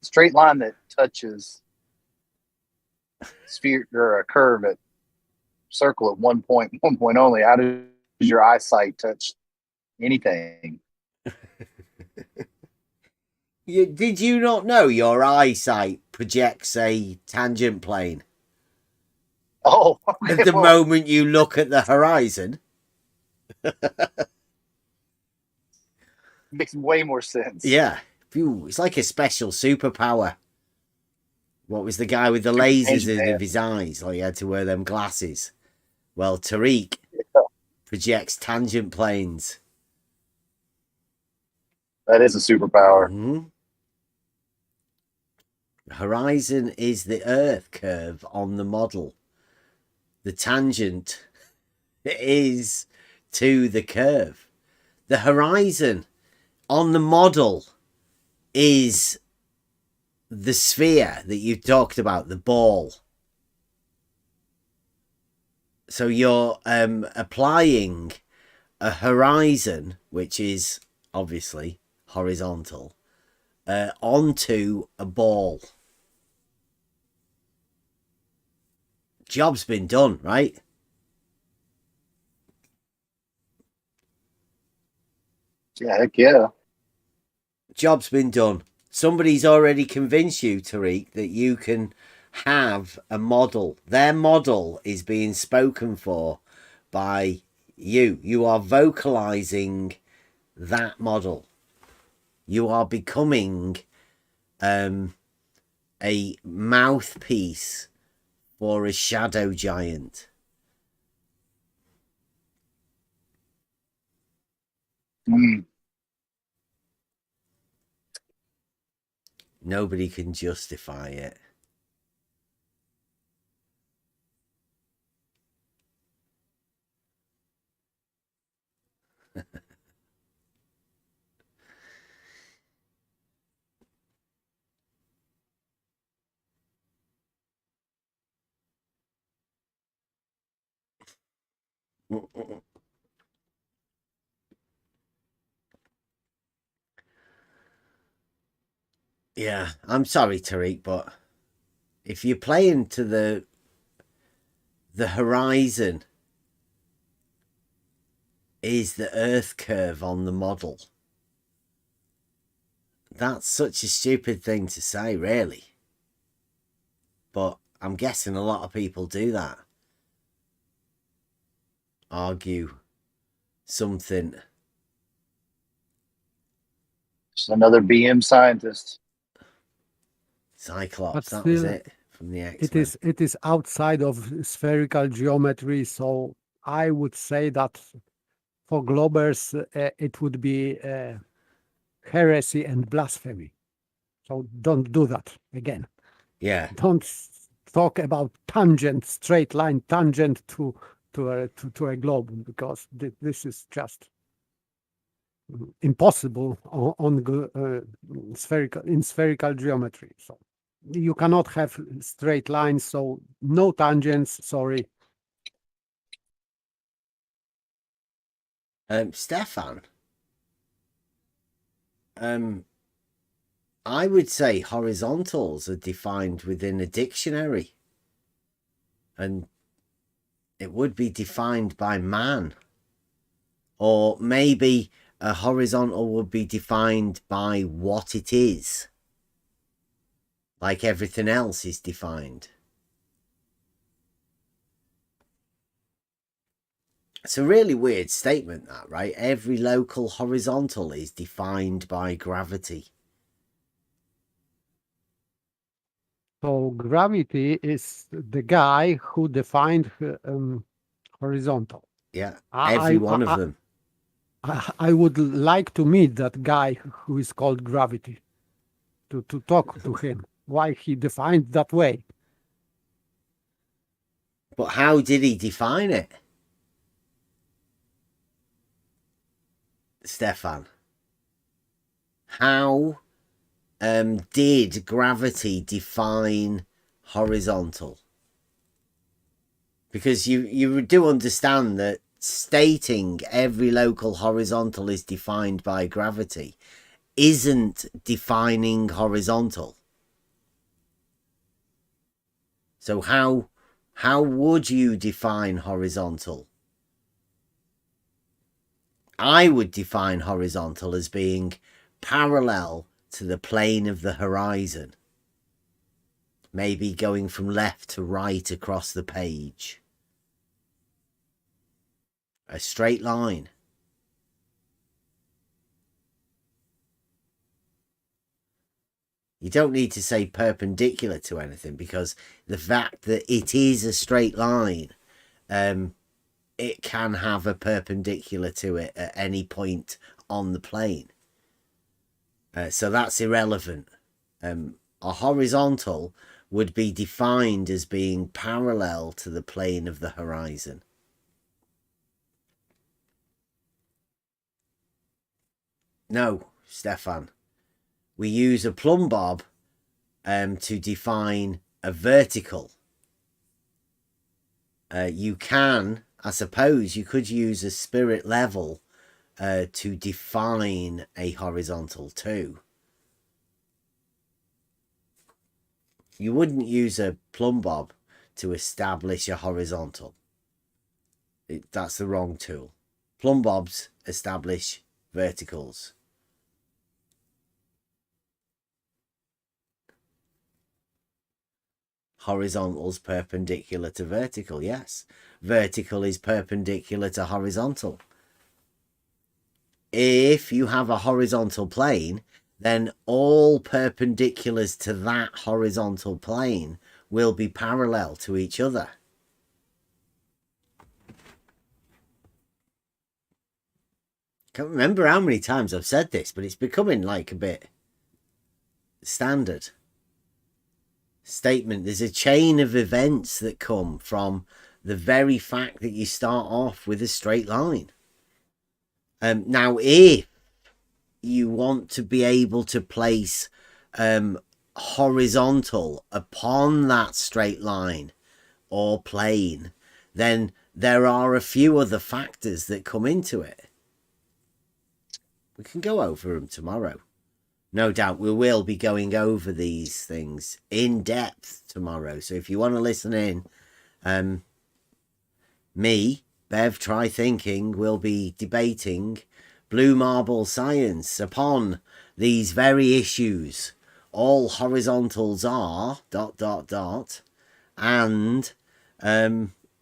straight line that touches sphere or a curve at circle at one point only. How does your eyesight touch anything? Did you not know your eyesight projects a tangent plane? Oh, At the moment you look at the horizon. Makes way more sense. Yeah. Phew, it's like a special superpower. What was the guy with the lasers in his eyes? Like he had to wear them glasses. Well, Tariq projects tangent planes. That is a superpower. Mm-hmm. Horizon is the Earth curve on the model. The tangent is to the curve. The horizon on the model is the sphere that you talked about, the ball. So you're applying a horizon, which is obviously horizontal, onto a ball. Job's been done, right? Yeah, heck yeah. Job's been done. Somebody's already convinced you, Tariq, that you can have a model. Their model is being spoken for by you. You are vocalizing that model. You are becoming a mouthpiece for a shadow giant. Nobody can justify it. Yeah, I'm sorry, Tariq, but if you're playing to the horizon is the Earth curve on the model, that's such a stupid thing to say, really. But I'm guessing a lot of people do that. Argue something. Just another BM scientist. Cyclops, But that was still, it from the X-Men. it is outside of spherical geometry, so I would say that for Globers it would be heresy and blasphemy. So don't do that again. Yeah, Don't talk about tangent, straight line tangent to a globe, because this is just impossible spherical geometry. So you cannot have straight lines, so no tangents, sorry. Stefan, I would say horizontals are defined within a dictionary, and it would be defined by man. Or maybe a horizontal would be defined by what it is, like everything else is defined. It's a really weird statement, that, right? Every local horizontal is defined by gravity. So gravity is the guy who defined horizontal. Yeah, I- every I- one of I- them. I would like to meet that guy who is called Gravity, to talk to him, why he defined that way. But how did he define it, Stefan? How did gravity define horizontal? Because you do understand that stating every local horizontal is defined by gravity isn't defining horizontal. So how would you define horizontal? I would define horizontal as being parallel to the plane of the horizon. Maybe going from left to right across the page. A straight line. You don't need to say perpendicular to anything, because the fact that it is a straight line, it can have a perpendicular to it at any point on the plane. So that's irrelevant. A horizontal would be defined as being parallel to the plane of the horizon. No, Stefan. We use a plumb bob to define a vertical. You can, I suppose, you could use a spirit level to define a horizontal too. You wouldn't use a plumb bob to establish a horizontal. That's the wrong tool. Plumb bobs establish verticals. Horizontal's perpendicular to vertical, yes. Vertical is perpendicular to horizontal. If you have a horizontal plane, then all perpendiculars to that horizontal plane will be parallel to each other. Can't remember how many times I've said this, but it's becoming like a bit standard statement. There's a chain of events that come from the very fact that you start off with a straight line. Now, if you want to be able to place horizontal upon that straight line or plane, then there are a few other factors that come into it. We can go over them tomorrow. No doubt we will be going over these things in depth tomorrow. So if you want to listen in, me, Bev, Try Thinking, will be debating blue marble science upon these very issues. All horizontals are ... and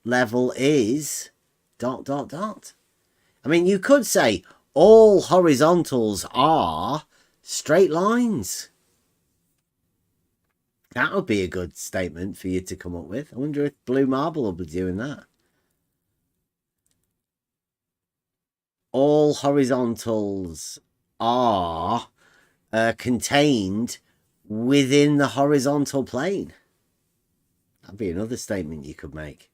level is ... I mean, you could say all horizontals are straight lines. That would be a good statement for you to come up with. I wonder if blue marble will be doing that. All horizontals are contained within the horizontal plane. That'd be another statement you could make.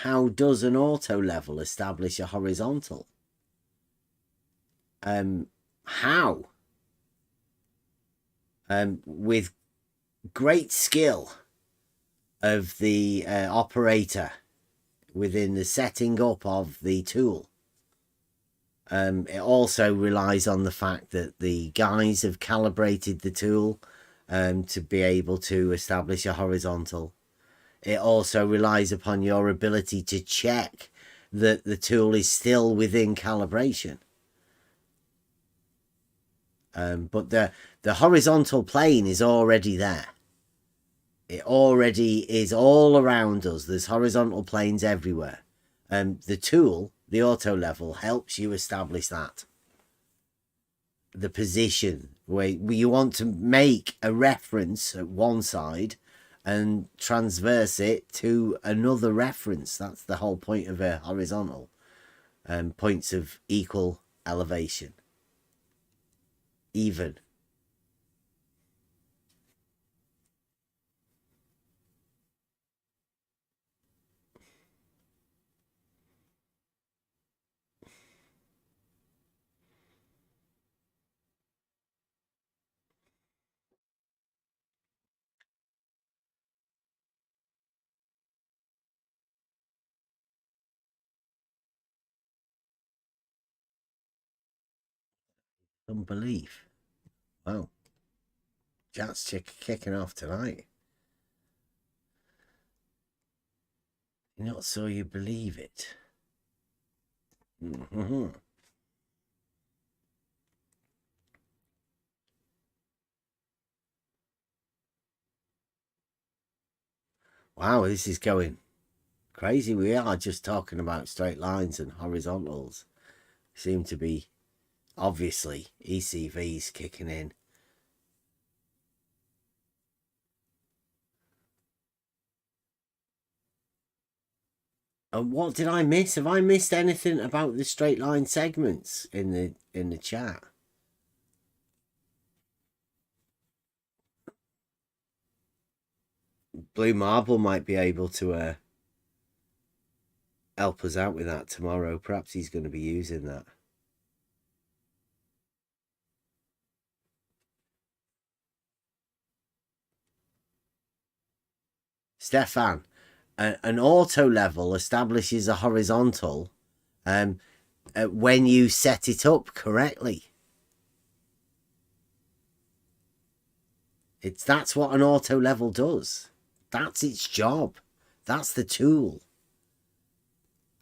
How does an auto level establish a horizontal? How? With great skill of the operator within the setting up of the tool. It also relies on the fact that the guys have calibrated the tool to be able to establish a horizontal. It also relies upon your ability to check that the tool is still within calibration. But the horizontal plane is already there. It already is all around us. There's horizontal planes everywhere. The tool, the auto level, helps you establish that. The position where you want to make a reference at one side and transverse it to another reference. That's the whole point of a horizontal. Points of equal elevation. Even. Unbelief. Wow. Chat's kicking off tonight. Not so you believe it. Wow, this is going crazy. We are just talking about straight lines and horizontals. Seem to be, obviously, ECVs kicking in. And what did I miss? Have I missed anything about the straight line segments in the chat? Blue Marble might be able to help us out with that tomorrow. Perhaps he's going to be using that. Stefan, an auto level establishes a horizontal when you set it up correctly. That's what an auto level does. That's its job. That's the tool.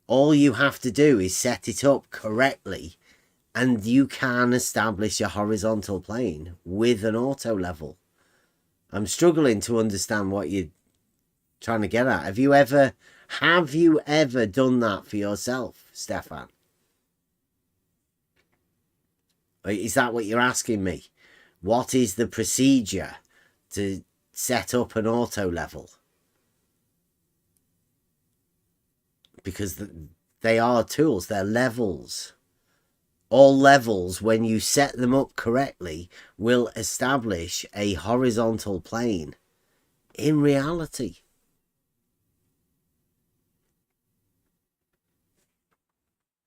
All you have to do is set it up correctly, and you can establish a horizontal plane with an auto level. I'm struggling to understand what you're trying to get at. Have you ever done that for yourself, Stefan? Is that what you're asking me? What is the procedure to set up an auto level? Because they are tools, they're levels. All levels, when you set them up correctly, will establish a horizontal plane in reality.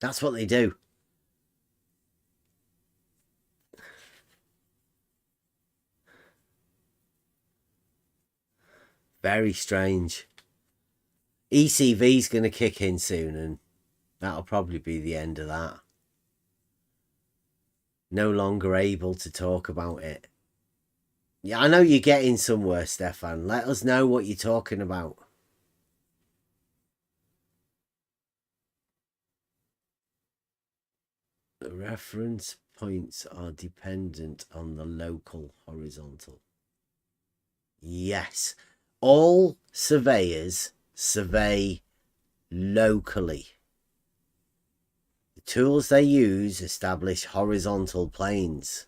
That's what they do. Very strange. ECV's going to kick in soon, and that'll probably be the end of that. no longer able to talk about it. Yeah, I know you're getting somewhere, Stefan. Let us know what you're talking about. The reference points are dependent on the local horizontal. Yes, all surveyors survey locally. The tools they use establish horizontal planes.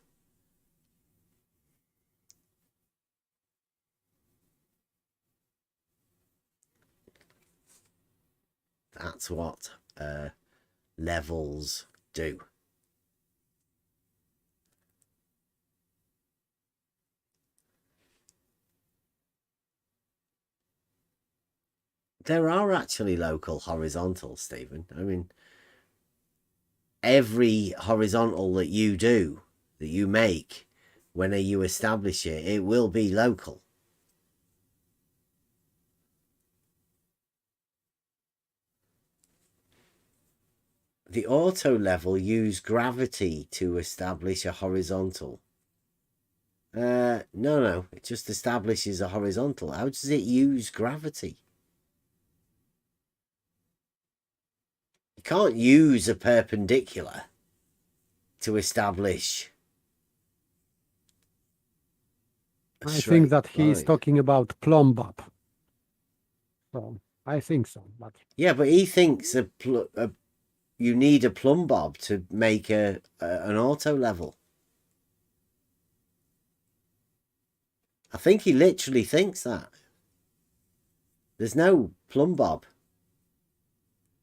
That's what levels do. There are actually local horizontals, Stephen. I mean, every horizontal that you do, that you make, when you establish it, it will be local. The auto level use gravity to establish a horizontal. No, it just establishes a horizontal. How does it use gravity? You can't use a perpendicular to establish a I think straight that he is line. talking about plumb bob. So I think so, but Yeah, but he thinks you need a plumb bob to make an auto level. I think he literally thinks that. There's no plumb bob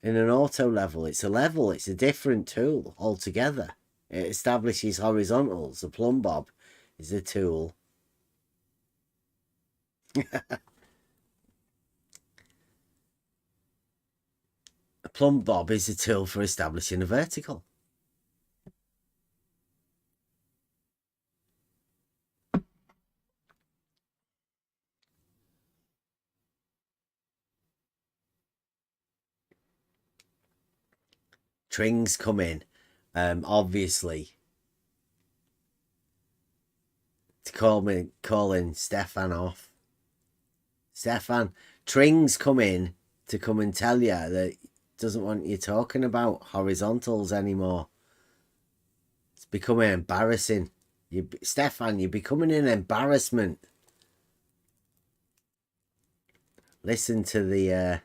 in an auto level. It's a level. It's a different tool altogether. It establishes horizontals. A plumb bob is a tool. A plumb bob is a tool for establishing a vertical. Tring's come in, obviously, to calling Stefan off. Stefan, Tring's come in to come and tell you that he doesn't want you talking about horizontals anymore. It's becoming embarrassing. Stefan, you're becoming an embarrassment. Listen to the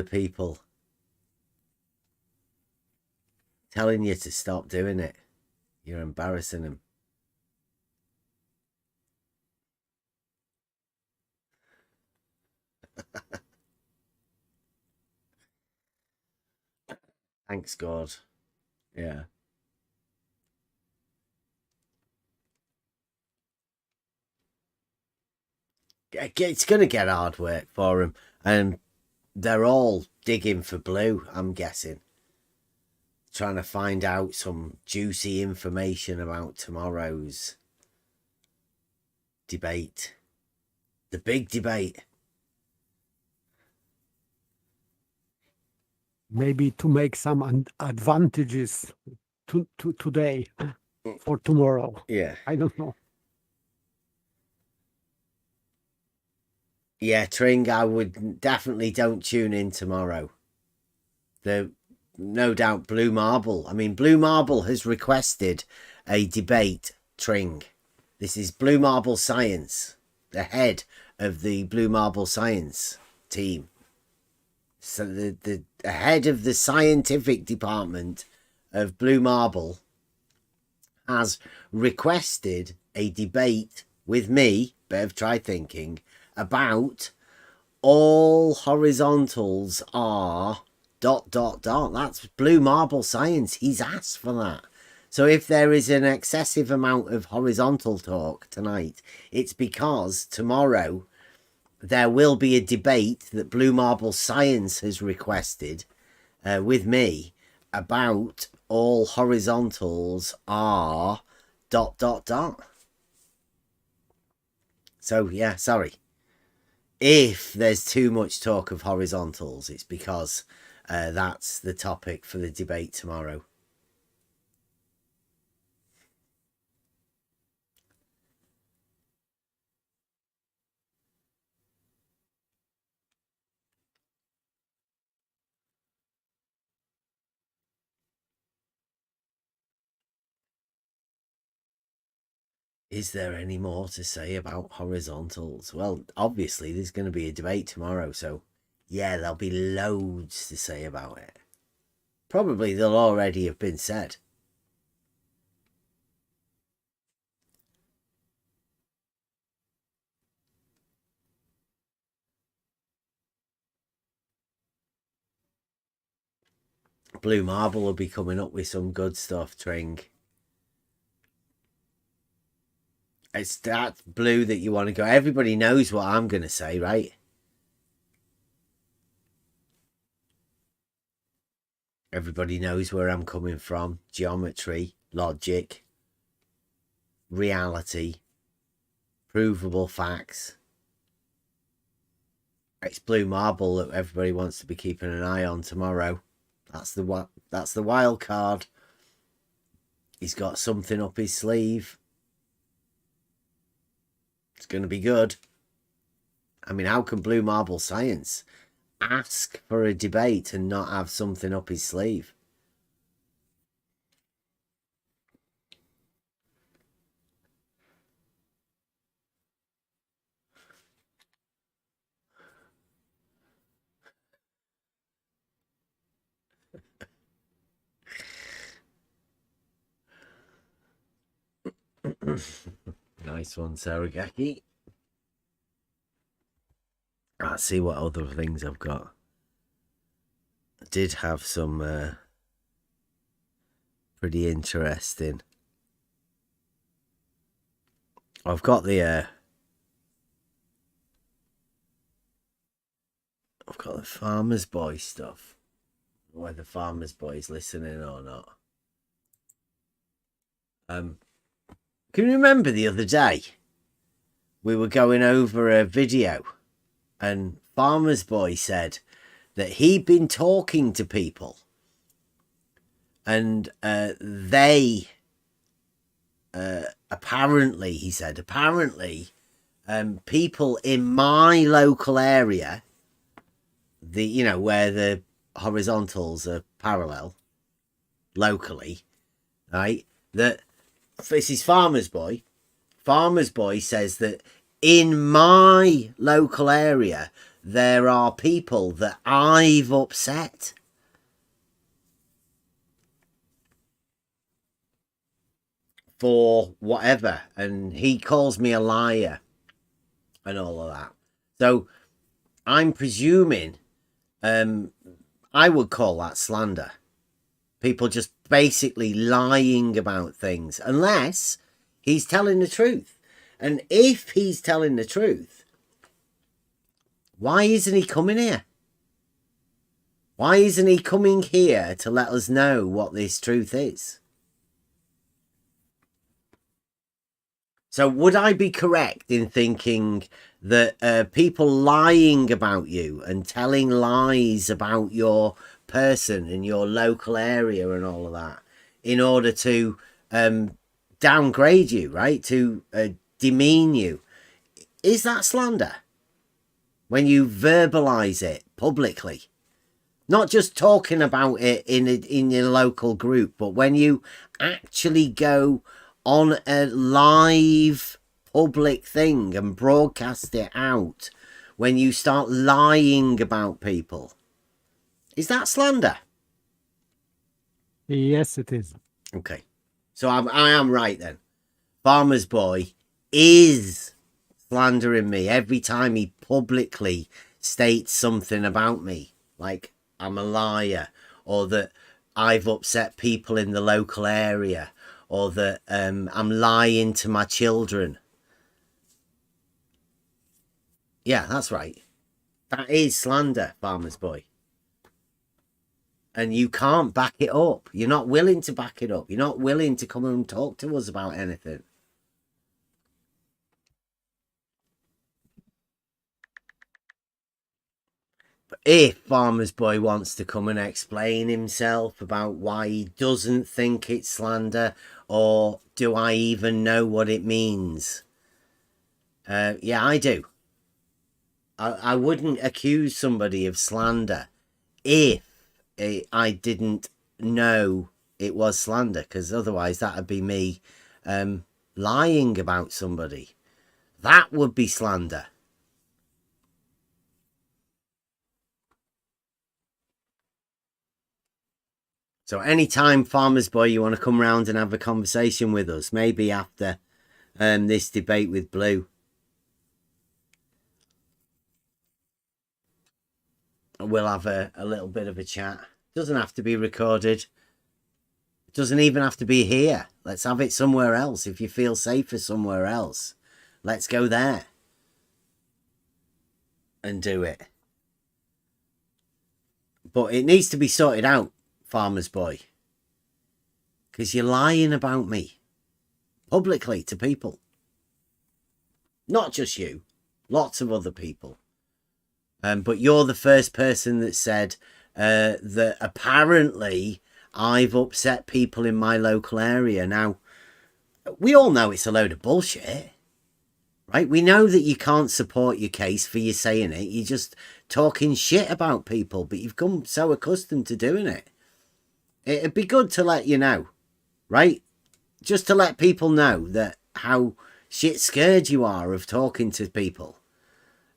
people telling you to stop doing it. You're embarrassing them. Thanks, God. Yeah. It's going to get hard work for them. And they're all digging for blue, I'm guessing. Trying to find out some juicy information about tomorrow's debate. The big debate. maybe to make some advantages to today for tomorrow. Yeah. I don't know. Yeah, Tring, I would definitely don't tune in tomorrow. No doubt Blue Marble. I mean, Blue Marble has requested a debate, Tring. This is Blue Marble Science, the head of the Blue Marble Science team. So the head of the scientific department of Blue Marble has requested a debate with me, Bev Tried Thinking, about all horizontals are ... That's Blue Marble Science. He's asked for that. So if there is an excessive amount of horizontal talk tonight, it's because tomorrow there will be a debate that Blue Marble Science has requested with me about all horizontals are ... So yeah, sorry. If there's too much talk of horizontals, it's because that's the topic for the debate tomorrow. Is there any more to say about horizontals? Well, obviously there's going to be a debate tomorrow, so yeah, there'll be loads to say about it. Probably they'll already have been said. Blue Marble will be coming up with some good stuff, Tring. It's that blue that you want to go. Everybody knows what I'm going to say, right? Everybody knows where I'm coming from. Geometry, logic, reality, provable facts. It's Blue Marble that everybody wants to be keeping an eye on tomorrow. That's the wild card. He's got something up his sleeve. It's going to be good. I mean, how can Blue Marble Science ask for a debate and not have something up his sleeve? Nice one, Saragaki. Let's see what other things I've got. I did have some pretty interesting. I've got the Farmer's Boy stuff. Whether Farmer's Boy's listening or not. Can you remember the other day we were going over a video and Farmer's Boy said that he'd been talking to people and they apparently, he said, people in my local area, where the horizontals are parallel locally, right, that this is Farmer's Boy. Farmer's Boy says that in my local area, there are people that I've upset. For whatever. And he calls me a liar and all of that. So I'm presuming, I would call that slander. People just basically lying about things, unless he's telling the truth. And if he's telling the truth, why isn't he coming here? Why isn't he coming here to let us know what this truth is? So would I be correct in thinking that people lying about you and telling lies about your person in your local area and all of that in order to downgrade you, right, to demean you, is that slander? When you verbalize it publicly, not just talking about it in your local group, but when you actually go on a live public thing and broadcast it out, when you start lying about people, is that slander? Yes, it is. Okay, so I am right then. Farmer's Boy is slandering me every time he publicly states something about me, like I'm a liar, or that I've upset people in the local area, or that I'm lying to my children. Yeah, that's right. That is slander, Farmer's Boy. And you can't back it up. You're not willing to back it up. You're not willing to come and talk to us about anything. But if Farmer's Boy wants to come and explain himself about why he doesn't think it's slander, or do I even know what it means? Yeah, I do. I wouldn't accuse somebody of slander if I didn't know it was slander, because otherwise that would be me lying about somebody. That would be slander. So anytime, Farmer's Boy, you want to come round and have a conversation with us, maybe after this debate with Blue, we'll have a little bit of a chat. Doesn't have to be recorded. It doesn't even have to be here. Let's have it somewhere else. If you feel safer somewhere else, let's go there and do it. But it needs to be sorted out, Farmer's Boy, because you're lying about me publicly to people. Not just you, lots of other people. But you're the first person that said that apparently I've upset people in my local area. Now, we all know it's a load of bullshit, right? We know that you can't support your case for you saying it. You're just talking shit about people, but you've come so accustomed to doing it. It'd be good to let you know, right? Just to let people know that how shit scared you are of talking to people.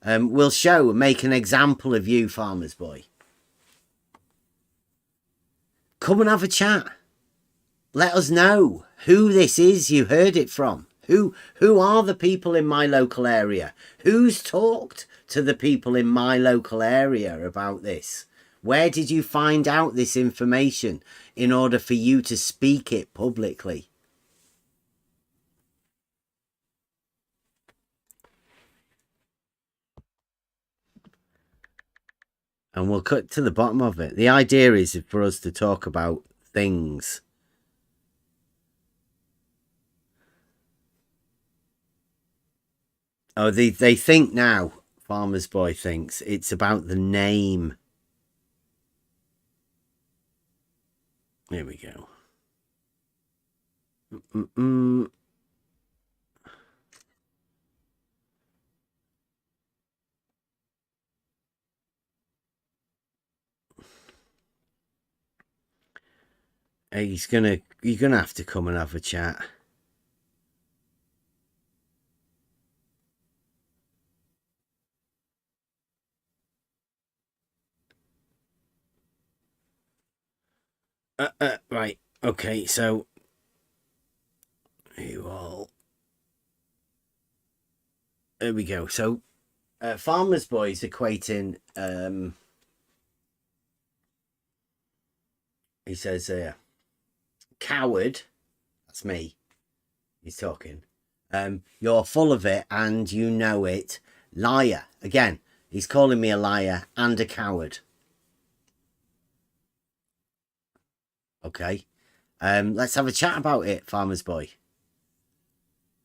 We'll show and make an example of you, Farmer's Boy. Come and have a chat. Let us know who this is you heard it from. Who are the people in my local area? Who's talked to the people in my local area about this? Where did you find out this information in order for you to speak it publicly? And we'll cut to the bottom of it. The idea is for us to talk about things. Oh, they think now, Farmer's Boy thinks, it's about the name. Here we go. You're gonna have to come and have a chat. Right. Okay, so you all. There we go. So, Farmer's Boy's equating. He says, "Coward." That's me. He's talking. You're full of it, and you know it. Liar. Again, he's calling me a liar and a coward. Okay. Let's have a chat about it, Farmer's Boy.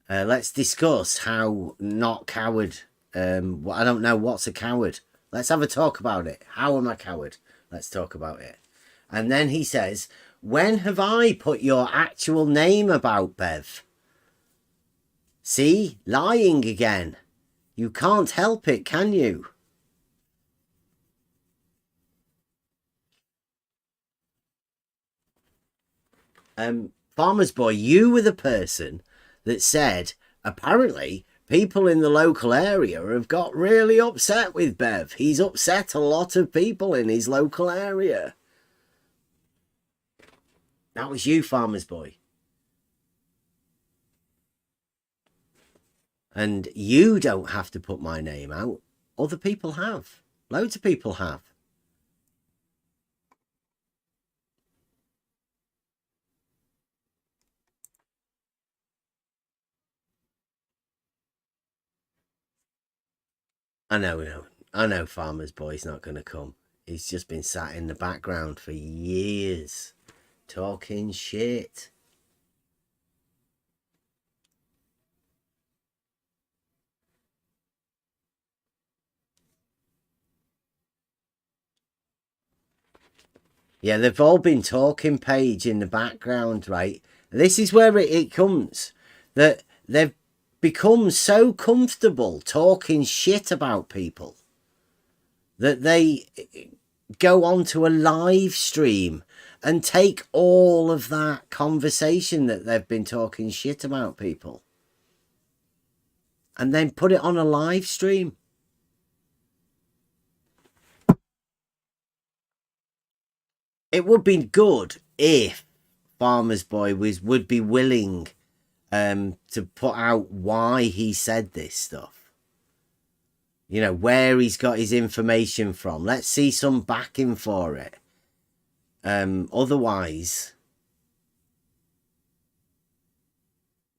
Let's discuss how not coward. I don't know what's a coward. Let's have a talk about it. How am I a coward? Let's talk about it. And then he says, when have I put your actual name about, Bev? See? Lying again. You can't help it, can you? Farmer's Boy, you were the person that said, apparently, people in the local area have got really upset with Bev. He's upset a lot of people in his local area. That was you, Farmer's Boy. And you don't have to put my name out. Other people have. Loads of people have. I know Farmer's Boy's not going to come. He's just been sat in the background for years, talking shit. Yeah, they've all been talking, Paige, in the background, right? This is where it comes. That they've become so comfortable talking shit about people that they go onto a live stream and take all of that conversation that they've been talking shit about people and then put it on a live stream. It would be good if Farmer's Boy would be willing to put out why he said this stuff. You know, where he's got his information from. Let's see some backing for it. Otherwise,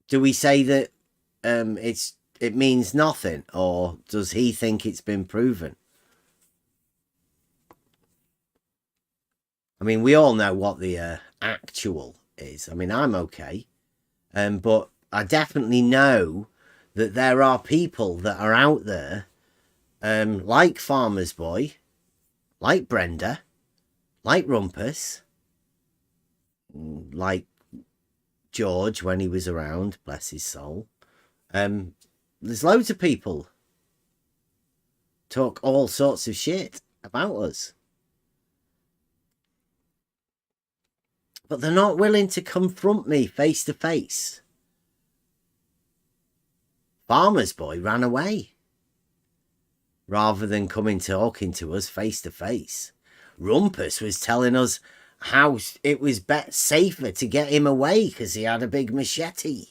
do we say that it means nothing, or does he think it's been proven? I mean, we all know what the actual is. I mean, I'm okay. But I definitely know that there are people that are out there, like Farmer's Boy, like Brenda, like Rumpus, like George when he was around, bless his soul. There's loads of people talk all sorts of shit about us. But they're not willing to confront me face to face. Farmer's Boy ran away rather than coming talking to us face to face. Rumpus was telling us how it was safer to get him away because he had a big machete.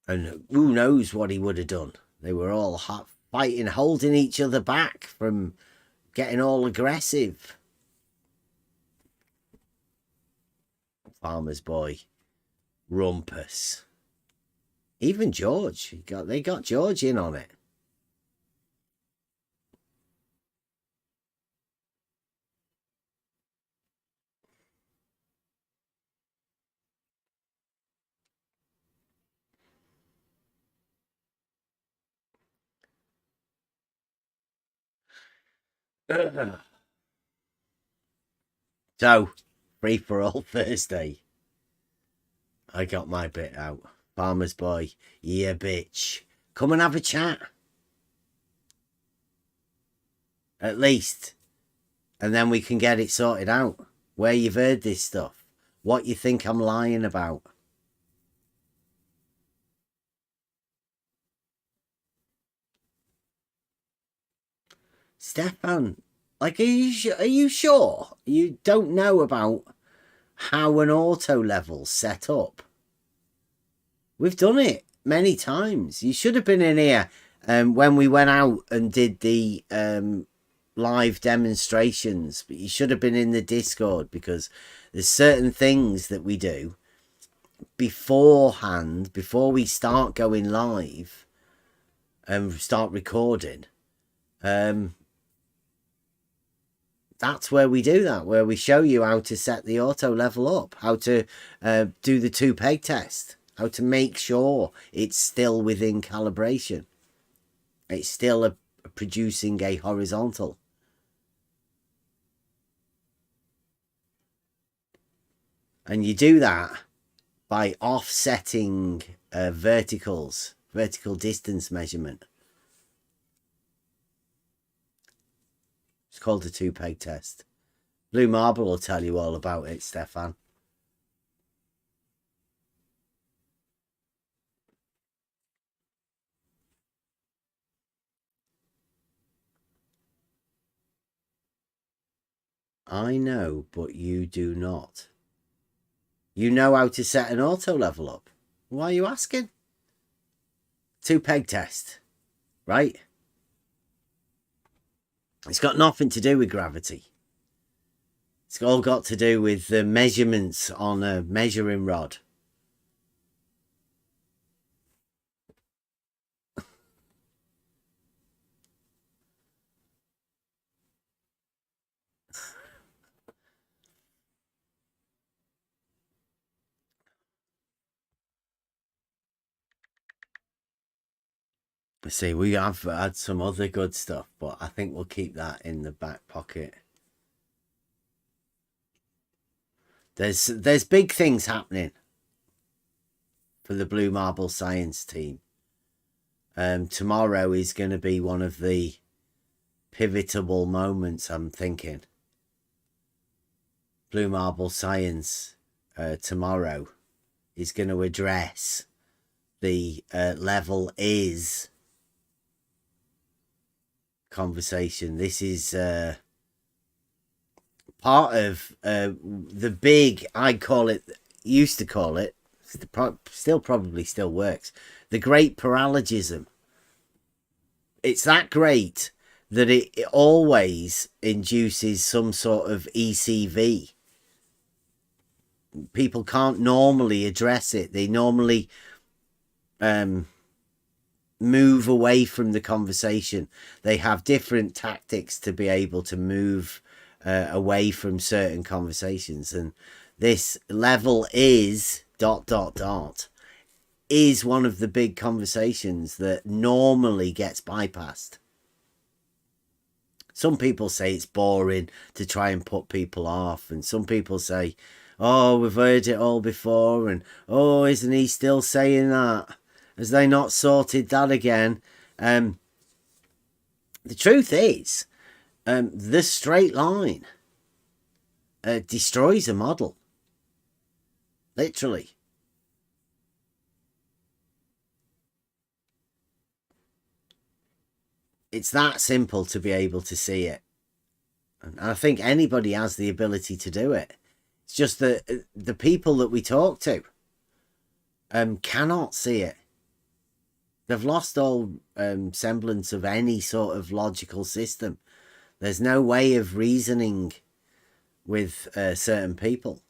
And who knows what he would have done. They were all fighting, holding each other back from getting all aggressive. Farmer's Boy, Rumpus, even George. They got George in on it. So, free for all Thursday. I got my bit out. Farmer's Boy, yeah, bitch. Come and have a chat. At least. And then we can get it sorted out. Where you've heard this stuff. What you think I'm lying about. Stefan, like, are you sure you don't know about how an auto level's set up? We've done it many times. You should have been in here when we went out and did the live demonstrations, but you should have been in the Discord, because there's certain things that we do beforehand, before we start going live and start recording. That's where we do that, where we show you how to set the auto level up, how to do the 2 peg test, how to make sure it's still within calibration. It's still producing a horizontal. And you do that by offsetting vertical distance measurement. It's called the 2 peg test. Blue Marble will tell you all about it, Stefan. I know, but you do not. You know how to set an auto level up. Why are you asking? 2 peg test, right? It's got nothing to do with gravity. It's all got to do with the measurements on a measuring rod. See, we have had some other good stuff, but I think we'll keep that in the back pocket. There's big things happening for the Blue Marble Science team. Tomorrow is going to be one of the pivotal moments, I'm thinking. Blue Marble Science tomorrow is going to address the level is conversation. This is part of the big, I call it, used to call it, still probably still works, the great paralogism. It's that great that it always induces some sort of ECV. People can't normally address it. They normally move away from the conversation. They have different tactics to be able to move away from certain conversations. And this level is ... is one of the big conversations that normally gets bypassed. Some people say it's boring to try and put people off, and some people say, oh, we've heard it all before, and oh, isn't he still saying that? Has they not sorted that again? The truth is, the straight line destroys a model. Literally. It's that simple to be able to see it. And I think anybody has the ability to do it. It's just that the people that we talk to cannot see it. They've lost all semblance of any sort of logical system. There's no way of reasoning with certain people.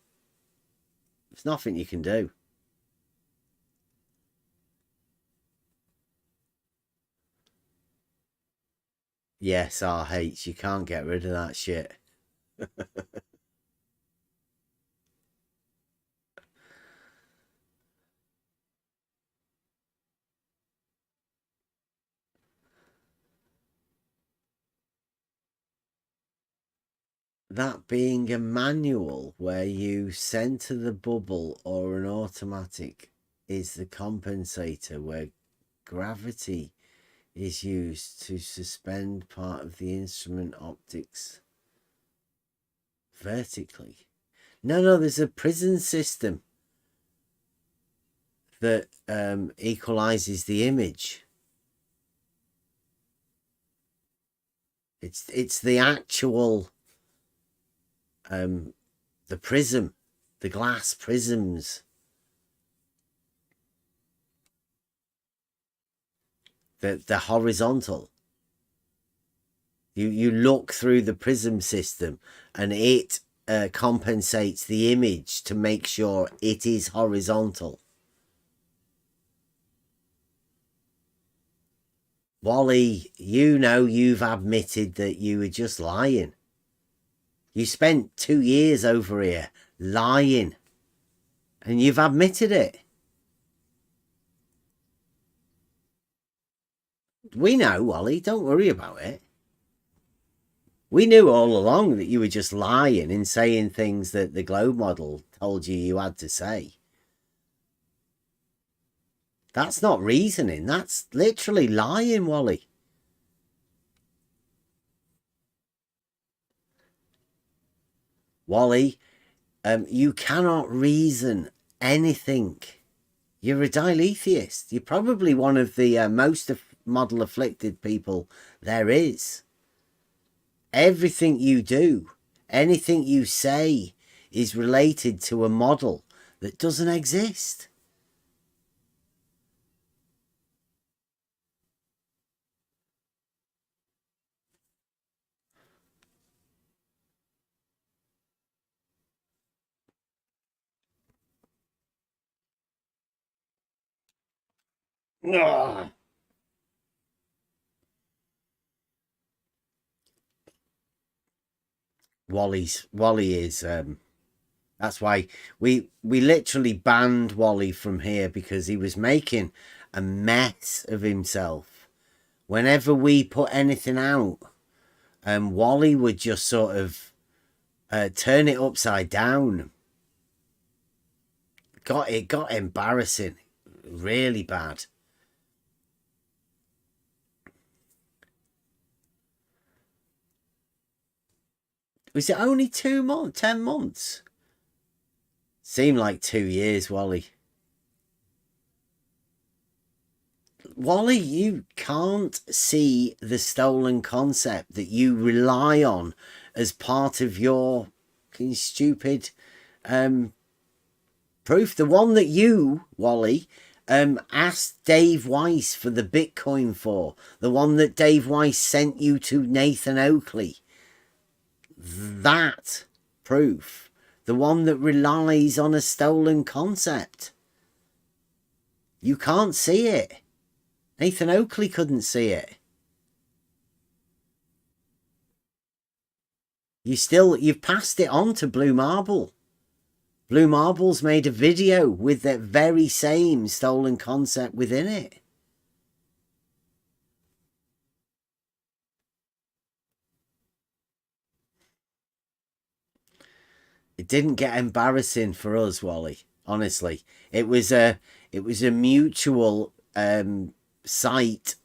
There's nothing you can do. Yes, RH, you can't get rid of that shit. That being a manual where you center the bubble or an automatic is the compensator, where gravity is used to suspend part of the instrument optics vertically. No, there's a prism system that equalizes the image. It's the actual the prism, the glass prisms. The horizontal. You look through the prism system and it compensates the image to make sure it is horizontal. Wally, you know you've admitted that you were just lying. You spent 2 years over here lying. And you've admitted it. We know, Wally, don't worry about it. We knew all along that you were just lying and saying things that the globe model told you had to say. That's not reasoning. That's literally lying, Wally. Wally, you cannot reason anything. You're a diletheist. You're probably one of the most model afflicted people there is. Everything you do, anything you say is related to a model that doesn't exist. Ugh. Wally is that's why we literally banned Wally from here, because he was making a mess of himself. Whenever we put anything out, Wally would just sort of turn it upside down. It got embarrassing, really bad. Was it only 2 months? 10 months? Seemed like 2 years, Wally. Wally, you can't see the stolen concept that you rely on as part of your stupid proof. The one that you, Wally, asked Dave Weiss for the Bitcoin for. The one that Dave Weiss sent you to Nathan Oakley. That proof. The one that relies on a stolen concept. You can't see it. Nathan Oakley couldn't see it. You've passed it on to Blue Marble. Blue Marble's made a video with that very same stolen concept within it. It didn't get embarrassing for us, Wally. Honestly, it was a mutual site.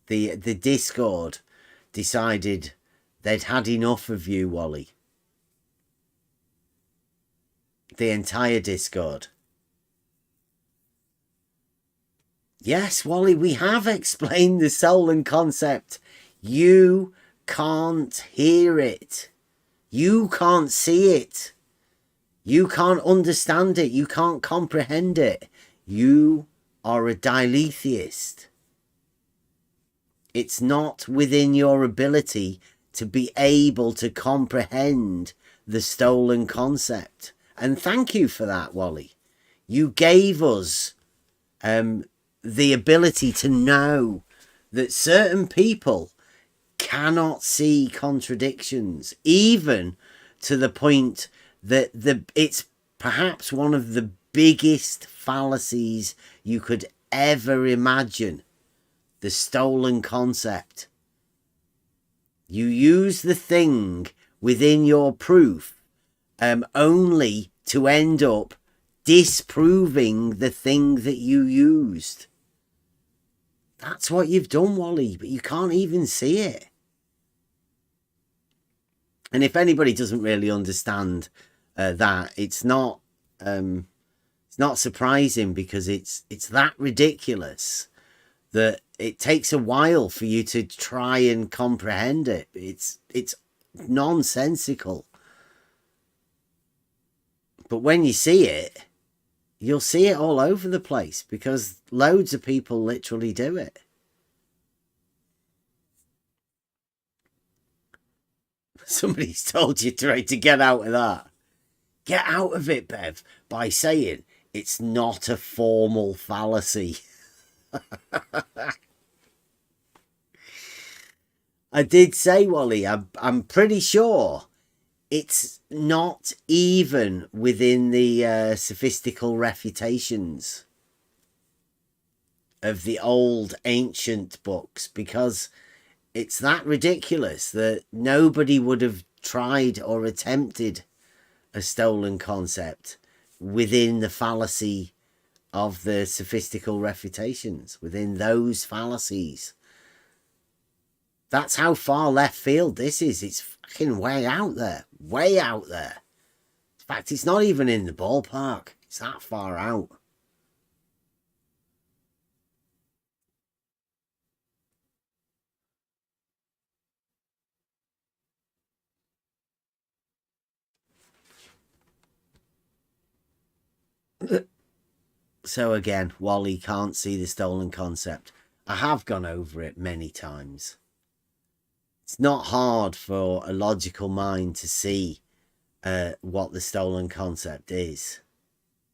The Discord decided they'd had enough of you, Wally. The entire Discord. Yes, Wally, we have explained the stolen concept. You can't hear it. You can't see it. You can't understand it. You can't comprehend it. You are a diletheist. It's not within your ability to be able to comprehend the stolen concept. And thank you for that, Wally. You gave us the ability to know that certain people cannot see contradictions, even to the point that it's perhaps one of the biggest fallacies you could ever imagine. The stolen concept. You use the thing within your proof only to end up disproving the thing that you used. That's what you've done, Wally, but you can't even see it. And if anybody doesn't really understand that, it's not surprising, because it's that ridiculous that it takes a while for you to try and comprehend it. It's nonsensical. But when you see it, you'll see it all over the place, because loads of people literally do it. Somebody's told you to get out of that. Get out of it, Bev, by saying it's not a formal fallacy. I did say, Wally, I'm pretty sure it's not even within the sophistical refutations of the old ancient books, because it's that ridiculous that nobody would have tried or attempted a stolen concept within the fallacy of the sophistical refutations, within those fallacies. That's how far left field this is. It's fucking way out there. Way out there. In fact, it's not even in the ballpark. It's that far out. So again, Wally can't see the stolen concept. I have gone over it many times. It's not hard for a logical mind to see what the stolen concept is,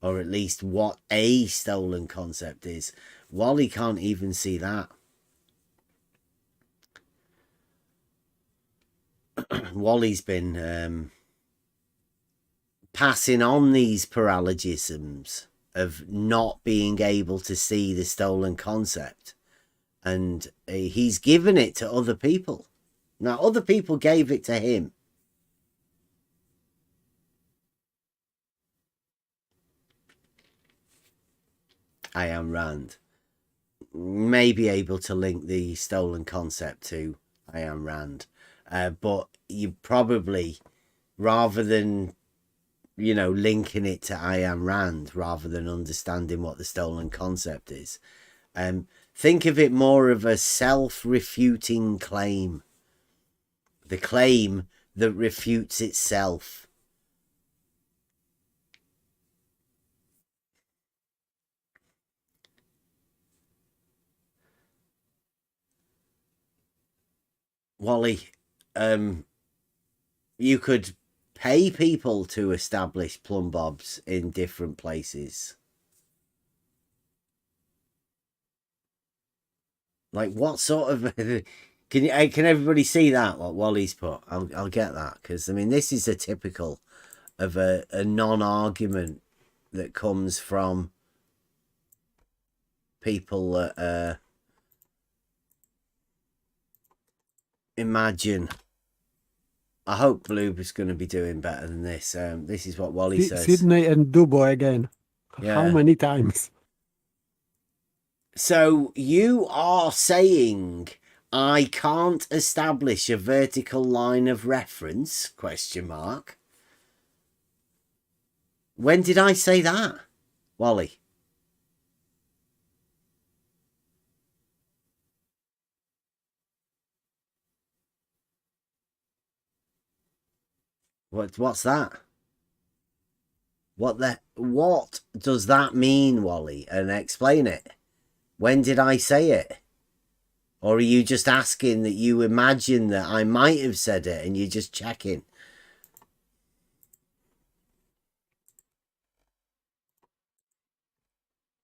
or at least what a stolen concept is. Wally can't even see that. Wally's been passing on these paralogisms of not being able to see the stolen concept, and he's given it to other people. Now, other people gave it to him. I Am Rand may be able to link the stolen concept to I Am Rand, but you probably, rather than linking it to I Am Rand, rather than understanding what the stolen concept is, Think of it more of a self-refuting claim. The claim that refutes itself. Wally, you could pay people to establish plumb bobs in different places. Like what sort of can everybody see that what Wally's put? I'll get that, because I mean this is a typical of a non-argument that comes from people that imagine. I hope Blue is going to be doing better than this. This is what Wally says. Sydney and Dubo again. Yeah. How many times? So you are saying I can't establish a vertical line of reference? Question mark. When did I say that, Wally? What's that? What does that mean, Wally? And explain it. When did I say it? Or are you just asking that you imagine that I might have said it and you're just checking?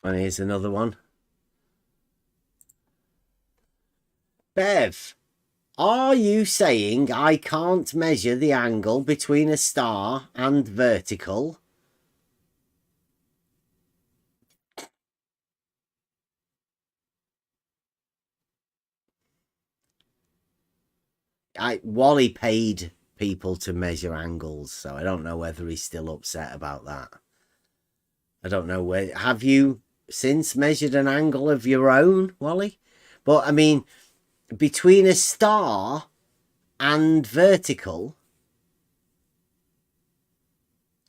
And here's another one. Bev, are you saying I can't measure the angle between a star and vertical? Wally paid people to measure angles, so I don't know whether he's still upset about that. I don't know where. Have you since measured an angle of your own, Wally? But I mean, between a star and vertical,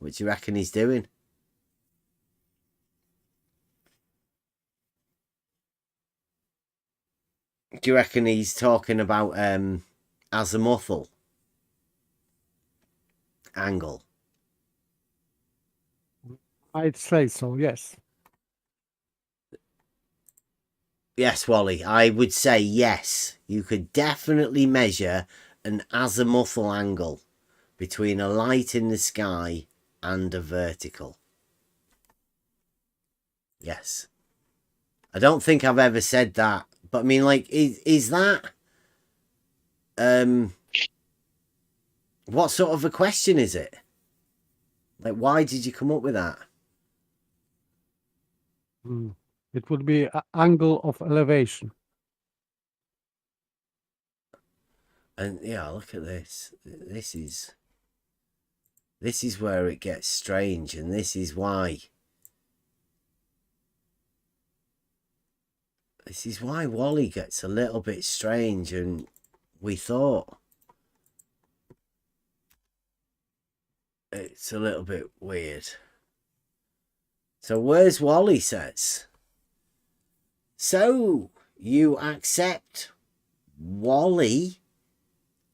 what do you reckon he's doing? Do you reckon he's talking about azimuthal angle? I'd say so, yes. Yes, Wally, I would say yes. You could definitely measure an azimuthal angle between a light in the sky and a vertical. Yes. I don't think I've ever said that, but I mean, like, is that what sort of a question is it? Like, why did you come up with that? It would be an angle of elevation. And yeah, look at this. This is where it gets strange, and this is why. This is why Wally gets a little bit strange, and we thought it's a little bit weird. So where's Wally says? So you accept Wally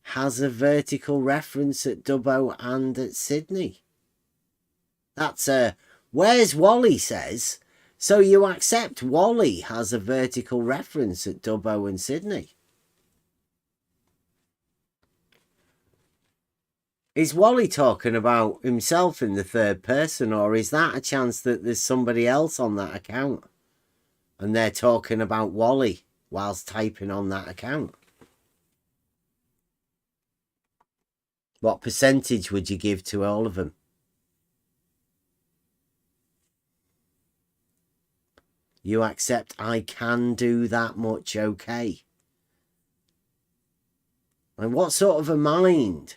has a vertical reference at Dubbo and at Sydney? That's where's Wally says? So you accept Wally has a vertical reference at Dubbo and Sydney? Is Wally talking about himself in the third person, or is that a chance that there's somebody else on that account and they're talking about Wally whilst typing on that account? What percentage would you give to all of them? You accept I can do that much, okay? And what sort of a mind?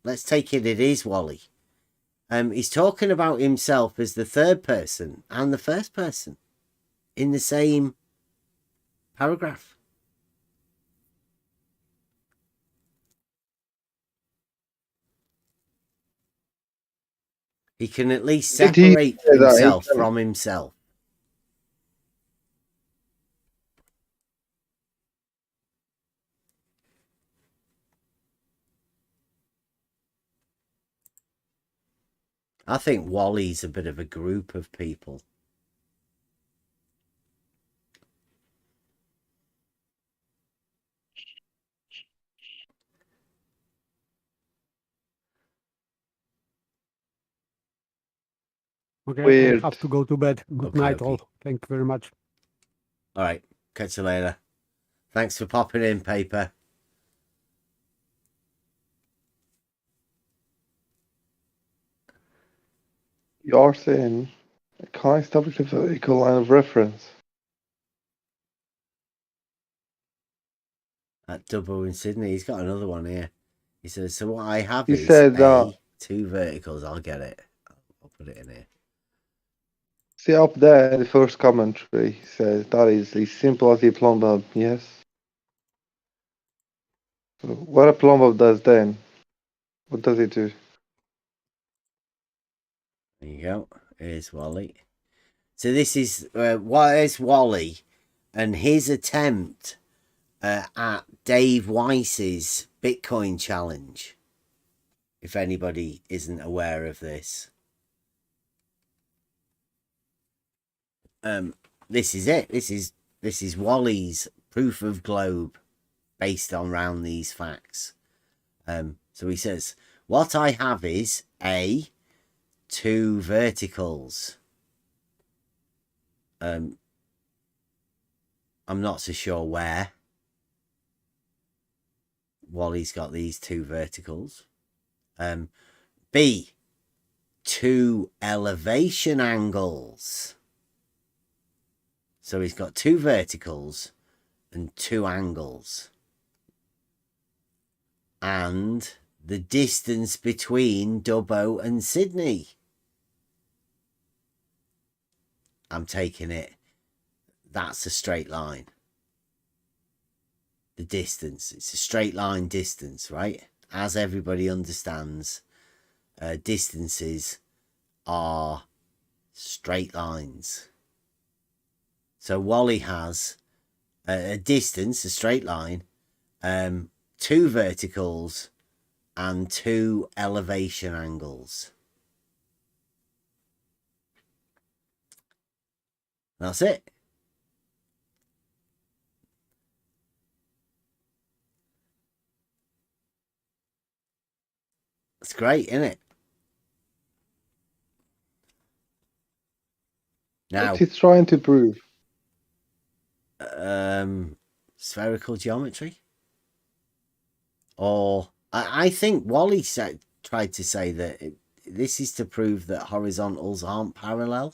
Let's take it is Wally. He's talking about himself as the third person and the first person in the same paragraph. He can at least Did he separate say that? himself from himself. I think Wally's a bit of a group of people. Okay, I Weird. have to go to bed. Good Okay, night, okay. all. Thank you very much. All right, catch you later. Thanks for popping in, Paper. You're saying I can't establish a vertical line of reference. At Dubbo in Sydney, he's got another one here. He says, so what I have He is said A, 2 verticals. I'll get it. I'll put it in here. See up there, the first commentary says that is as simple as a plumb bob, yes. So what a plumb bob does then, what does it do? There you go. Here's Wally. So this is where's Wally and his attempt at Dave Weiss's Bitcoin challenge. If anybody isn't aware of this, this is it. This is Wally's proof of globe based on round these facts. So he says, what I have is A, 2 verticals. I'm not so sure where Wally's got these 2 verticals. B, 2 elevation angles. So he's got 2 verticals and 2 angles. And the distance between Dubbo and Sydney. I'm taking it. That's a straight line. The distance. It's a straight line distance, right? As everybody understands, distances are straight lines. So Wally has a distance, a straight line, 2 verticals and 2 elevation angles. That's it. It's great, isn't it? Now, What he's trying to prove? Spherical geometry. Or I think Wally tried to say that this is to prove that horizontals aren't parallel.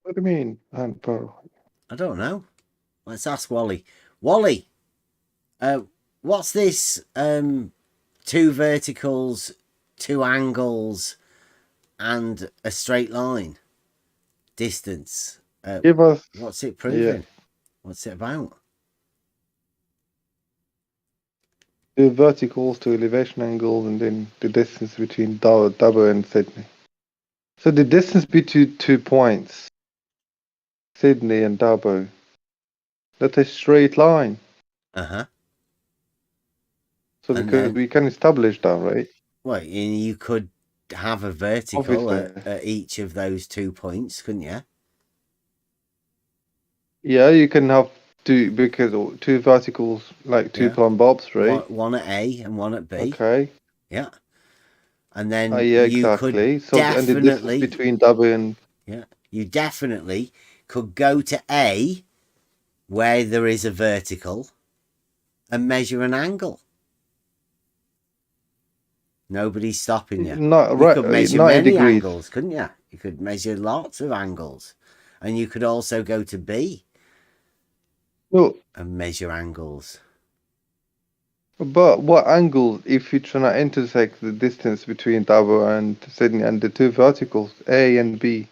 What do you mean? I don't know. Let's ask Wally. Wally, what's this 2 verticals, 2 angles, and a straight line distance? Give us. What's it proving? Yeah. What's it about? 2 verticals, 2 elevation angles, and then the distance between Dubbo and Sydney. So the distance between 2 points, Sydney and Dubbo, that's a straight line. Uh-huh. So we can establish that, right? Well, you could have a vertical Obviously. at each of those 2 points, couldn't you? Yeah, you can have 2 because 2 verticals, like 2 plumb bobs, right? One at A and one at B. Okay. Yeah. And then Yeah, you exactly. could So and the distance definitely between Dubbo and you definitely could go to A where there is a vertical and measure an angle. Nobody's stopping you. Not You right. could measure 90 many degrees. angles, couldn't you? You could measure lots of angles. And you could also go to B Well, and measure angles. but what angle if you try to intersect the distance between Dubbo and Sydney and the 2 verticals, A and B?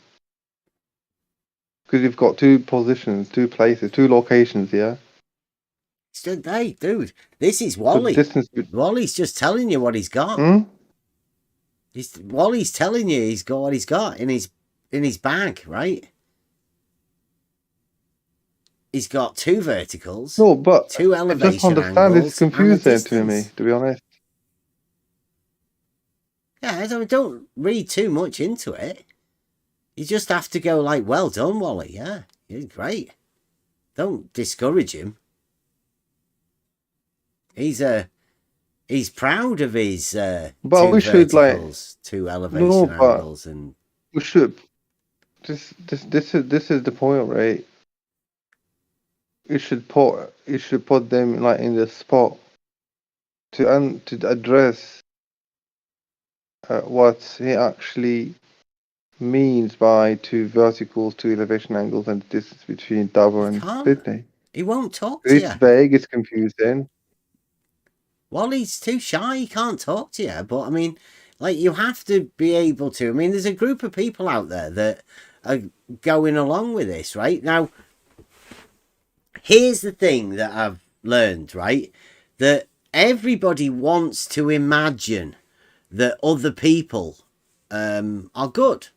Because you've got 2 positions, 2 places, 2 locations, yeah? Hey, dude, this is So Wally. the distance Wally's just telling you what he's got. Wally's telling you he's got what he's got in his bag, right? He's got 2 verticals. No, but 2 I elevation just understand angles it's confusing and a to me, distance. to be honest. Yeah, don't read too much into it. You just have to go like, well done, Wally. Yeah, you're great. Don't discourage him. He's proud of his But two we should like verticals, two elevation but angles, and we should. This is the point, right? You should put them like in the spot to address what he actually means by two verticals, two elevation angles, and the distance between Dover he and can't. Sydney. He won't talk to It's you. vague. It's confusing. Wally's too shy. He can't talk to you. But I mean, like, you have to be able to. I mean, there's a group of people out there that are going along with this, right? Now, here's the thing that I've learned, right? That everybody wants to imagine that other people are good.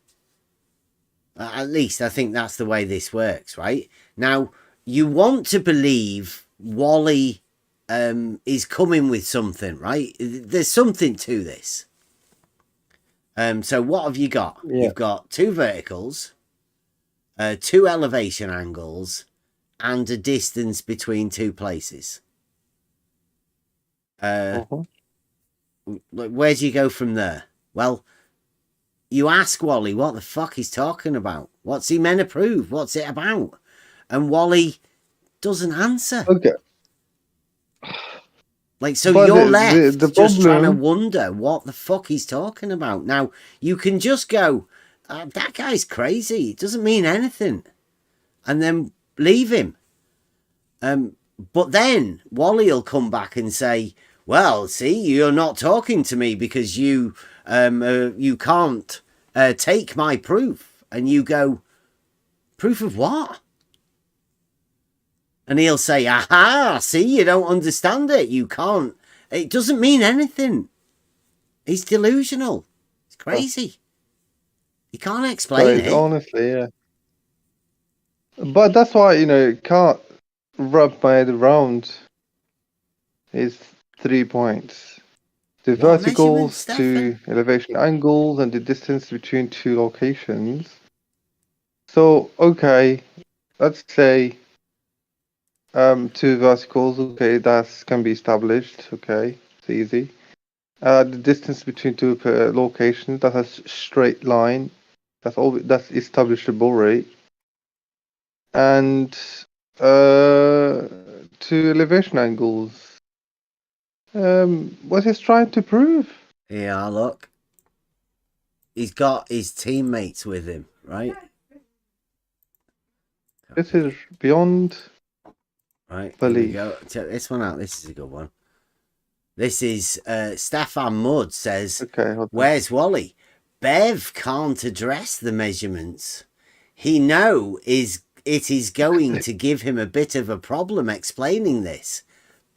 At least I think that's the way this works, right? Now, you want to believe Wally is coming with something, right? There's something to this. So what have you got? Yeah. You've got two verticals, two elevation angles, and a distance between two places. Uh-huh. Where do you go from there? Well, you ask Wally what the fuck he's talking about. What's he meant to prove? What's it about? And Wally doesn't answer. Okay. Like, so But you're left the just trying to problem- wonder what the fuck he's talking about. Now, you can just go, that guy's crazy. It doesn't mean anything. And then leave him. But then Wally will come back and say, well, see, you're not talking to me because you can't take my proof. And you go, proof of what? And he'll say, aha, see, you don't understand it. You can't. It doesn't mean anything. He's delusional. It's crazy. He can't explain it. Honestly, yeah. But that's why, can't wrap my head around his 3 points. The What verticals, measurements, two elevation angles, and the distance between two locations. So, okay, let's say two verticals, okay, that can be established, okay, it's easy. The distance between two locations, that has straight line, that's establishable, right? And two elevation angles. What he's trying to prove? Yeah, look. He's got his teammates with him, right? This is beyond Right, here we belief. go. Check this one out. This is a good one. This is Stefan Mudd says, Okay, hold on. where's Wally? Bev can't address the measurements. He it is going to give him a bit of a problem explaining this.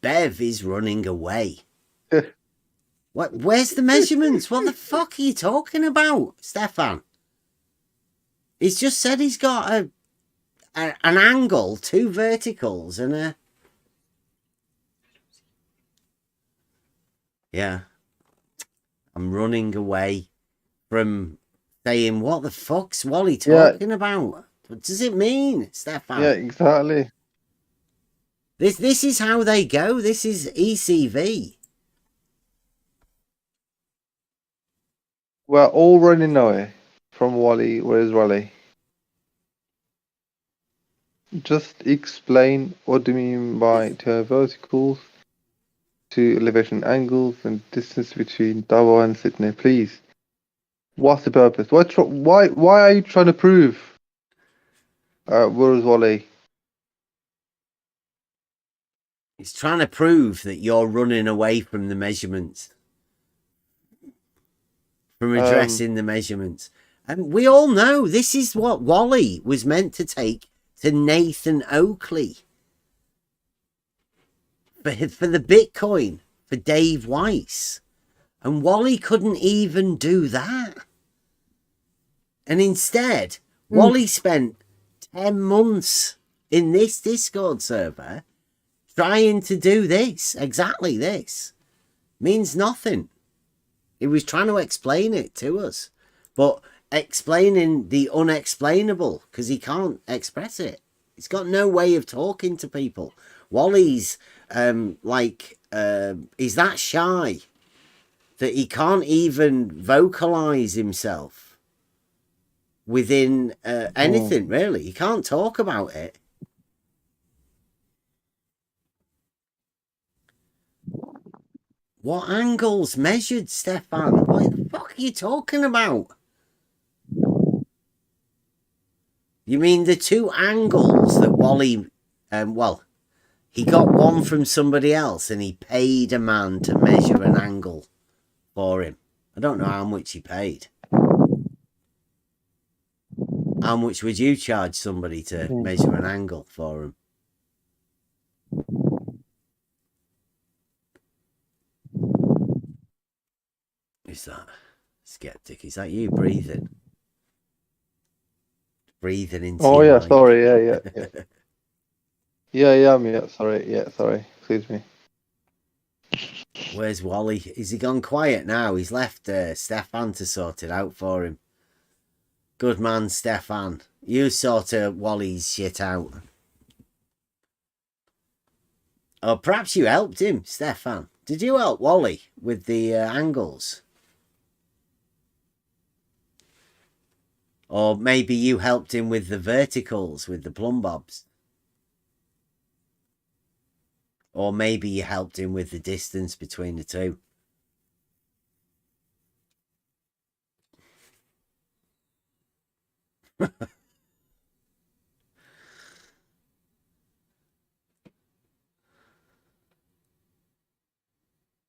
Bev is running away. What? Where's the measurements? What the fuck are you talking about, Stefan? He's just said he's got an angle, two verticals, and a... Yeah. I'm running away from saying, what the fuck's Wally talking about? What does it mean, Stefan? Yeah, exactly. This is how they go. This is ECV. We're all running away from Wally. Where's Wally? Just explain what do you mean by two verticals, two elevation angles, and distance between Tower and Sydney, please. What's the purpose? Why are you trying to prove? Where's Wally? He's trying to prove that you're running away from the measurements. From addressing the measurements. And we all know this is what Wally was meant to take to Nathan Oakley. For the Bitcoin, for Dave Weiss. And Wally couldn't even do that. And instead, Wally spent 10 months in this Discord server trying to do this, exactly this. Means nothing. He was trying to explain it to us, but explaining the unexplainable because he can't express it. He's got no way of talking to people. Wally's he's that shy that he can't even vocalize himself within anything, really. He can't talk about it. What angles measured, Stefan? What the fuck are you talking about? You mean the two angles that Wally... he got one from somebody else and he paid a man to measure an angle for him. I don't know how much he paid. How much would you charge somebody to measure an angle for him? Who's that? Skeptic. Is that you breathing? Breathing into Oh, your yeah, mic. sorry. Yeah. Yeah. Sorry. Excuse me. Where's Wally? Is he gone quiet now? He's left Stefan to sort it out for him. Good man, Stefan. You sort Wally's shit out. Or perhaps you helped him, Stefan. Did you help Wally with the angles? Or maybe you helped him with the verticals, with the plumb bobs. Or maybe you helped him with the distance between the two.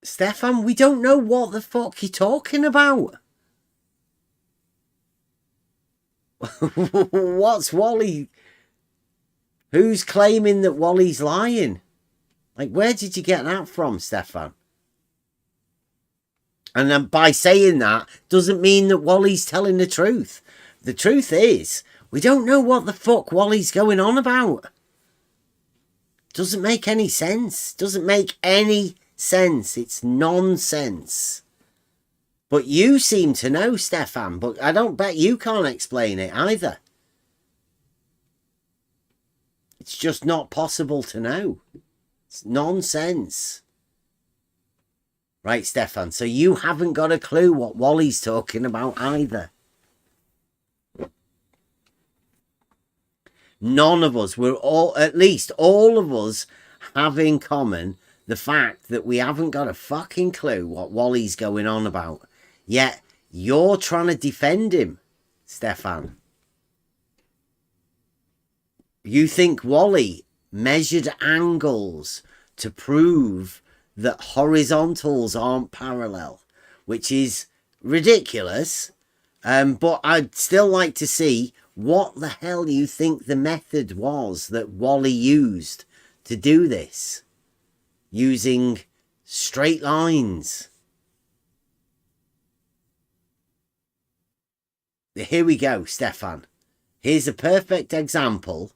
Stefan, we don't know what the fuck you're talking about. What's Wally? Who's claiming that Wally's lying? Like, where did you get that from, Stefan? And then by saying that, doesn't mean that Wally's telling the truth. The truth is, we don't know what the fuck Wally's going on about. Doesn't make any sense. Doesn't make any sense. It's nonsense. But you seem to know, Stefan, but I don't bet you can't explain it either. It's just not possible to know. It's nonsense. Right, Stefan, so you haven't got a clue what Wally's talking about either. None of us, we're all, at least all of us, have in common the fact that we haven't got a fucking clue what Wally's going on about. Yet, you're trying to defend him, Stefan. You think Wally measured angles to prove that horizontals aren't parallel, which is ridiculous. But I'd still like to see what the hell you think the method was that Wally used to do this, using straight lines. Here we go, Stefan. Here's a perfect example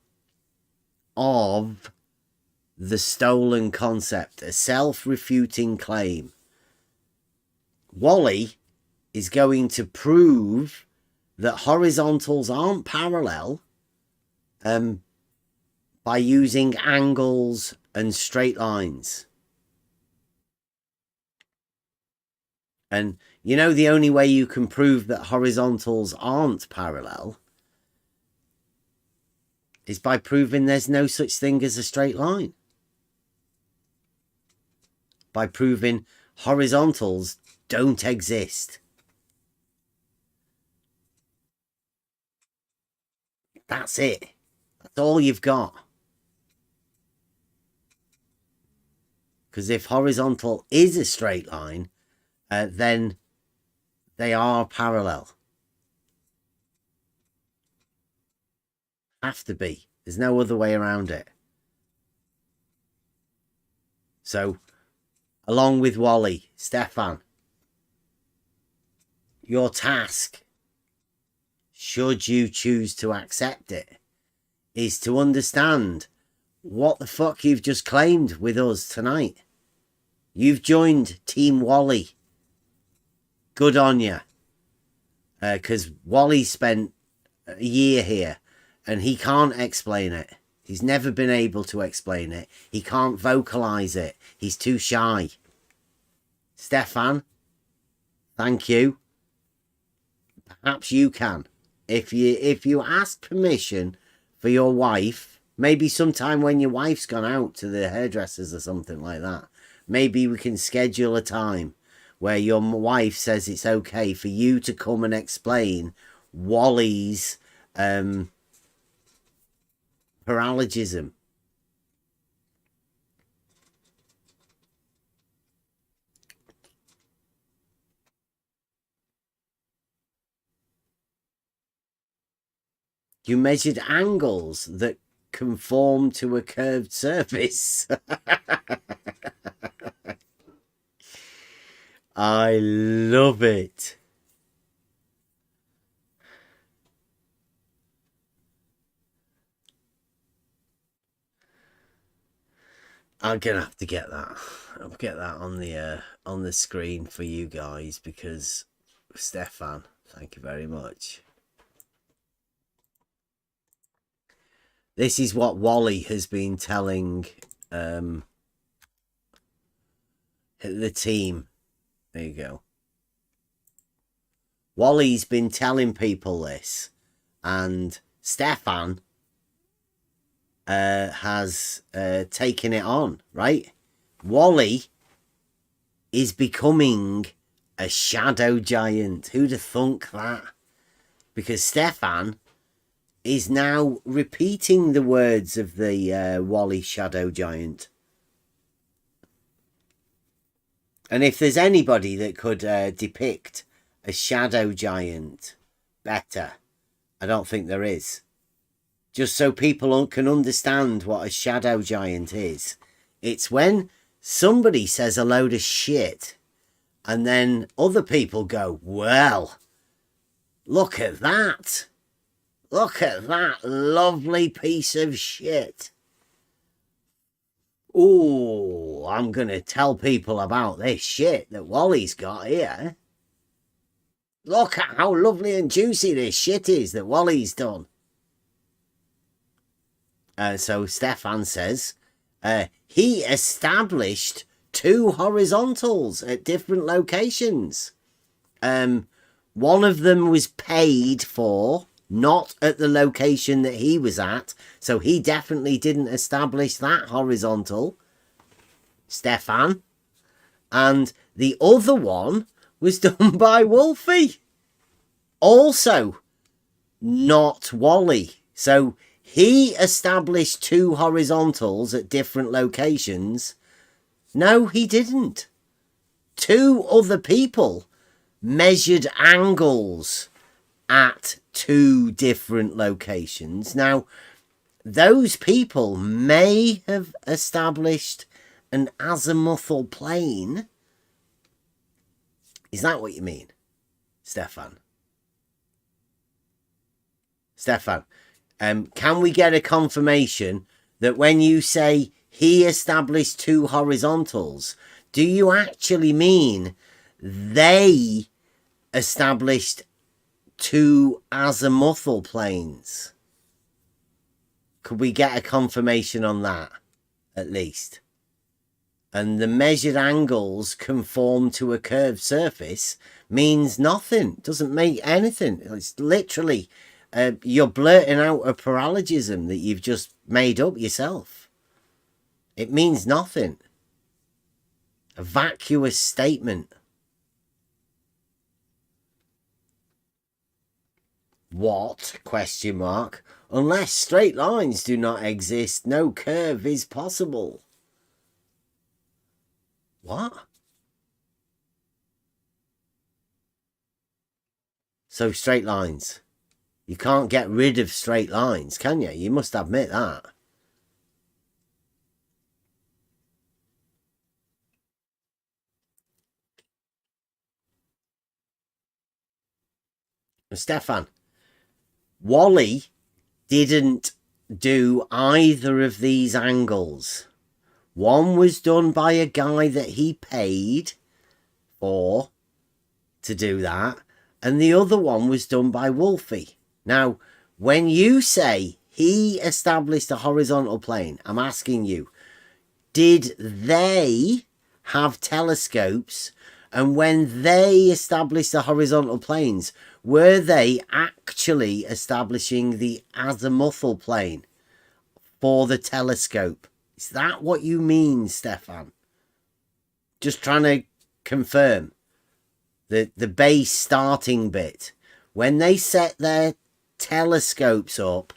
of the stolen concept, a self-refuting claim. Wally is going to prove that horizontals aren't parallel by using angles and straight lines. And you know the only way you can prove that horizontals aren't parallel is by proving there's no such thing as a straight line. By proving horizontals don't exist. That's it. That's all you've got. Because if horizontal is a straight line, then they are parallel. Have to be. There's no other way around it. So, along with Wally, Stefan, your task, should you choose to accept it, is to understand what the fuck you've just claimed with us tonight. You've joined Team Wally. good on you. Because Wally spent a year here and he can't explain it. He's never been able to explain it. He can't vocalize it. He's too shy. Stefan, thank you. Perhaps you can. If you ask permission for your wife, maybe sometime when your wife's gone out to the hairdressers or something like that, maybe we can schedule a time where your wife says it's okay for you to come and explain Wally's paralogism. You measured angles that conform to a curved surface. I love it. I'm gonna have to get that. I'll get that on the screen for you guys because Stefan, thank you very much. This is what Wally has been telling the team. There you go. Wally's been telling people this, and Stefan has taken it on, right? Wally is becoming a shadow giant. Who'd have thunk that? Because Stefan is now repeating the words of the Wally shadow giant. And if there's anybody that could depict a shadow giant better, I don't think there is. Just so people can understand what a shadow giant is. It's when somebody says a load of shit and then other people go, well, look at that. Look at that lovely piece of shit. Oh, I'm going to tell people about this shit that Wally's got here. Look at how lovely and juicy this shit is that Wally's done. So Stefan says, he established 2 horizontals at different locations. One of them was paid for, not at the location that he was at. So he definitely didn't establish that horizontal, Stefan. And the other one was done by Wolfie. Also, not Wally. So he established 2 horizontals at different locations. No, he didn't. 2 other people measured angles at 2 different locations. Now, those people may have established an azimuthal plane. Is that what you mean, Stefan? Stefan, can we get a confirmation that when you say he established 2 horizontals, do you actually mean they established 2 azimuthal planes? Could we get a confirmation on that, at least? And the measured angles conform to a curved surface means nothing. Doesn't make anything. It's literally, you're blurting out a paralogism that you've just made up yourself. It means nothing. A vacuous statement. What? Question mark. Unless straight lines do not exist, no curve is possible. What? So straight lines. You can't get rid of straight lines, can you? You must admit that. Stefan, Wally didn't do either of these angles. One was done by a guy that he paid for to do that, and the other one was done by Wolfie. Now, when you say he established a horizontal plane, I'm asking you, did they have telescopes? And when they established the horizontal planes, were they actually establishing the azimuthal plane for the telescope? Is that what you mean, Stefan? Just trying to confirm the base starting bit. When they set their telescopes up,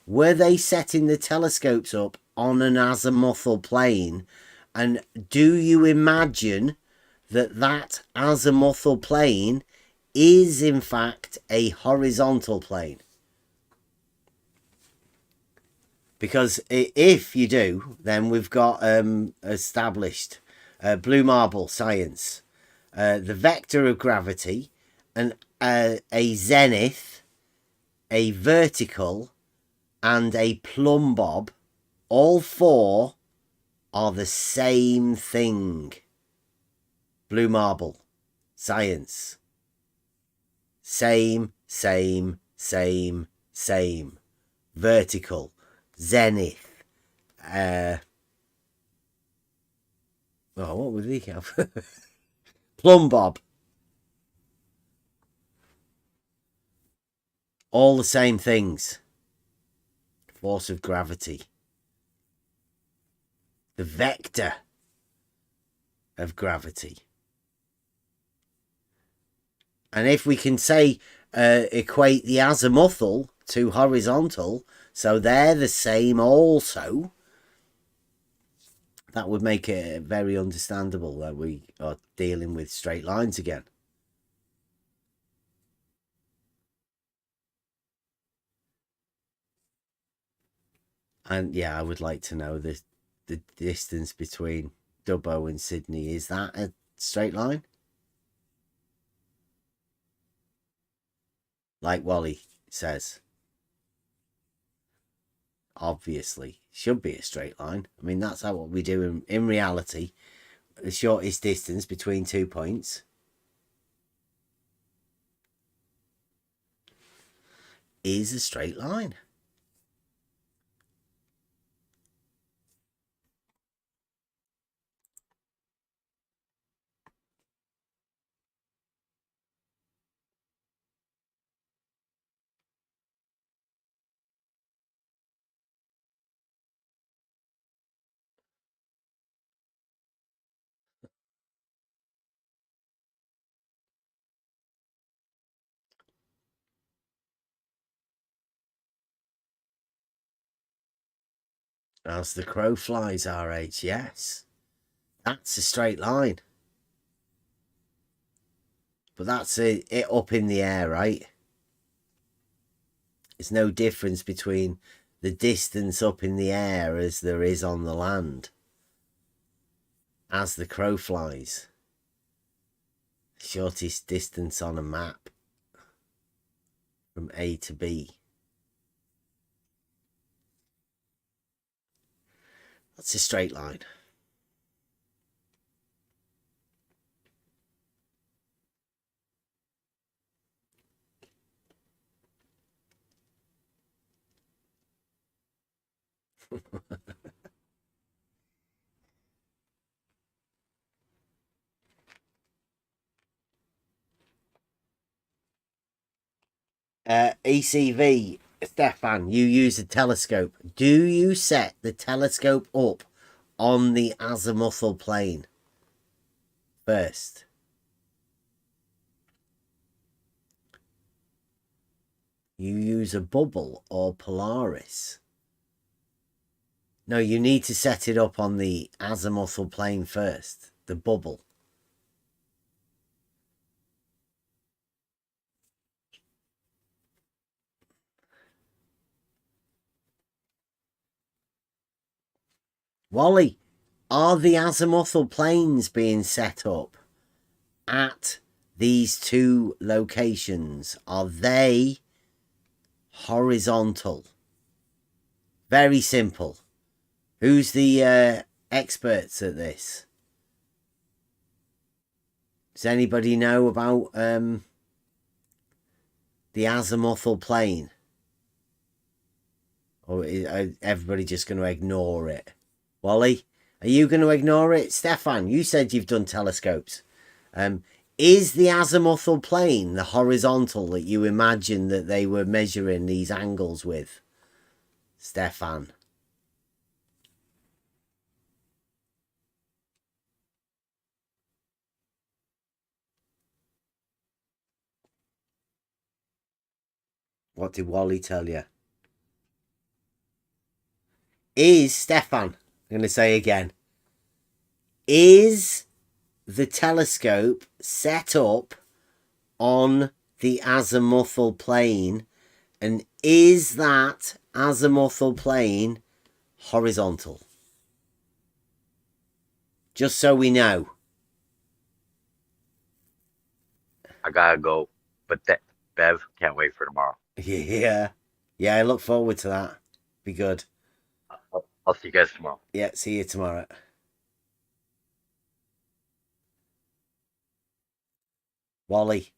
were they setting the telescopes up on an azimuthal plane? And do you imagine that that azimuthal plane is in fact a horizontal plane? Because if you do, then we've got established blue marble science, the vector of gravity, and a zenith, a vertical, and a plumb bob. All four are the same thing. Blue marble science. Same. Vertical, zenith. What would we have? Plumb bob. All the same things. Force of gravity. The vector of gravity. And if we can say equate the azimuthal to horizontal, so they're the same also, that would make it very understandable that we are dealing with straight lines again. And yeah, I would like to know the distance between Dubbo and Sydney. Is that a straight line? Like Wally says. Obviously, should be a straight line. I mean, that's how what we do in reality. The shortest distance between 2 points is a straight line. As the crow flies, RH, yes. That's a straight line. But that's it up in the air, right? There's no difference between the distance up in the air as there is on the land. As the crow flies. Shortest distance on a map from A to B. That's a straight line. ECV, Stefan, you use a telescope. Do you set the telescope up on the azimuthal plane first? You use a bubble or Polaris? No, you need to set it up on the azimuthal plane first, the bubble. Wally, are the azimuthal planes being set up at these two locations? Are they horizontal? Very simple. Who's the experts at this? Does anybody know about the azimuthal plane? Or is everybody just going to ignore it? Wally, are you going to ignore it? Stefan, you said you've done telescopes. Is the azimuthal plane the horizontal that you imagine that they were measuring these angles with? Stefan. What did Wally tell you? Is, Stefan, I'm going to say again, is the telescope set up on the azimuthal plane, and is that azimuthal plane horizontal? Just so we know. I gotta go, but that Bev can't wait for tomorrow. Yeah, I look forward to that. Be good. I'll see you guys tomorrow. Yeah, see you tomorrow. Wally,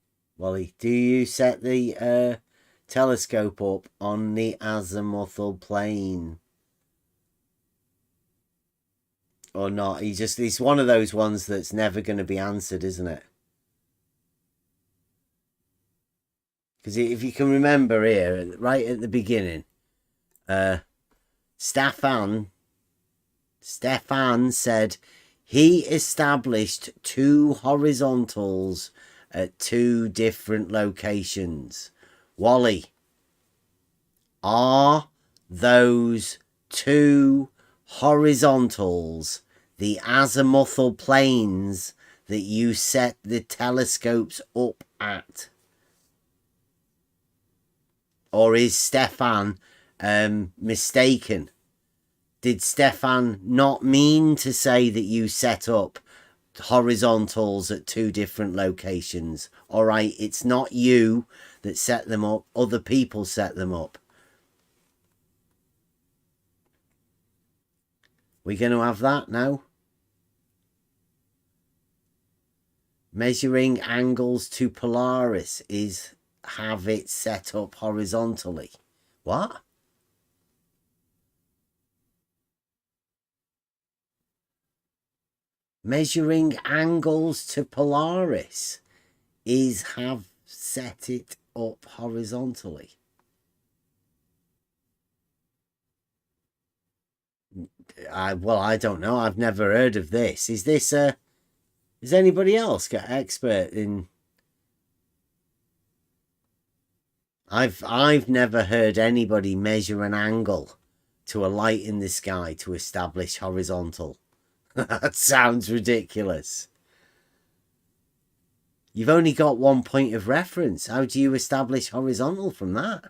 do you set the telescope up on the azimuthal plane? Or not? It's one of those ones that's never going to be answered, isn't it? Because if you can remember here, right at the beginning, Stefan said he established two horizontals at two different locations. Wally, are those two horizontals the azimuthal planes that you set the telescopes up at? Or is Stefan mistaken? Did Stefan not mean to say that you set up horizontals at two different locations? All right, it's not you that set them up. Other people set them up. We're going to have that now. Measuring angles to Polaris is have it set up horizontally. What? Measuring angles to Polaris is have set it up horizontally. Well, I don't know. I've never heard of this. Is this is anybody else got expert in? I've never heard anybody measure an angle to a light in the sky to establish horizontal. That sounds ridiculous. You've only got one point of reference. How do you establish horizontal from that?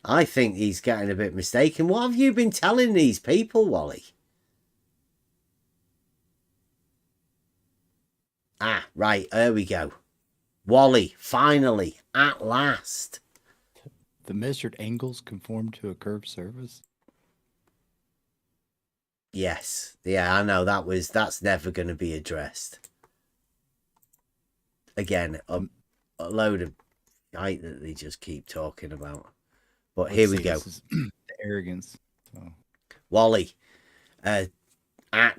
I think he's getting a bit mistaken. What have you been telling these people, Wally? Ah, right, there we go. Wally, finally, at last. The measured angles conform to a curved surface? Yes. Yeah, I know that's never going to be addressed. Again, a load of shite that they just keep talking about. But here we go. This is the arrogance. So. Wally,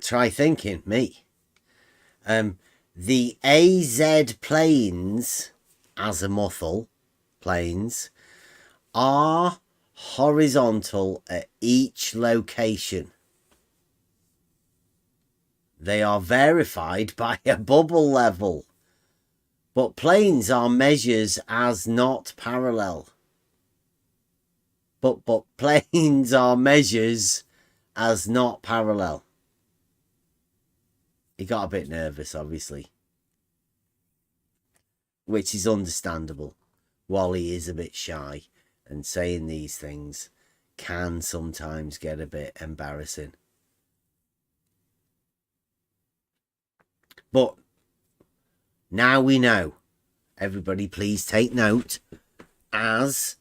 try thinking, me. The AZ planes, azimuthal planes, are horizontal at each location. They are verified by a bubble level. But planes are measures as not parallel. But planes are measures as not parallel. He got a bit nervous, obviously. Which is understandable. Wally is a bit shy, and saying these things can sometimes get a bit embarrassing. But now we know. Everybody please take note, as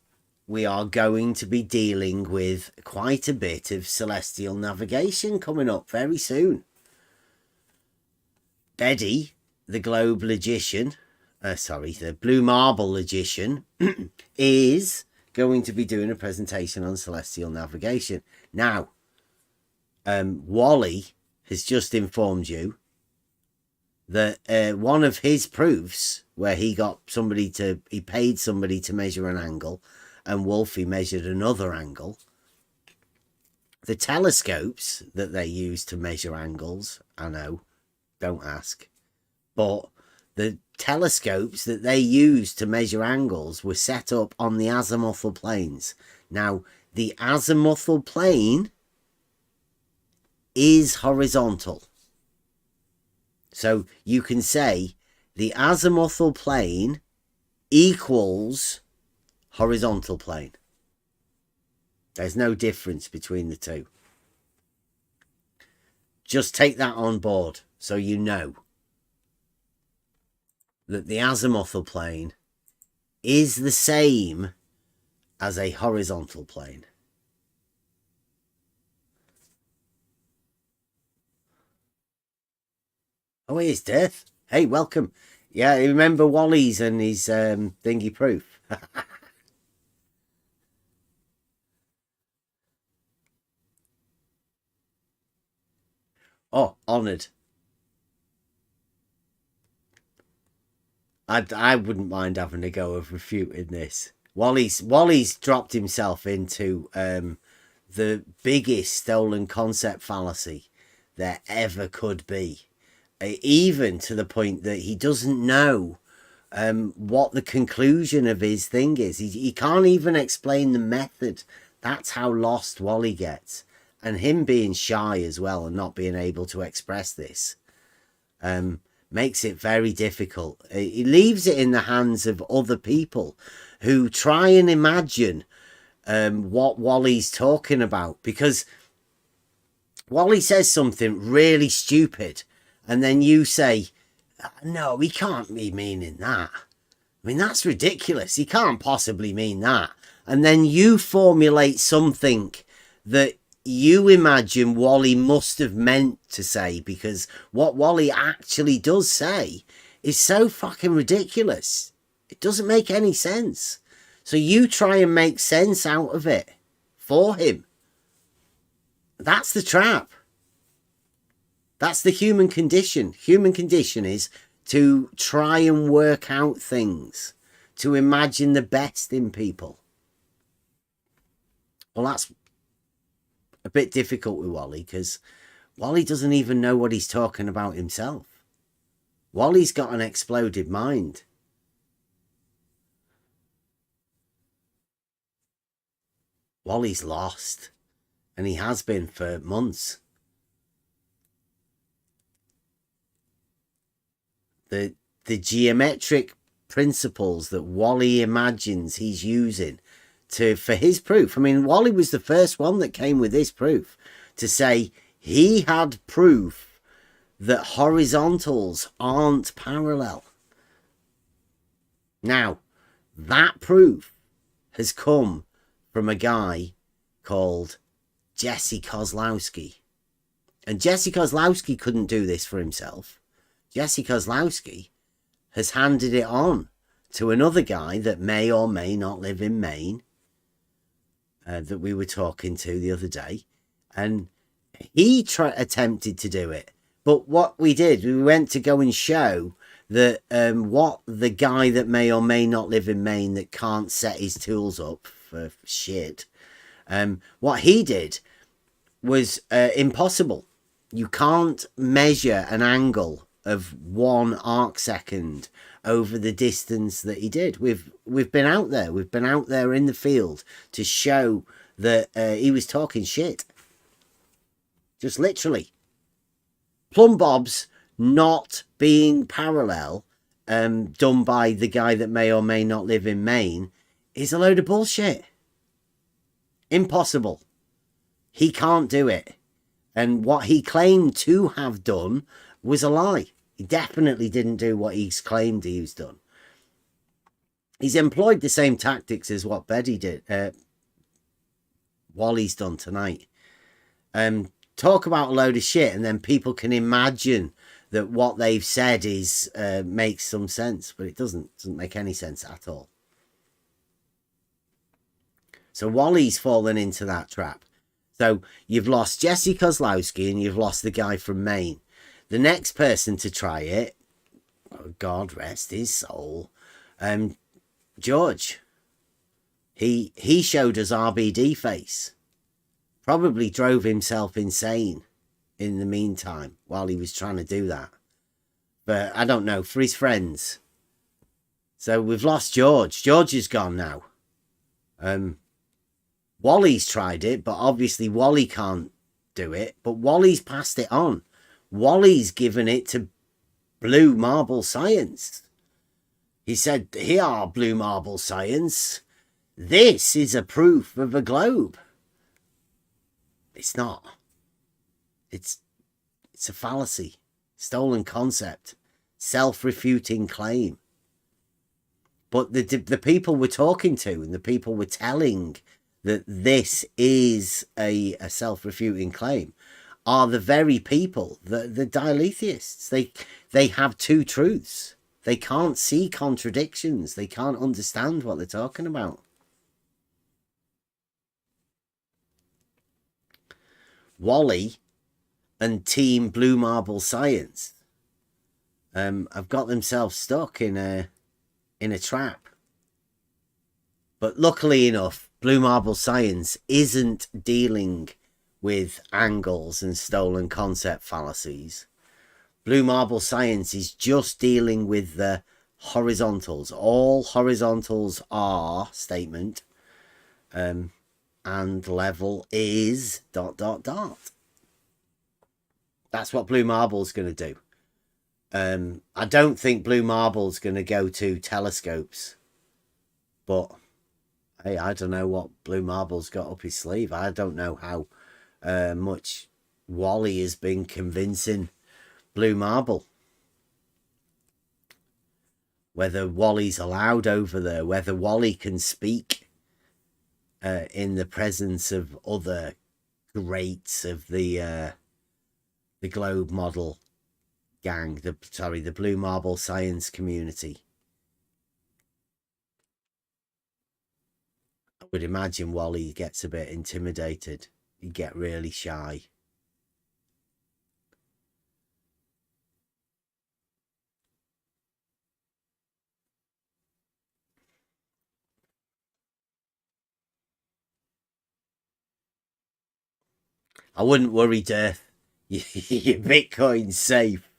we are going to be dealing with quite a bit of celestial navigation coming up very soon. Betty, the globe logician, the blue marble logician, is going to be doing a presentation on celestial navigation. Now, Wally has just informed you that one of his proofs, where he paid somebody to measure an angle, and Wolfie measured another angle. The telescopes that they use to measure angles, I know, don't ask, but the telescopes that they use to measure angles were set up on the azimuthal planes. Now, the azimuthal plane is horizontal. So you can say the azimuthal plane equals horizontal plane. There's no difference between the two. Just take that on board so you know that the azimuthal plane is the same as a horizontal plane. Oh, here's Death. Hey, welcome. Yeah, remember Wally's and his thingy proof. Oh, honoured. I wouldn't mind having a go of refuting this. Wally's dropped himself into the biggest stolen concept fallacy there ever could be. Even to the point that he doesn't know what the conclusion of his thing is. He can't even explain the method. That's how lost Wally gets. And him being shy as well and not being able to express this makes it very difficult. It leaves it in the hands of other people who try and imagine what Wally's talking about, because Wally says something really stupid and then you say, no, he can't be meaning that. I mean, that's ridiculous. He can't possibly mean that. And then you formulate something that you imagine Wally must have meant to say, because what Wally actually does say is so fucking ridiculous. It doesn't make any sense. So you try and make sense out of it for him. That's the trap. That's the human condition. Human condition is to try and work out things, to imagine the best in people. Well, that's a bit difficult with Wally, because Wally doesn't even know what he's talking about himself. Wally's got an exploded mind. Wally's lost, and he has been for months. The geometric principles that Wally imagines he's using for his proof. I mean, Wally was the first one that came with this proof to say he had proof that horizontals aren't parallel. Now, that proof has come from a guy called Jesse Kozlowski. And Jesse Kozlowski couldn't do this for himself. Jesse Kozlowski has handed it on to another guy that may or may not live in Maine, that we were talking to the other day, and he attempted to do it. But what we did, we went to go and show that what the guy that may or may not live in Maine that can't set his tools up for shit, what he did was impossible. You can't measure an angle of 1 arc second over the distance that he did. We've been out there. We've been out there in the field to show that he was talking shit. Just literally. Plumb bobs not being parallel, done by the guy that may or may not live in Maine, is a load of bullshit. Impossible. He can't do it. And what he claimed to have done was a lie. He definitely didn't do what he's claimed he's done. He's employed the same tactics as what Betty did, Wally's done tonight. Talk about a load of shit, and then people can imagine that what they've said is makes some sense, but it doesn't make any sense at all. So Wally's fallen into that trap. So you've lost Jesse Kozlowski and you've lost the guy from Maine. The next person to try it, oh, God rest his soul, George. He showed us RBD face. Probably drove himself insane in the meantime while he was trying to do that. But I don't know, for his friends. So we've lost George. George is gone now. Wally's tried it, but obviously Wally can't do it. But Wally's passed it on. Wally's given it to Blue Marble Science. He said, here are Blue Marble Science. This is a proof of a globe. It's not. It's a fallacy. Stolen concept. Self-refuting claim. But the people we're talking to and the people we're telling that this is a self-refuting claim are the very people, the diletheists. They have two truths. They can't see contradictions. They can't understand what they're talking about. Wally and Team Blue Marble Science have got themselves stuck in a trap. But luckily enough, Blue Marble Science isn't dealing with angles and stolen concept fallacies. Blue Marble Science is just dealing with the horizontals. All horizontals are statement. And level is ... That's what Blue Marble's going to do. I don't think Blue Marble's going to go to telescopes. But, hey, I don't know what Blue Marble's got up his sleeve. I don't know how much Wally has been convincing Blue Marble. Whether Wally's allowed over there. Whether Wally can speak in the presence of other greats of the globe model gang, the Blue Marble Science community. I would imagine Wally gets a bit intimidated. He'd get really shy. I wouldn't worry, Death. Your Bitcoin's safe.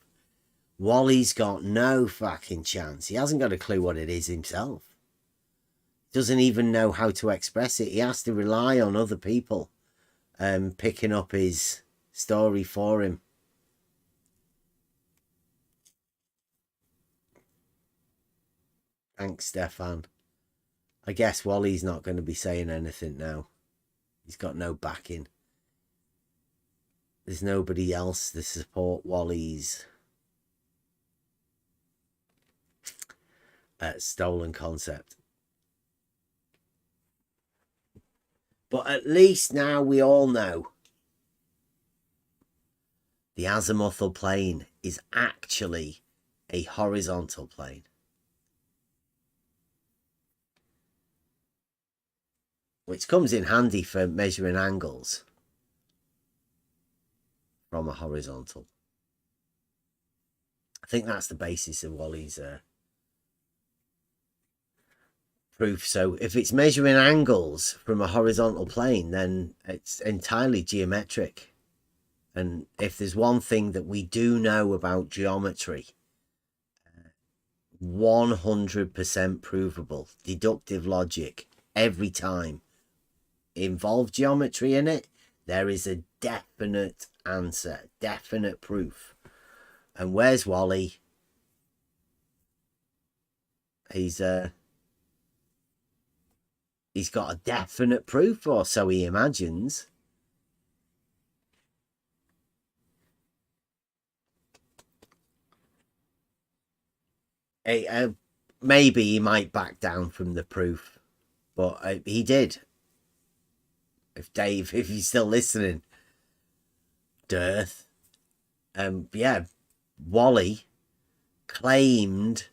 Wally's got no fucking chance. He hasn't got a clue what it is himself. Doesn't even know how to express it. He has to rely on other people picking up his story for him. Thanks, Stefan. I guess Wally's not going to be saying anything now. He's got no backing. There's nobody else to support Wally's stolen concept. But at least now we all know the azimuthal plane is actually a horizontal plane. Which comes in handy for measuring angles from a horizontal. I think that's the basis of Wally's proof. So if it's measuring angles from a horizontal plane, then it's entirely geometric. And if there's one thing that we do know about geometry, 100% provable, deductive logic, every time involve geometry in it, there is a definite answer, definite proof. And where's Wally? He's got a definite proof, or so he imagines. Maybe he might back down from the proof, but he did. If Dave, if he's still listening, Dearth, yeah, Wally claimed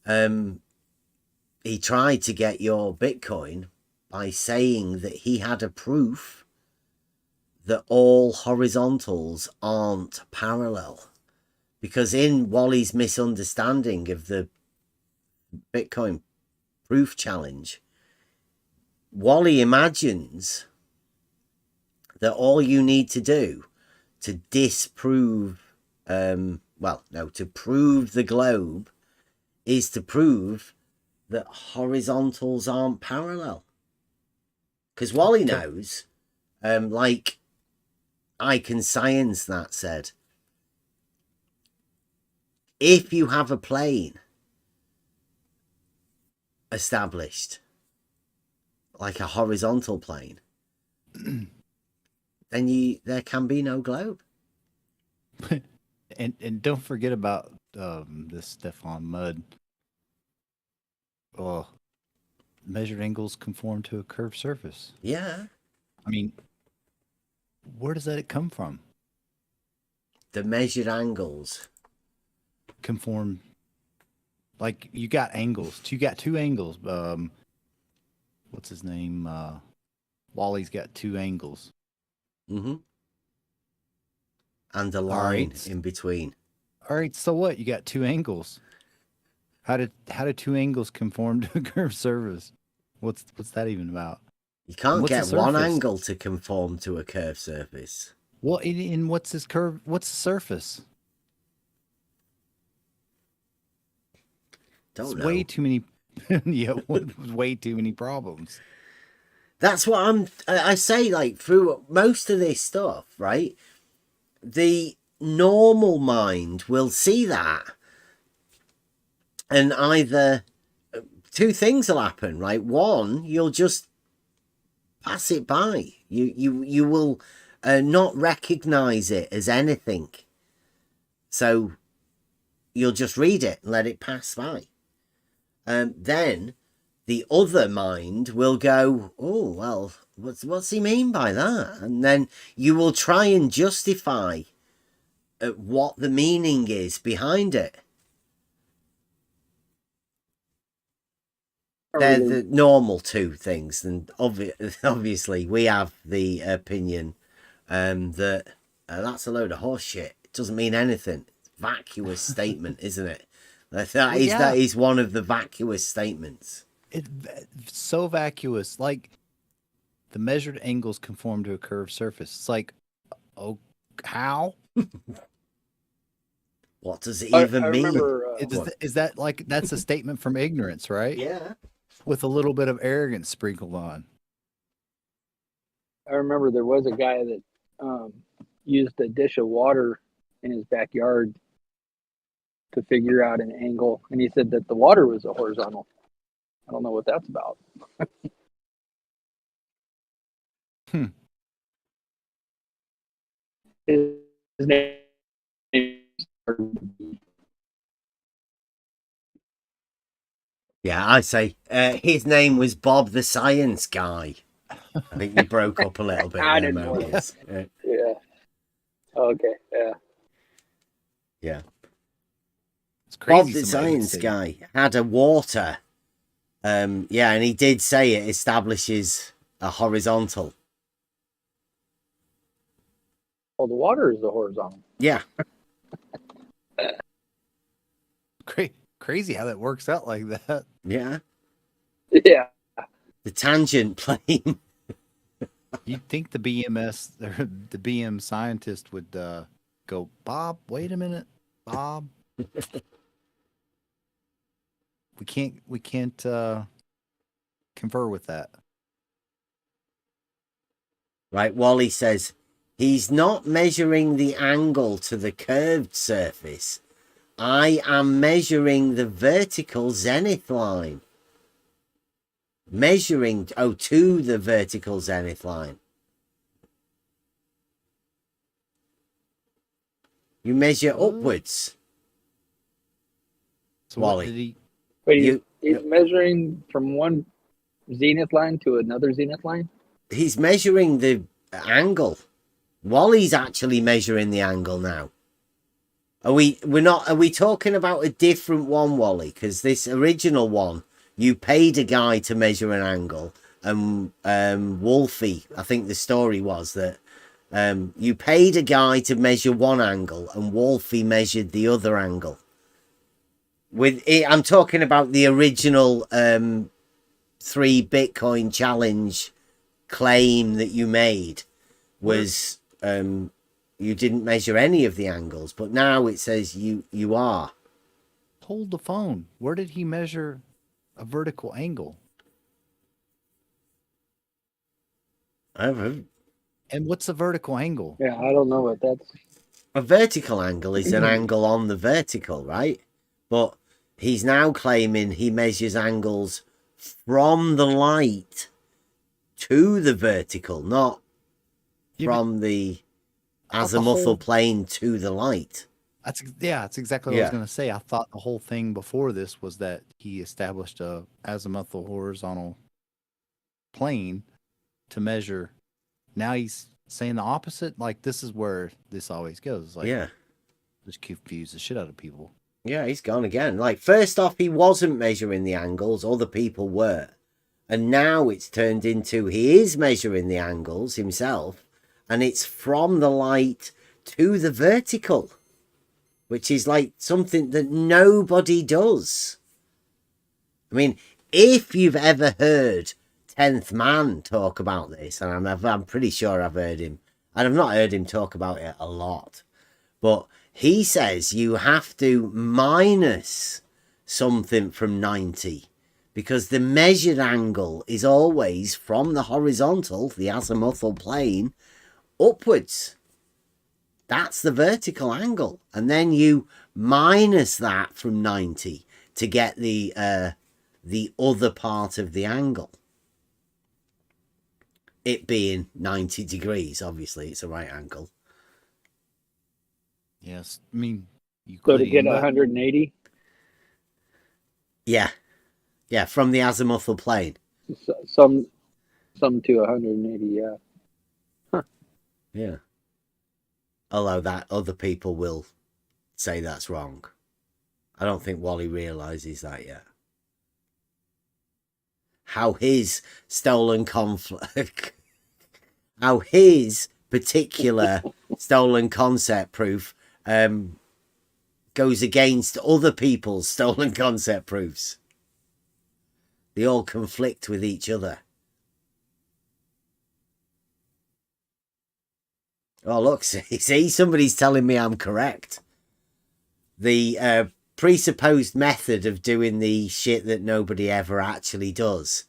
he tried to get your Bitcoin by saying that he had a proof that all horizontals aren't parallel. Because in Wally's misunderstanding of the Bitcoin proof challenge, Wally imagines that all you need to do to disprove, to prove the globe is to prove that horizontals aren't parallel. Because Wally knows, like I Can Science That said, if you have a plane established, like a horizontal plane, then there can be no globe. And don't forget about this stuff on mud. Oh, measured angles conform to a curved surface. Yeah. I mean, where does that come from? The measured angles conform. Like you got angles. You got two angles. What's his name? Wally's got two angles. Mm-hmm. And a line in between. All right, so what? You got two angles. How did two angles conform to a curved surface? What's that even about? You can't get one angle to conform to a curved surface. Well, in what's this curve? What's the surface? Don't know. Way too many. Yeah, way too many problems. That's what I say, like, through most of this stuff, right? The normal mind will see that. And either two things will happen, right? One, you'll just pass it by. You will not recognize it as anything. So you'll just read it and let it pass by. Then the other mind will go, oh, well, what's he mean by that? And then you will try and justify what the meaning is behind it. They're the normal two things. And obviously we have the opinion that that's a load of horse shit. It doesn't mean anything. It's a vacuous statement, isn't it? That is one of the vacuous statements. It's so vacuous. Like the measured angles conform to a curved surface. It's like, oh, how? What does it even mean? Remember, Is that like that's a statement from ignorance, right? Yeah. With a little bit of arrogance sprinkled on. I remember there was a guy that used a dish of water in his backyard to figure out an angle, and he said that the water was a horizontal. I don't know what that's about. His name. Yeah, I say his name was Bob the Science Guy. I think you broke up a little bit. I there, didn't know Moses. Yeah. Okay. Yeah. Yeah. It's crazy. Bob the Science Guy had a water. And he did say it establishes a horizontal. Well, the water is the horizontal. Yeah. Crazy how that works out like that. Yeah. Yeah. The tangent plane. You'd think the BMS, the BM scientist would go, Bob, wait a minute, Bob. We can't confer with that. Right, Wally says he's not measuring the angle to the curved surface. I am measuring the vertical zenith line. Measuring to the vertical zenith line. You measure upwards. So Wally. what did he? Wait, he's measuring from one zenith line to another zenith line? He's measuring the angle. Wally's actually measuring the angle now. Are we talking about a different one, Wally? Because this original one, you paid a guy to measure an angle, and Wolfie, I think the story was that you paid a guy to measure one angle, and Wolfie measured the other angle. I'm talking about the original 3 Bitcoin challenge claim that you made was you didn't measure any of the angles, but now it says you are. Hold the phone. Where did he measure a vertical angle? And what's a vertical angle? Yeah, I don't know what that's. A vertical angle is an angle on the vertical, right? But he's now claiming he measures angles from the light to the vertical, not from the azimuthal plane to the light. That's exactly what I was going to say. I thought the whole thing before this was that he established a azimuthal horizontal plane to measure. Now he's saying the opposite. Like, this is where this always goes. Like, just confuse the shit out of people. Yeah, he's gone again. Like, first off, he wasn't measuring the angles, other people were. And now it's turned into he is measuring the angles himself, and it's from the light to the vertical, which is like something that nobody does. I mean, if you've ever heard 10th Man talk about this, and I'm pretty sure I've heard him, and I've not heard him talk about it a lot, but he says you have to minus something from 90 because the measured angle is always from the horizontal, the azimuthal plane, upwards. That's the vertical angle. And then you minus that from 90 to get the other part of the angle. It being 90 degrees, obviously, it's a right angle. Yes, I mean, so to get 180? Yeah, from the azimuthal plane. Some to 180, yeah. Huh. Yeah. Although that other people will say that's wrong. I don't think Wally realizes that yet. How his how his particular stolen concept proof goes against other people's stolen concept proofs. They all conflict with each other. Oh, look, see, somebody's telling me I'm correct. The presupposed method of doing the shit that nobody ever actually does.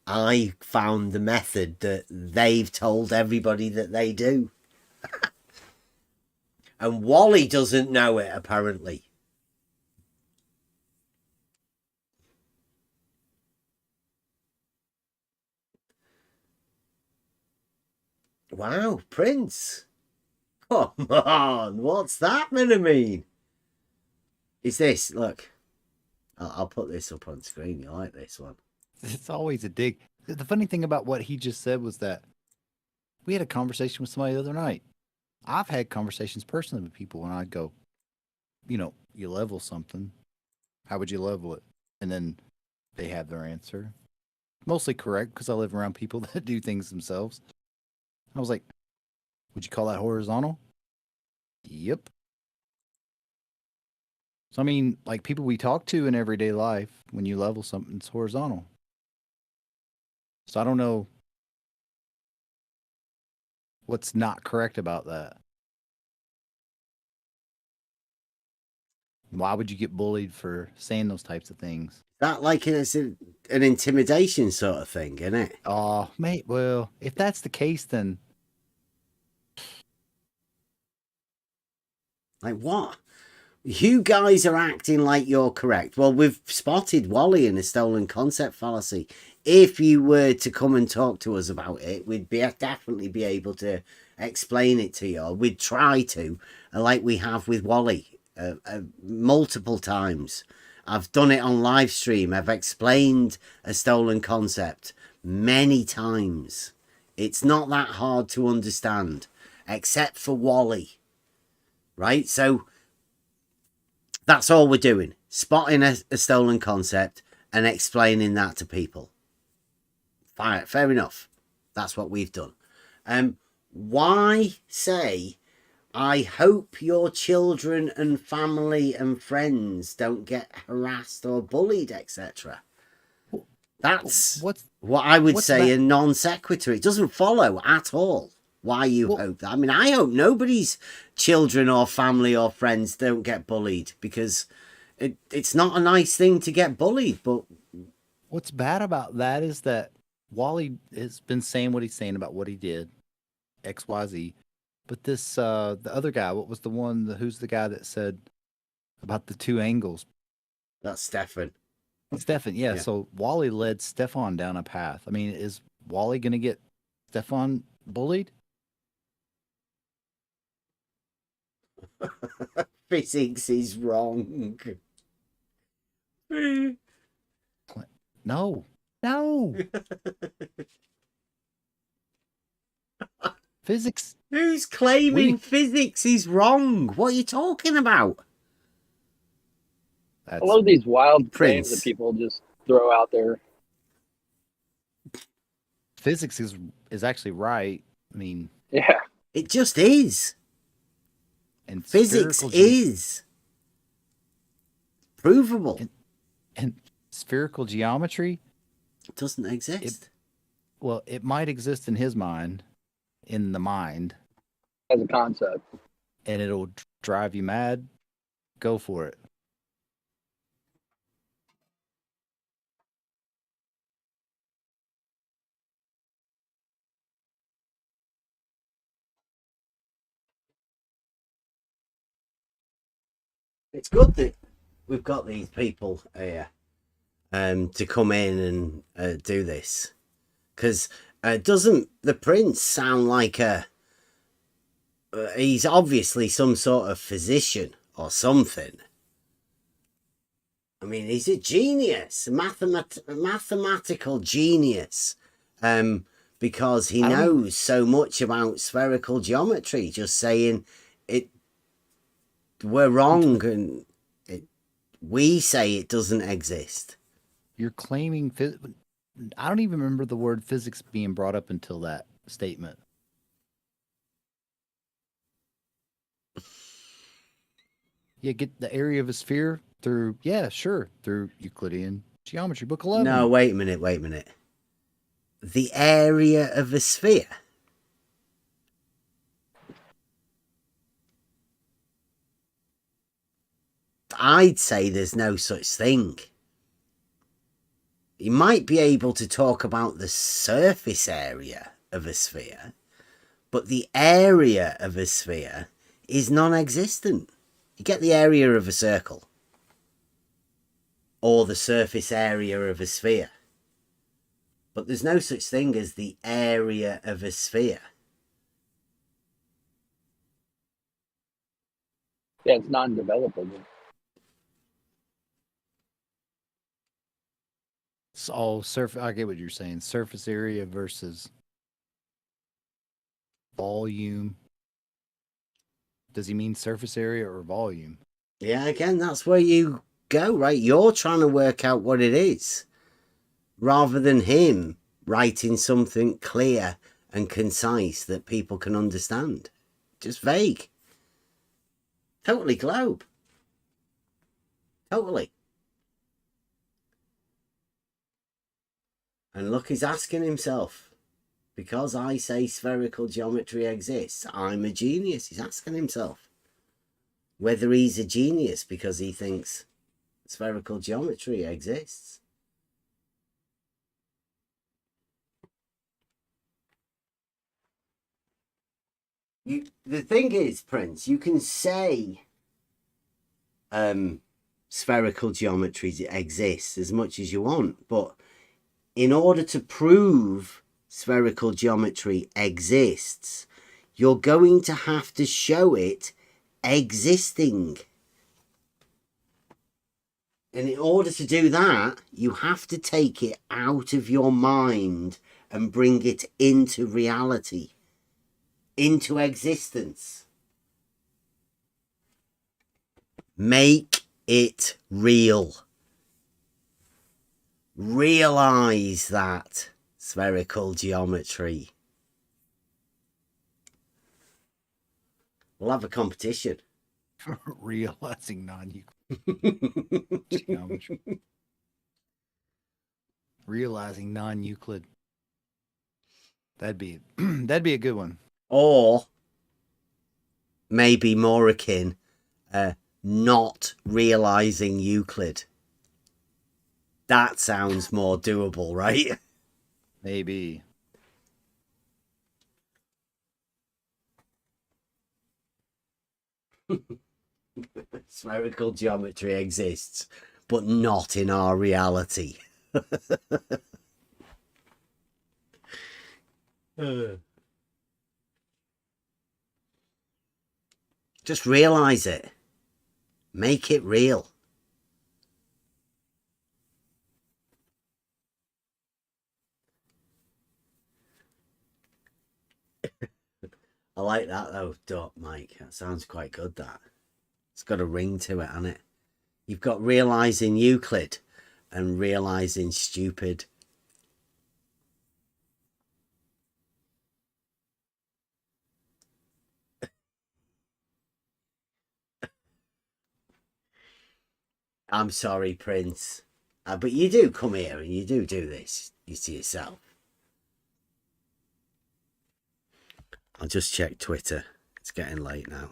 I found the method that they've told everybody that they do. And Wally doesn't know it, apparently. Wow, Prince. Come on, what's that gonna mean? Is this, look, I'll put this up on screen. You like this one? It's always a dig. The funny thing about what he just said was that we had a conversation with somebody the other night. I've had conversations personally with people when I'd go, you level something. How would you level it? And then they have their answer. Mostly correct because I live around people that do things themselves. I was like, would you call that horizontal? Yep. So, I mean, like people we talk to in everyday life, when you level something, it's horizontal. So I don't know what's not correct about that. Why would you get bullied for saying those types of things? That like it's an intimidation sort of thing, isn't it? Oh, mate, well, if that's the case, then... Like what? You guys are acting like you're correct. Well, we've spotted Wally in a stolen concept fallacy. If you were to come and talk to us about it, we'd definitely be able to explain it to you. We'd try to, like we have with Wally multiple times. I've done it on live stream. I've explained a stolen concept many times. It's not that hard to understand, except for Wally. Right? So That's all we're doing. Spotting a stolen concept and explaining that to people. Fine, fair enough. That's what we've done. Why say, I hope your children and family and friends don't get harassed or bullied, etc.? That's what I would say a non sequitur. It doesn't follow at all why you hope that. I mean, I hope nobody's children or family or friends don't get bullied, because it's not a nice thing to get bullied. But what's bad about that is that Wally has been saying what he's saying about what he did, XYZ. But this, the other guy, what was the one, who's the guy that said about the two angles? That's Stefan. Stefan, yeah. So Wally led Stefan down a path. I mean, is Wally going to get Stefan bullied? Physics is wrong. No. Physics. Who's claiming physics is wrong? What are you talking about? I love these wild claims that people just throw out there. Physics is actually right. I mean, yeah, it just is. And physics is provable. And spherical geometry doesn't exist. It might exist in his mind, in the mind, as a concept, and it'll drive you mad. Go for it. It's good that we've got these people here to come in and do this, because doesn't the Prince sound like he's obviously some sort of physician or something? I mean, he's a genius, a mathematical genius, because he knows so much about spherical geometry. Just saying we're wrong, and we say it doesn't exist. You're claiming I don't even remember the word physics being brought up until that statement. Yeah, get the area of a sphere through Euclidean geometry, book 11. No, wait a minute. The area of a sphere? I'd say there's no such thing. You might be able to talk about the surface area of a sphere, but the area of a sphere is non-existent. You get the area of a circle, or the surface area of a sphere, but there's no such thing as the area of a sphere. Yeah, it's non-developable. So I get what you're saying. Surface area versus volume. Does he mean surface area or volume? Yeah, again, that's where you go, right? You're trying to work out what it is, rather than him writing something clear and concise that people can understand. Just vague. Totally globe. Totally. And look, he's asking himself, because I say spherical geometry exists, I'm a genius. He's asking himself whether he's a genius because he thinks spherical geometry exists. The thing is, Prince, you can say spherical geometry exists as much as you want, but in order to prove spherical geometry exists, you're going to have to show it existing. And in order to do that, you have to take it out of your mind and bring it into reality, into existence. Make it real. Realize that spherical geometry. We'll have a competition. Realizing non-Euclid geometry. Realizing non-Euclid. That'd be a good one. Or maybe more akin, not realizing Euclid. That sounds more doable, right? Maybe. Spherical geometry exists, but not in our reality. Just realize it. Make it real. I like that though, Doc, Mike. That sounds quite good, that. It's got a ring to it, hasn't it? You've got realizing Euclid and realizing stupid. I'm sorry, Prince. But you do come here and you do this. You see yourself. I'll just check Twitter. It's getting late now.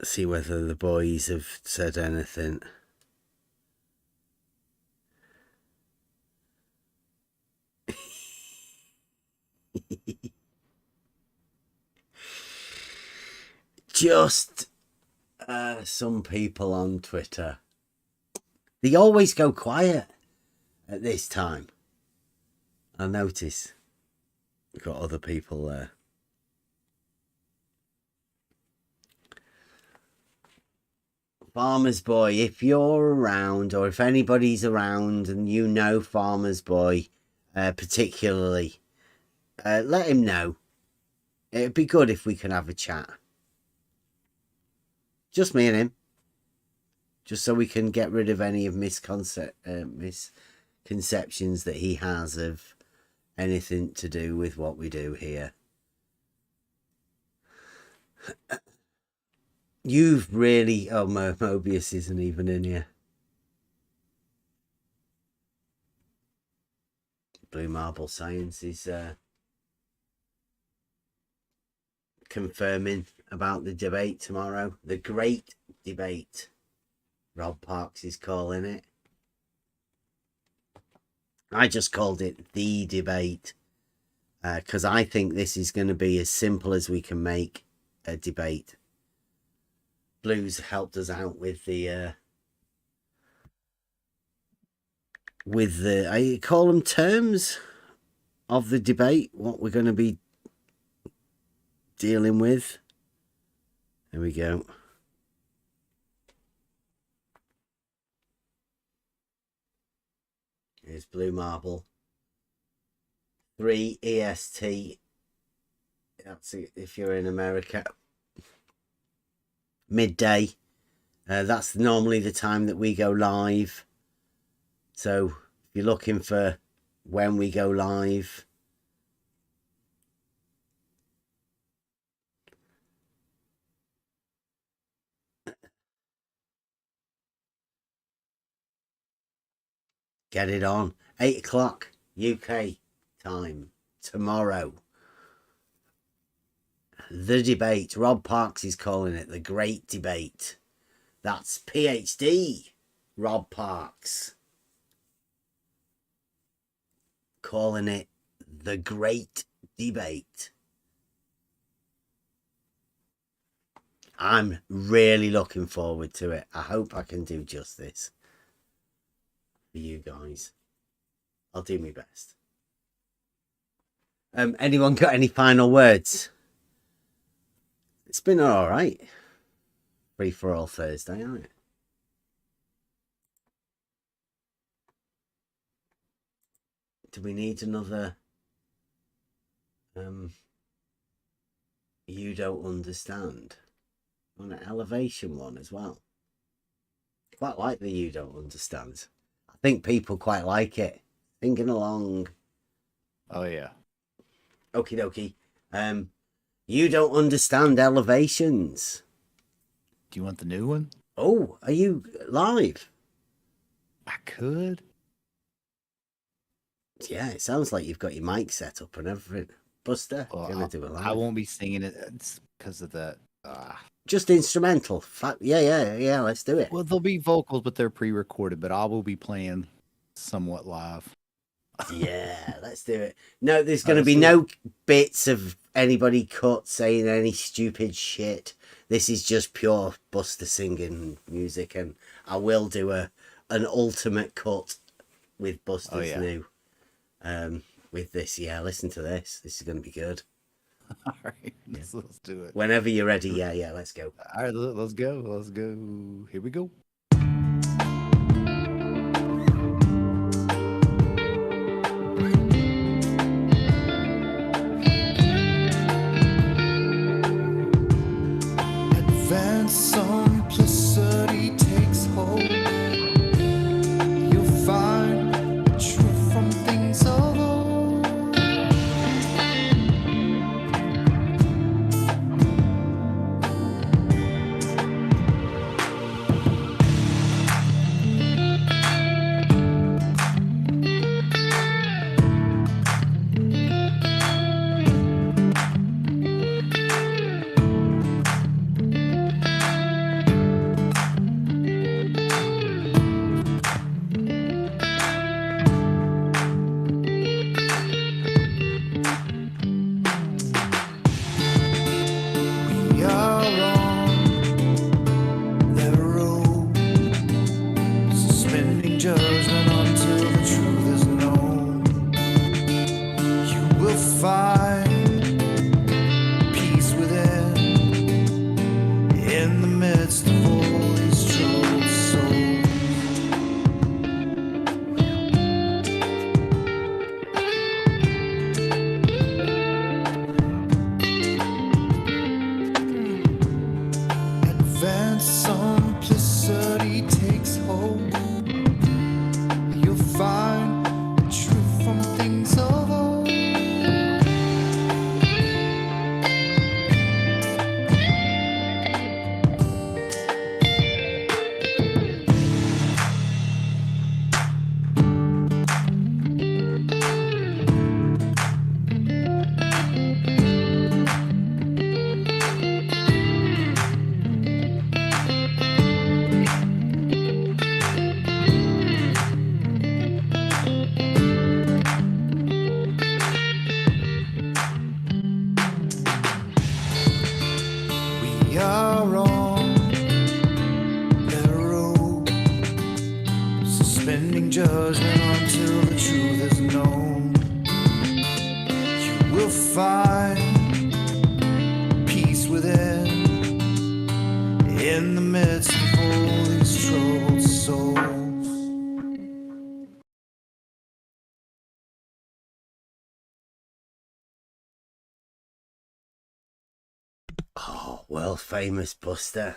See whether the boys have said anything. Just some people on Twitter. They always go quiet at this time. I notice. We've got other people there. Farmer's Boy, if you're around, or if anybody's around and you know Farmer's Boy particularly, let him know. It'd be good if we can have a chat. Just me and him. Just so we can get rid of any of misconceptions that he has of anything to do with what we do here. You've really... Oh, Mobius isn't even in here. Blue Marble Science is confirming about the debate tomorrow. The great debate. Rob Parks is calling it. I just called it the debate because I think this is going to be as simple as we can make a debate. Blues helped us out with the I call them terms of the debate, what we're going to be dealing with. There we go. Here's Blue Marble. 3 EST. That's it if you're in America. Midday. That's normally the time that we go live. So if you're looking for when we go live, get it on. 8 o'clock UK time tomorrow. The debate. Rob Parks is calling it the great debate. That's PhD Rob Parks calling it the great debate. I'm really looking forward to it. I hope I can do justice for you guys. I'll do my best. Anyone got any final words? It's been all right. Free for all Thursday, hasn't it? Do we need another you don't understand? On an elevation one as well. Quite like the You Don't Understand. I think people quite like it. Thinking along. Oh yeah. Okie dokie. You Don't Understand Elevations. Do you want the new one? Oh, are you live? I could. Yeah, it sounds like you've got your mic set up and everything. Buster, Well, gonna do it live. I won't be singing it. It's because of that. Just instrumental. Yeah. Let's do it. Well, there'll be vocals, but they're pre-recorded. But I will be playing somewhat live. Yeah, let's do it. No, there's going to Let's be do no bits of anybody cut saying any stupid shit. This is just pure Buster singing music, and I will do an ultimate cut with Buster's new. With this, yeah, listen to this. This is going to be good. All right, let's do it. Whenever you're ready, yeah, let's go. All right, let's go. Let's go. Here we go. Advanced simplicity takes hold. You'll find the truth from things of old. We are on the road, suspending judgment until the truth is known. You will find peace within, in the midst of all these troubled souls. Advanced simplicity takes hold. You'll find the truth from things of old. We are on the road, suspending judgment until the truth is known. You will find peace within, in the midst of all these troubled souls. Oh, world famous Buster.